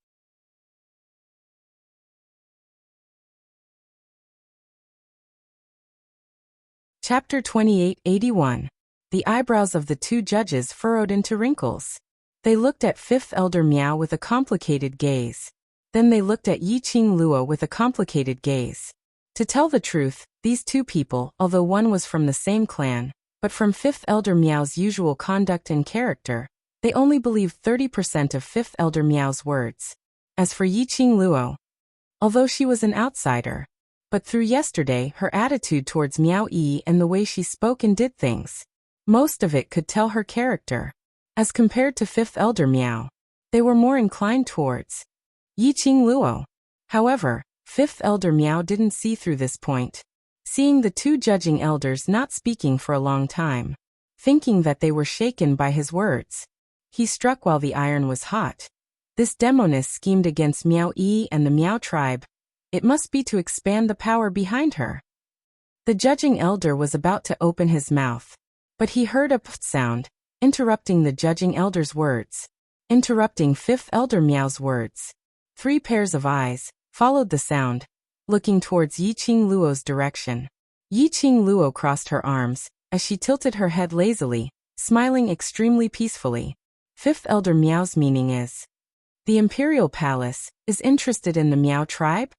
Chapter 2881. The eyebrows of the two judges furrowed into wrinkles. They looked at fifth elder Miao with a complicated gaze. Then they looked at Yiqing Luo with a complicated gaze. To tell the truth, these two people, although one was from the same clan, but from fifth elder Miao's usual conduct and character, they only believed 30% of fifth elder Miao's words. As for Yiqing Luo, although she was an outsider, but through yesterday her attitude towards Miao Yi and the way she spoke and did things, most of it could tell her character. As compared to fifth elder Miao, they were more inclined towards Yiqing Luo. However, fifth elder Miao didn't see through this point. Seeing the two judging elders not speaking for a long time, thinking that they were shaken by his words, he struck while the iron was hot. This demoness schemed against Miao Yi and the Miao tribe. It must be to expand the power behind her. The judging elder was about to open his mouth, but he heard a pft sound, interrupting the judging elder's words, interrupting fifth elder Miao's words. 3 pairs of eyes followed the sound, looking towards Yiqing Luo's direction. Yiqing Luo crossed her arms as she tilted her head lazily, smiling extremely peacefully. Fifth elder Miao's meaning is, the imperial palace is interested in the Miao tribe?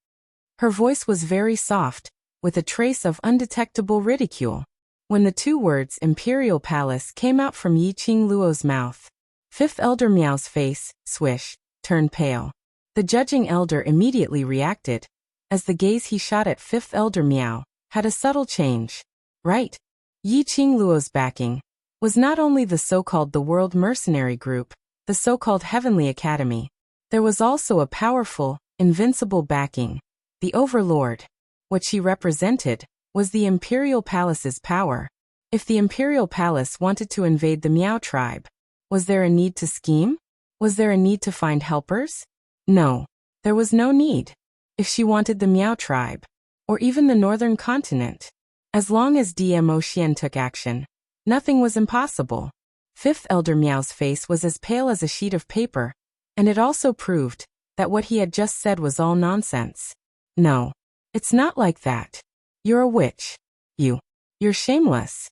Her voice was very soft, with a trace of undetectable ridicule. When the two words imperial palace came out from Yiqing Luo's mouth, fifth elder Miao's face, swish, turned pale. The judging elder immediately reacted, as the gaze he shot at fifth elder Miao had a subtle change. Right. Yiqing Luo's backing was not only the so-called the World Mercenary Group, the so-called Heavenly Academy. There was also a powerful, invincible backing, the Overlord. What she represented was the Imperial Palace's power. If the Imperial Palace wanted to invade the Miao tribe, was there a need to scheme? Was there a need to find helpers? No, there was no need. If she wanted the Miao tribe, or even the northern continent, as long as Dmo Xian took action, nothing was impossible. Fifth elder Miao's face was as pale as a sheet of paper, and it also proved that what he had just said was all nonsense. No, it's not like that. You're a witch. You're shameless.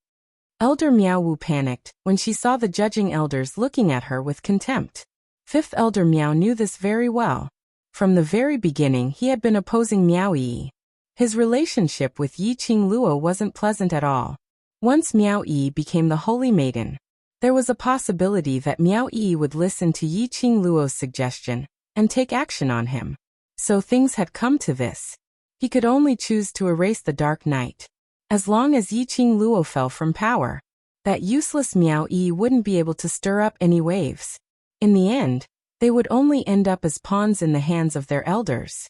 Elder Miao Wu panicked when she saw the judging elders looking at her with contempt. Fifth elder Miao knew this very well. From the very beginning he had been opposing Miao Yi. His relationship with Yiqing Luo wasn't pleasant at all. Once Miao Yi became the holy maiden, there was a possibility that Miao Yi would listen to Yiqing Luo's suggestion and take action on him. So things had come to this. He could only choose to erase the dark night. As long as Yiqing Luo fell from power, that useless Miao Yi wouldn't be able to stir up any waves. In the end, they would only end up as pawns in the hands of their elders.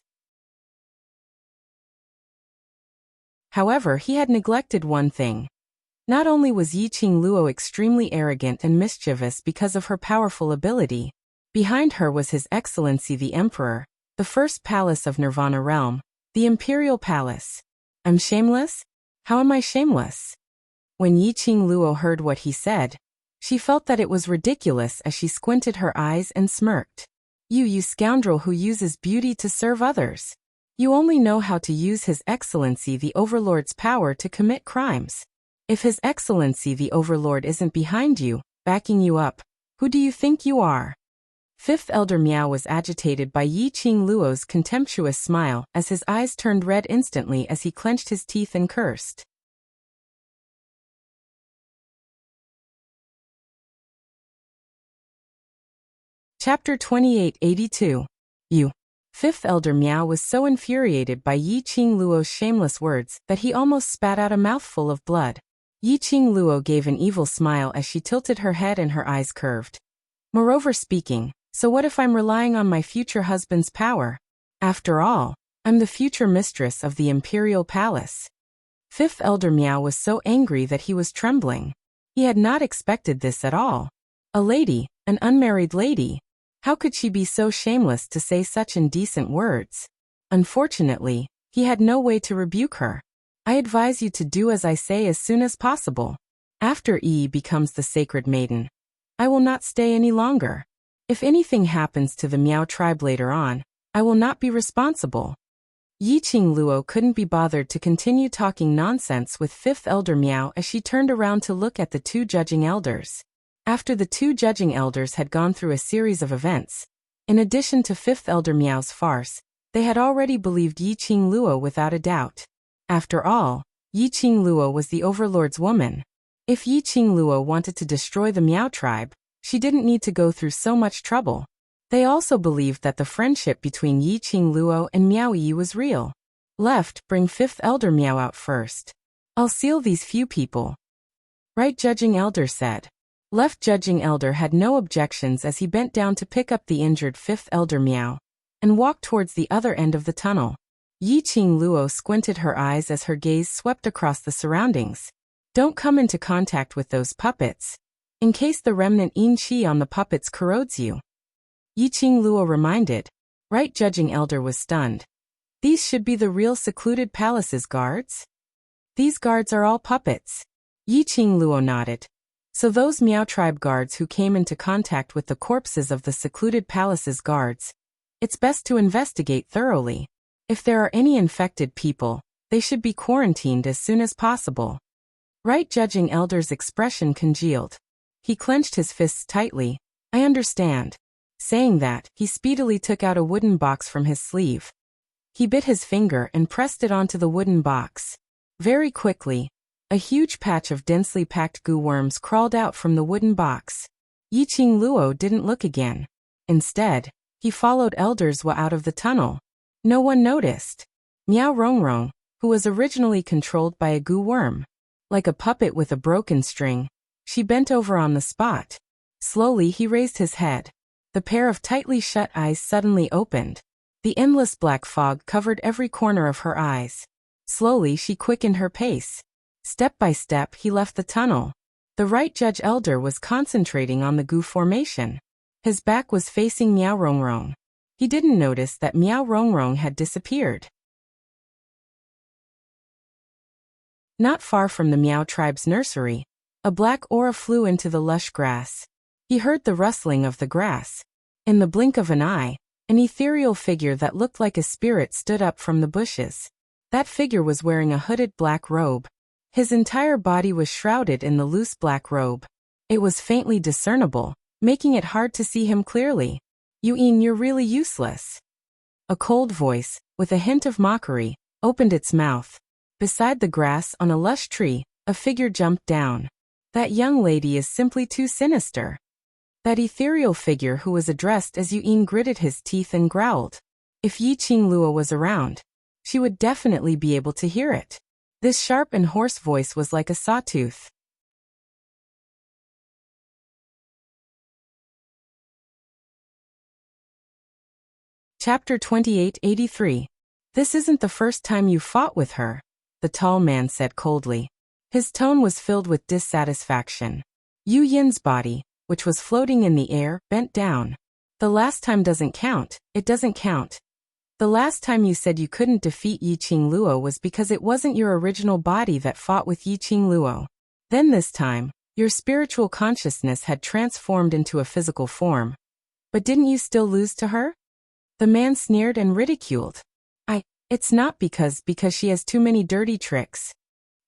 However, he had neglected one thing. Not only was Yiqing Luo extremely arrogant and mischievous because of her powerful ability, behind her was His Excellency the Emperor, the first palace of Nirvana realm, The Imperial Palace. I'm shameless? How am I shameless? When Yi Qing Luo heard what he said, she felt that it was ridiculous as she squinted her eyes and smirked. You scoundrel who uses beauty to serve others. You only know how to use His Excellency the Overlord's power to commit crimes. If His Excellency the Overlord isn't behind you, backing you up, who do you think you are? Fifth Elder Miao was agitated by Yi Qing Luo's contemptuous smile as his eyes turned red instantly as he clenched his teeth and cursed. Chapter 2882. You. Fifth Elder Miao was so infuriated by Yi Qing Luo's shameless words that he almost spat out a mouthful of blood. Yi Qing Luo gave an evil smile as she tilted her head and her eyes curved. Moreover speaking, so what if I'm relying on my future husband's power? After all, I'm the future mistress of the Imperial Palace. Fifth Elder Miao was so angry that he was trembling. He had not expected this at all. A lady, an unmarried lady. How could she be so shameless to say such indecent words? Unfortunately, he had no way to rebuke her. I advise you to do as I say as soon as possible. After Yi becomes the sacred maiden, I will not stay any longer. If anything happens to the Miao tribe later on, I will not be responsible. Yi Qing Luo couldn't be bothered to continue talking nonsense with Fifth Elder Miao as she turned around to look at the two judging elders. After the two judging elders had gone through a series of events, in addition to Fifth Elder Miao's farce, they had already believed Yi Qing Luo without a doubt. After all, Yi Qing Luo was the Overlord's woman. If Yi Qing Luo wanted to destroy the Miao tribe, she didn't need to go through so much trouble. They also believed that the friendship between Yi Qing Luo and Miao Yi was real. Bring Fifth Elder Miao out first. I'll seal these few people. Right judging elder said. Left judging elder had no objections as he bent down to pick up the injured Fifth Elder Miao and walked towards the other end of the tunnel. Yi Qing Luo squinted her eyes as her gaze swept across the surroundings. Don't come into contact with those puppets, in case the remnant yin qi on the puppets corrodes you. Yi Qing Luo reminded. Right judging elder was stunned. These should be the real secluded palace's guards? These guards are all puppets. Yi Qing Luo nodded. So those Miao tribe guards who came into contact with the corpses of the secluded palace's guards, it's best to investigate thoroughly. If there are any infected people, they should be quarantined as soon as possible. Right judging elder's expression congealed. He clenched his fists tightly. I understand. Saying that, he speedily took out a wooden box from his sleeve. He bit his finger and pressed it onto the wooden box. Very quickly, a huge patch of densely packed goo worms crawled out from the wooden box. Yi Qing Luo didn't look again. Instead, he followed Elder Zhua out of the tunnel. No one noticed. Miao Rongrong, who was originally controlled by a goo worm. Like a puppet with a broken string, she bent over on the spot. Slowly he raised his head. The pair of tightly shut eyes suddenly opened. The endless black fog covered every corner of her eyes. Slowly she quickened her pace. Step by step he left the tunnel. The right judge elder was concentrating on the goo formation. His back was facing Miao Rongrong. He didn't notice that Miao Rongrong had disappeared. Not far from the Miao tribe's nursery, a black aura flew into the lush grass. He heard the rustling of the grass. In the blink of an eye, an ethereal figure that looked like a spirit stood up from the bushes. That figure was wearing a hooded black robe. His entire body was shrouded in the loose black robe. It was faintly discernible, making it hard to see him clearly. You're really useless. A cold voice, with a hint of mockery, opened its mouth. Beside the grass on a lush tree, a figure jumped down. That young lady is simply too sinister. That ethereal figure who was addressed as Yu'in gritted his teeth and growled. If Yi Qing Luo was around, she would definitely be able to hear it. This sharp and hoarse voice was like a sawtooth. Chapter 2883. This isn't the first time you fought with her, the tall man said coldly. His tone was filled with dissatisfaction. Yu Yin's body, which was floating in the air, bent down. The last time doesn't count, it doesn't count. The last time you said you couldn't defeat Yiqing Luo was because it wasn't your original body that fought with Yiqing Luo. Then this time, your spiritual consciousness had transformed into a physical form. But didn't you still lose to her? The man sneered and ridiculed. It's not because she has too many dirty tricks.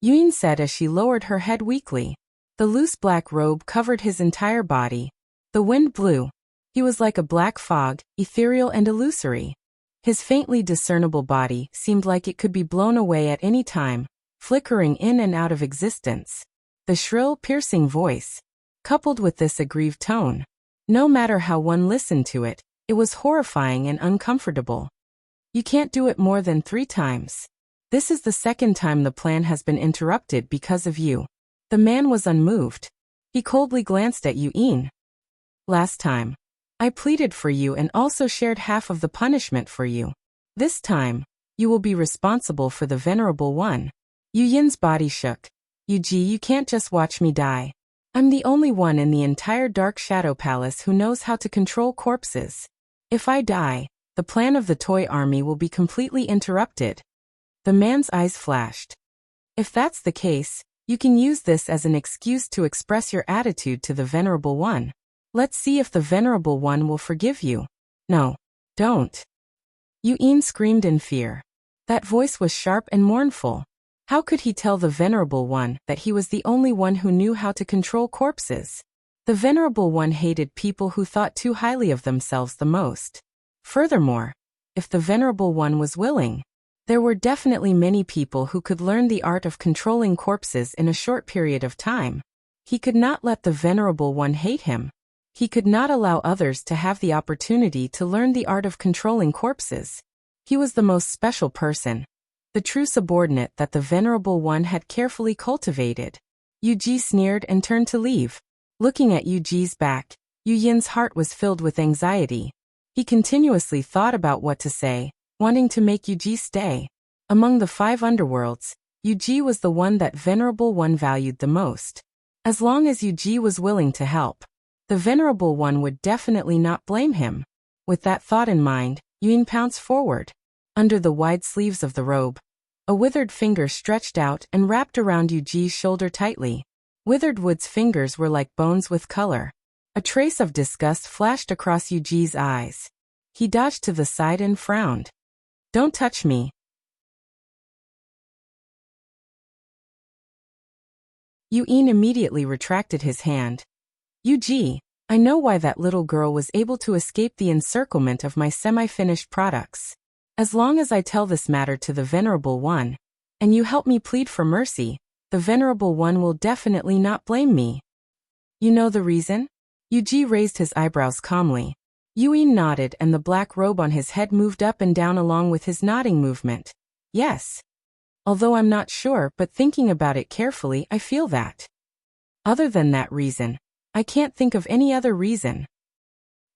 Yun said as she lowered her head weakly. The loose black robe covered his entire body. The wind blew. He was like a black fog, ethereal and illusory. His faintly discernible body seemed like it could be blown away at any time, flickering in and out of existence. The shrill, piercing voice, coupled with this aggrieved tone. No matter how one listened to it, it was horrifying and uncomfortable. You can't do it more than 3 times. This is the second time the plan has been interrupted because of you. The man was unmoved. He coldly glanced at Yun. Last time, I pleaded for you and also shared half of the punishment for you. This time, you will be responsible for the Venerable One. Yun's body shook. Yuji, you can't just watch me die. I'm the only one in the entire Dark Shadow Palace who knows how to control corpses. If I die, the plan of the toy army will be completely interrupted. The man's eyes flashed. If that's the case, you can use this as an excuse to express your attitude to the Venerable One. Let's see if the Venerable One will forgive you. No, don't. Yun screamed in fear. That voice was sharp and mournful. How could he tell the Venerable One that he was the only one who knew how to control corpses? The Venerable One hated people who thought too highly of themselves the most. Furthermore, if the Venerable One was willing, there were definitely many people who could learn the art of controlling corpses in a short period of time. He could not let the Venerable One hate him. He could not allow others to have the opportunity to learn the art of controlling corpses. He was the most special person, the true subordinate that the Venerable One had carefully cultivated. Yuji sneered and turned to leave. Looking at Yuji's back, Yun's heart was filled with anxiety. He continuously thought about what to say, wanting to make Yuji stay. Among the 5 underworlds, Yuji was the one that Venerable One valued the most. As long as Yuji was willing to help, the Venerable One would definitely not blame him. With that thought in mind, Yun pounced forward. Under the wide sleeves of the robe, a withered finger stretched out and wrapped around Yuji's shoulder tightly. Withered Wood's fingers were like bones with color. A trace of disgust flashed across Yuji's eyes. He dodged to the side and frowned. Don't touch me. Yun immediately retracted his hand. Yuji, I know why that little girl was able to escape the encirclement of my semi-finished products. As long as I tell this matter to the Venerable One, and you help me plead for mercy, the Venerable One will definitely not blame me. You know the reason? Yuji raised his eyebrows calmly. Yun nodded and the black robe on his head moved up and down along with his nodding movement. Yes. Although I'm not sure, but thinking about it carefully, I feel that. Other than that reason, I can't think of any other reason.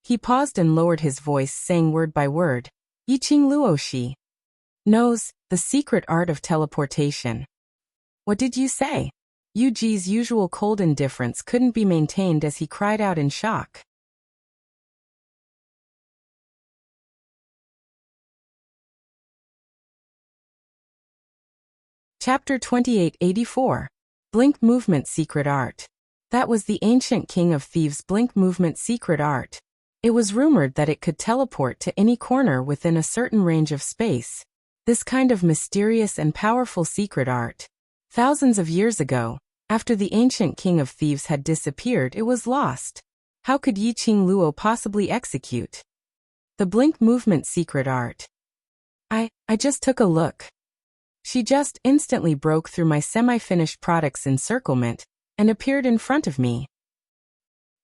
He paused and lowered his voice, saying word by word. Yiqing Luo knows the secret art of teleportation. What did you say? Yuji's usual cold indifference couldn't be maintained as he cried out in shock. Chapter 2884. Blink Movement Secret Art. That was the ancient king of thieves' blink movement secret art. It was rumored that it could teleport to any corner within a certain range of space. This kind of mysterious and powerful secret art. Thousands of years ago, after the ancient king of thieves had disappeared, it was lost. How could Yiqing Luo possibly execute the blink movement secret art? I just took a look. She just instantly broke through my semi-finished product's encirclement and appeared in front of me.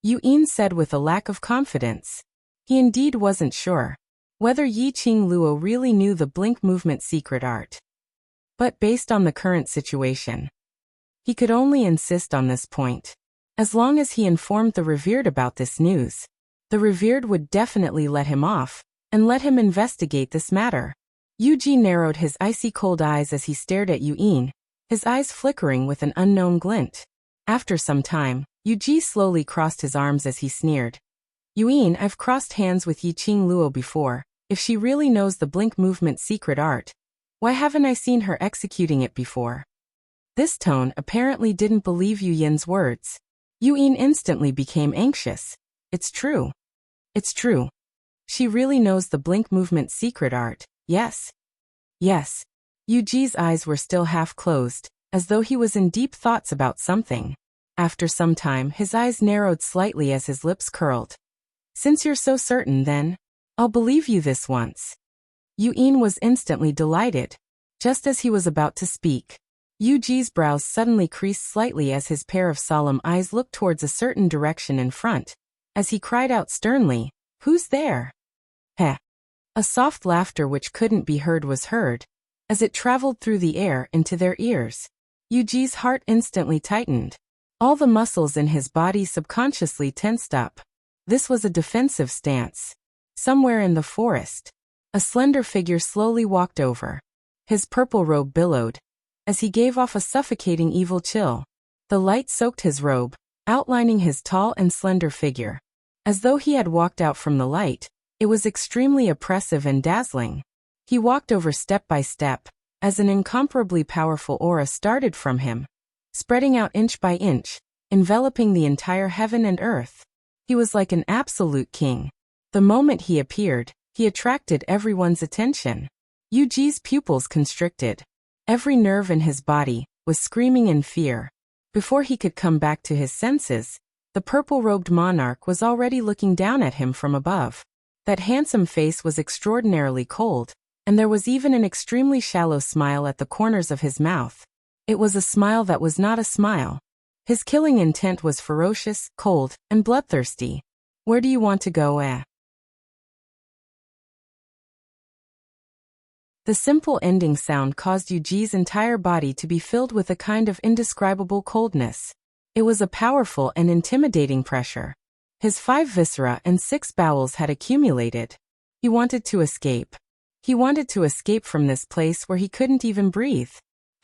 Yun said with a lack of confidence. He indeed wasn't sure whether Yiqing Luo really knew the blink movement secret art. But based on the current situation, he could only insist on this point. As long as he informed the revered about this news, the revered would definitely let him off and let him investigate this matter. Yuji narrowed his icy cold eyes as he stared at Yun, his eyes flickering with an unknown glint. After some time, Yuji slowly crossed his arms as he sneered. Yun, I've crossed hands with Yiqing Luo before, If she really knows the blink movement secret art, why haven't I seen her executing it before? This tone apparently didn't believe Yu Yin's words. Yin instantly became anxious. It's true. It's true. She really knows the blink movement secret art, yes? Yes. Yu Ji's eyes were still half closed, as though he was in deep thoughts about something. After some time, his eyes narrowed slightly as his lips curled. Since you're so certain, then, I'll believe you this once. Yu Yin was instantly delighted. Just as he was about to speak, Yu Ji's brows suddenly creased slightly as his pair of solemn eyes looked towards a certain direction in front, as he cried out sternly, "Who's there?" Heh. A soft laughter which couldn't be heard was heard, as it traveled through the air into their ears. Yu Ji's heart instantly tightened. All the muscles in his body subconsciously tensed up. This was a defensive stance. Somewhere in the forest, a slender figure slowly walked over. His purple robe billowed, as he gave off a suffocating evil chill. The light soaked his robe, outlining his tall and slender figure. As though he had walked out from the light, it was extremely oppressive and dazzling. He walked over step by step, as an incomparably powerful aura started from him, spreading out inch by inch, enveloping the entire heaven and earth. He was like an absolute king. The moment he appeared, he attracted everyone's attention. Yu Ji's pupils constricted. Every nerve in his body was screaming in fear. Before he could come back to his senses, the purple-robed monarch was already looking down at him from above. That handsome face was extraordinarily cold, and there was even an extremely shallow smile at the corners of his mouth. It was a smile that was not a smile. His killing intent was ferocious, cold, and bloodthirsty. Where do you want to go, eh? The simple ending sound caused Yu Ji's entire body to be filled with a kind of indescribable coldness. It was a powerful and intimidating pressure. His 5 viscera and 6 bowels had accumulated. He wanted to escape. He wanted to escape from this place where he couldn't even breathe.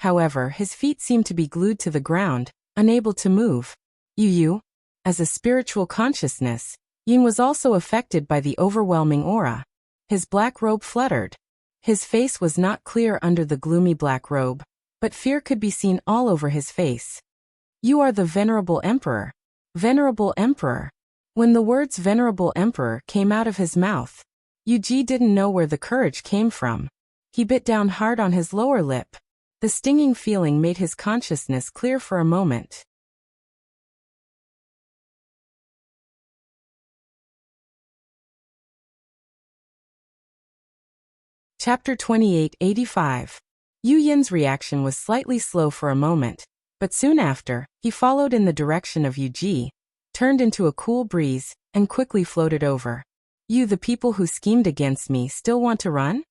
However, his feet seemed to be glued to the ground, unable to move. Yu, as a spiritual consciousness, Yin was also affected by the overwhelming aura. His black robe fluttered. His face was not clear under the gloomy black robe, but fear could be seen all over his face. You are the Venerable Emperor. Venerable Emperor. When the words Venerable Emperor came out of his mouth, Yu Ji didn't know where the courage came from. He bit down hard on his lower lip. The stinging feeling made his consciousness clear for a moment. Chapter 2885. Yu Yin's reaction was slightly slow for a moment, but soon after, he followed in the direction of Yu Ji, turned into a cool breeze, and quickly floated over. You, the people who schemed against me, still want to run?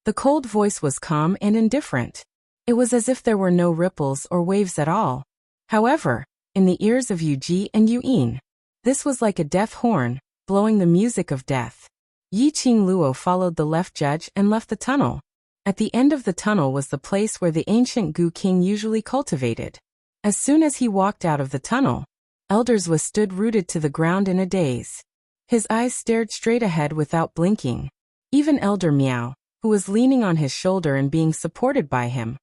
The cold voice was calm and indifferent. It was as if there were no ripples or waves at all. However, in the ears of Yu Ji and Yu Yin, this was like a death horn, blowing the music of death. Yi Qing Luo followed the left judge and left the tunnel. At the end of the tunnel was the place where the ancient Gu King usually cultivated. As soon as he walked out of the tunnel, Elders was stood rooted to the ground in a daze. His eyes stared straight ahead without blinking. Even Elder Miao, who was leaning on his shoulder and being supported by him,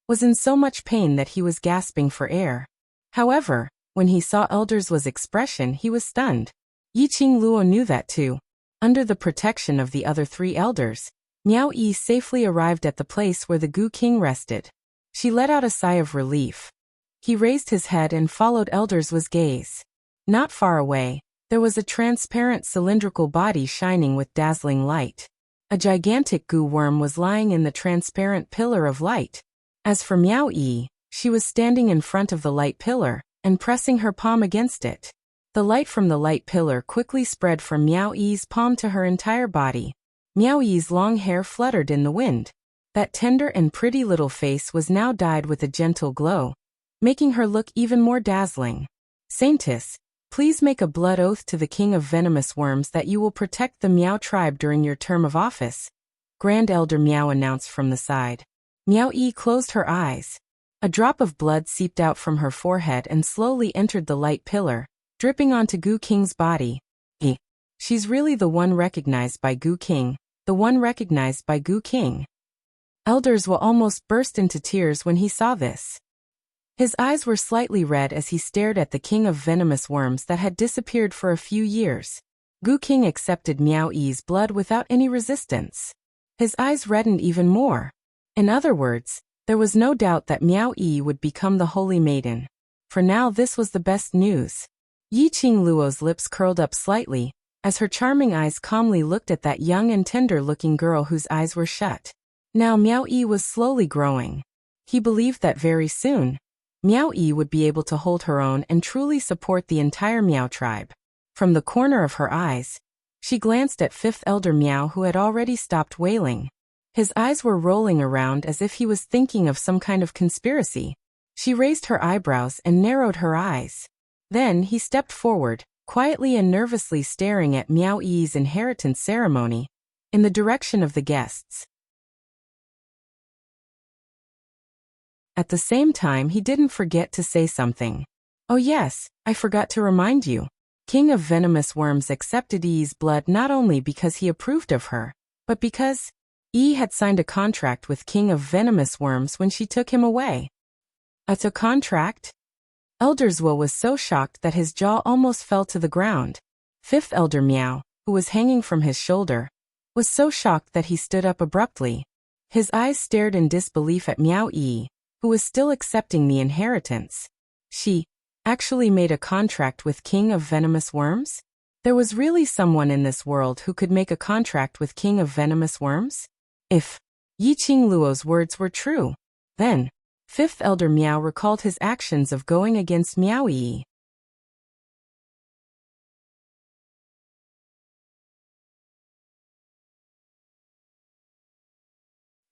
was in so much pain that he was gasping for air. However, when he saw Elder's expression, he was stunned. Yi Qing Luo knew that too. Under the protection of the other 3 elders, Miao Yi safely arrived at the place where the Gu King rested. She let out a sigh of relief. He raised his head and followed Elder's gaze. Not far away, there was a transparent cylindrical body shining with dazzling light. A gigantic Gu worm was lying in the transparent pillar of light. As for Miao Yi, she was standing in front of the light pillar and pressing her palm against it. The light from the light pillar quickly spread from Miao Yi's palm to her entire body. Miao Yi's long hair fluttered in the wind. That tender and pretty little face was now dyed with a gentle glow, making her look even more dazzling. Saintess, please make a blood oath to the King of Venomous Worms that you will protect the Miao tribe during your term of office, Grand Elder Miao announced from the side. Miao Yi closed her eyes. A drop of blood seeped out from her forehead and slowly entered the light pillar, dripping onto Gu King's body. She's really the one recognized by Gu King, the one recognized by Gu King. Elders will almost burst into tears when he saw this. His eyes were slightly red as he stared at the king of venomous worms that had disappeared for a few years. Gu King accepted Miao Yi's blood without any resistance. His eyes reddened even more. In other words, there was no doubt that Miao Yi would become the Holy Maiden. For now this was the best news. Yi Qingluo's lips curled up slightly, as her charming eyes calmly looked at that young and tender-looking girl whose eyes were shut. Now Miao Yi was slowly growing. He believed that very soon, Miao Yi would be able to hold her own and truly support the entire Miao tribe. From the corner of her eyes, she glanced at Fifth Elder Miao, who had already stopped wailing. His eyes were rolling around as if he was thinking of some kind of conspiracy. She raised her eyebrows and narrowed her eyes. Then he stepped forward, quietly and nervously staring at Miao Yi's inheritance ceremony, in the direction of the guests. At the same time, he didn't forget to say something. "Oh yes, I forgot to remind you. King of Venomous Worms accepted Yi's blood not only because he approved of her, but because Yi had signed a contract with King of Venomous Worms when she took him away." "A contract?" Elder Zhuo was so shocked that his jaw almost fell to the ground. Fifth Elder Miao, who was hanging from his shoulder, was so shocked that he stood up abruptly. His eyes stared in disbelief at Miao Yi, who was still accepting the inheritance. She actually made a contract with King of Venomous Worms? There was really someone in this world who could make a contract with King of Venomous Worms? If Yi Qingluo's words were true, then Fifth Elder Miao recalled his actions of going against Miao Yi.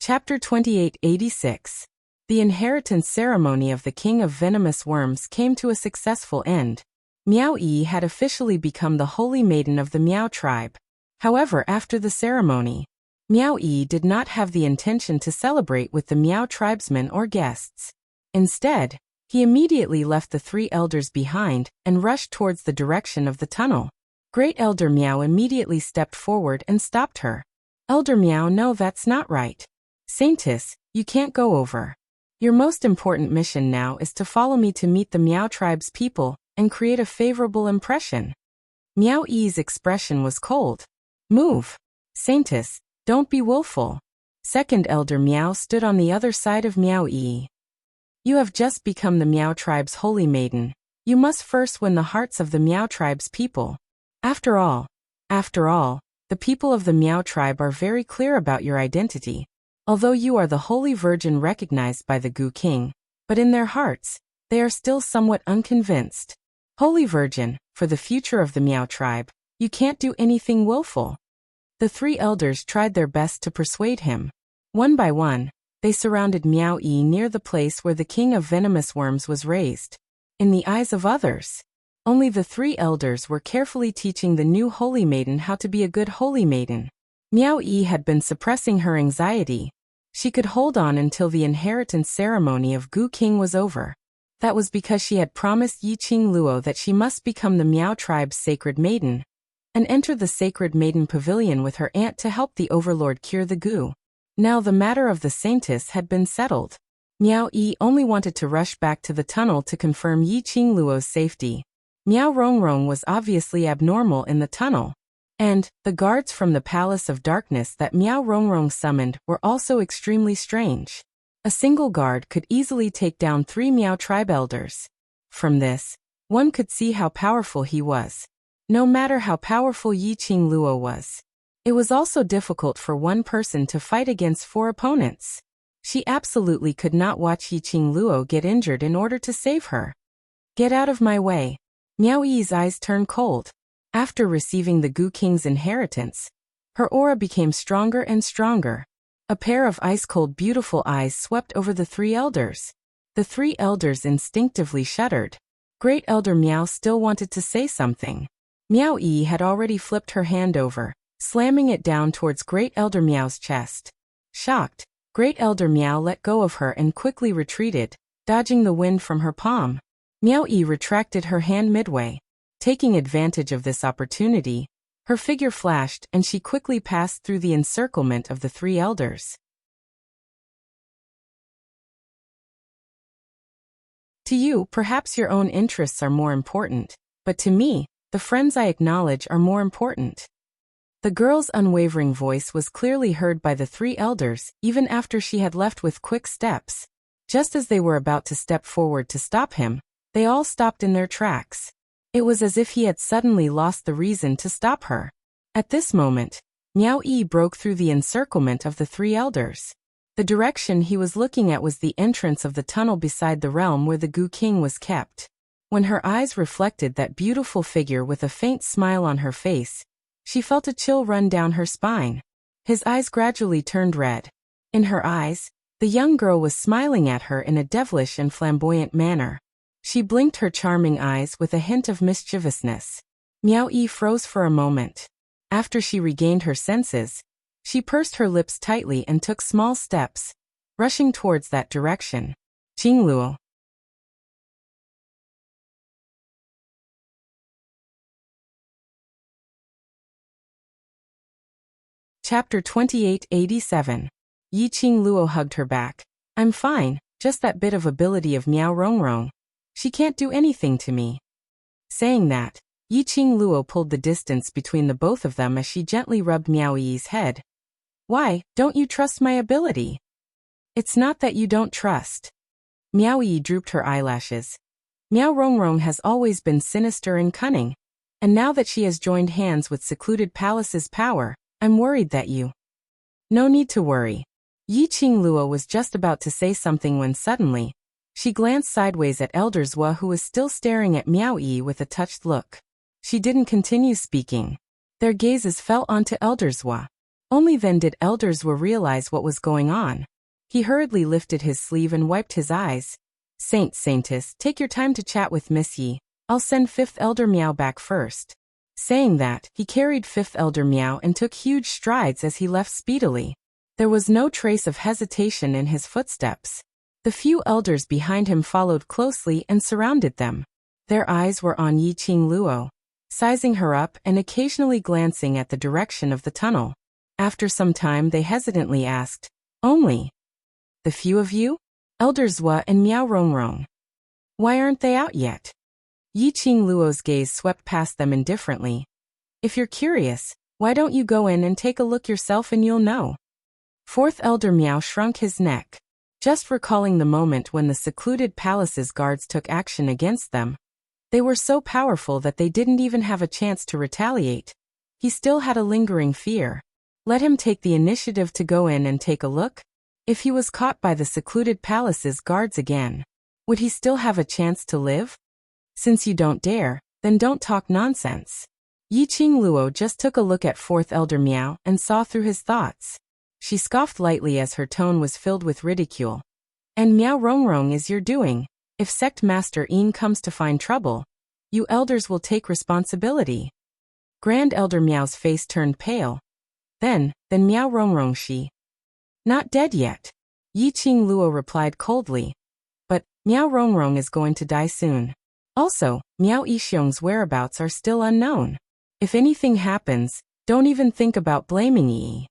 Chapter 2886. The inheritance ceremony of the King of Venomous Worms came to a successful end. Miao Yi had officially become the Holy Maiden of the Miao tribe. However, after the ceremony, Miao Yi did not have the intention to celebrate with the Miao tribesmen or guests. Instead, he immediately left the three elders behind and rushed towards the direction of the tunnel. Great Elder Miao immediately stepped forward and stopped her. "Elder Miao, no, that's not right. Saintess, you can't go over. Your most important mission now is to follow me to meet the Miao tribe's people and create a favorable impression." Miao Yi's expression was cold. "Move. Saintess, don't be willful." Second Elder Miao stood on the other side of Miao Yi. "You have just become the Miao tribe's holy maiden. You must first win the hearts of the Miao tribe's people. After all, the people of the Miao tribe are very clear about your identity. Although you are the Holy Virgin recognized by the Gu King, but in their hearts, they are still somewhat unconvinced. Holy Virgin, for the future of the Miao tribe, you can't do anything willful." The three elders tried their best to persuade him. One by one, they surrounded Miao Yi near the place where the King of Venomous Worms was raised. In the eyes of others, only the three elders were carefully teaching the new Holy Maiden how to be a good Holy Maiden. Miao Yi had been suppressing her anxiety. She could hold on until the inheritance ceremony of Gu King was over. That was because she had promised Yi Qingluo that she must become the Miao tribe's sacred maiden and enter the sacred maiden pavilion with her aunt to help the overlord cure the Gu. Now the matter of the saintess had been settled. Miao Yi only wanted to rush back to the tunnel to confirm Yi Qingluo's safety. Miao Rongrong was obviously abnormal in the tunnel, and the guards from the Palace of Darkness that Miao Rongrong summoned were also extremely strange. A single guard could easily take down 3 Miao tribe elders. From this, one could see how powerful he was. No matter how powerful Yi Qingluo was, it was also difficult for one person to fight against 4 opponents. She absolutely could not watch Yi Qingluo get injured in order to save her. "Get out of my way." Miao Yi's eyes turned cold. After receiving the Gu King's inheritance, her aura became stronger and stronger. A pair of ice-cold beautiful eyes swept over the 3 elders. The 3 elders instinctively shuddered. Great Elder Miao still wanted to say something. Miao Yi had already flipped her hand over, slamming it down towards Great Elder Miao's chest. Shocked, Great Elder Miao let go of her and quickly retreated, dodging the wind from her palm. Miao Yi retracted her hand midway. Taking advantage of this opportunity, Her figure flashed and she quickly passed through the encirclement of the three elders. To you, perhaps your own interests are more important, but to me, the friends I acknowledge are more important. The girl's unwavering voice was clearly heard by the three elders, even after she had left with quick steps. Just as they were about to step forward to stop him, they all stopped in their tracks. It was as if he had suddenly lost the reason to stop her. At this moment, Miao Yi broke through the encirclement of the three elders. The direction he was looking at was the entrance of the tunnel beside the realm where the Gu King was kept. When her eyes reflected that beautiful figure with a faint smile on her face, she felt a chill run down her spine. His eyes gradually turned red. In her eyes, the young girl was smiling at her in a devilish and flamboyant manner. She blinked her charming eyes with a hint of mischievousness. Miao Yi froze for a moment. After she regained her senses, she pursed her lips tightly and took small steps, rushing towards that direction. Jingluo. Chapter 2887. Yi Qingluo hugged her back. I'm fine, just that bit of ability of Miao Rongrong. She can't do anything to me. Saying that, Yi Qingluo pulled the distance between the both of them as she gently rubbed Miao Yi's head. Why, don't you trust my ability? It's not that you don't trust. Miao Yi drooped her eyelashes. Miao Rongrong has always been sinister and cunning, and now that she has joined hands with Secluded Palace's power, I'm worried that you... No need to worry. Yi Qingluo was just about to say something when suddenly, she glanced sideways at Elder Zhua who was still staring at Miao Yi with a touched look. She didn't continue speaking. Their gazes fell onto Elder Zhua. Only then did Elder Zhua realize what was going on. He hurriedly lifted his sleeve and wiped his eyes. Saintess, take your time to chat with Miss Yi. I'll send 5th Elder Miao back first. Saying that, he carried 5th Elder Miao and took huge strides as he left speedily. There was no trace of hesitation in his footsteps. The few elders behind him followed closely and surrounded them. Their eyes were on Yi Qingluo, sizing her up and occasionally glancing at the direction of the tunnel. After some time they hesitantly asked, Only the few of you? Elder Zhua and Miao Rongrong. Why aren't they out yet? Yi Qingluo's gaze swept past them indifferently. If you're curious, why don't you go in and take a look yourself and you'll know. 4th Elder Miao shrunk his neck. Just recalling the moment when the Secluded Palace's guards took action against them. They were so powerful that they didn't even have a chance to retaliate. He still had a lingering fear. Let him take the initiative to go in and take a look? If he was caught by the Secluded Palace's guards again, would he still have a chance to live? Since you don't dare, then don't talk nonsense. Yi Qingluo just took a look at 4th Elder Miao and saw through his thoughts. She scoffed lightly as her tone was filled with ridicule. And Miao Rongrong is your doing. If Sect Master Yin comes to find trouble, you elders will take responsibility. Grand Elder Miao's face turned pale. Then Miao Rongrong she. Not dead yet. Yi Qingluo replied coldly. But Miao Rongrong is going to die soon. Also, Miao Yixiong's whereabouts are still unknown. If anything happens, don't even think about blaming Yi.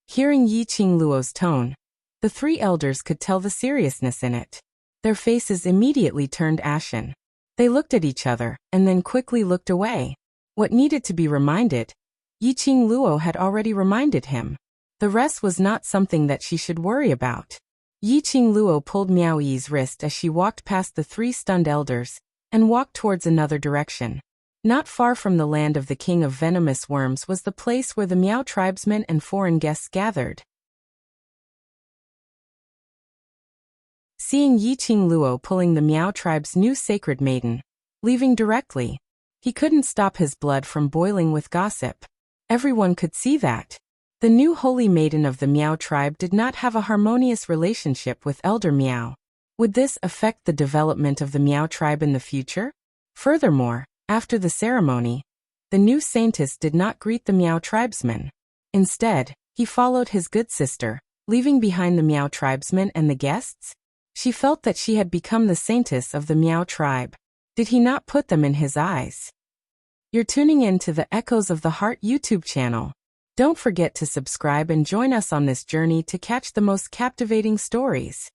Hearing Yi Qingluo's tone, the three elders could tell the seriousness in it. Their faces immediately turned ashen. They looked at each other, and then quickly looked away. What needed to be reminded, Yi Qingluo had already reminded him. The rest was not something that she should worry about. Yi Qingluo pulled Miao Yi's wrist as she walked past the three stunned elders, and walked towards another direction. Not far from the land of the King of Venomous Worms was the place where the Miao tribesmen and foreign guests gathered. Seeing Yi Qingluo pulling the Miao tribe's new sacred maiden, leaving directly, he couldn't stop his blood from boiling with gossip. Everyone could see that. The new holy maiden of the Miao tribe did not have a harmonious relationship with Elder Miao. Would this affect the development of the Miao tribe in the future? Furthermore, after the ceremony, the new saintess did not greet the Miao tribesmen. Instead, he followed his good sister, leaving behind the Miao tribesmen and the guests. She felt that she had become the saintess of the Miao tribe. Did he not put them in his eyes? You're tuning in to the Echoes of the Heart YouTube channel. Don't forget to subscribe and join us on this journey to catch the most captivating stories.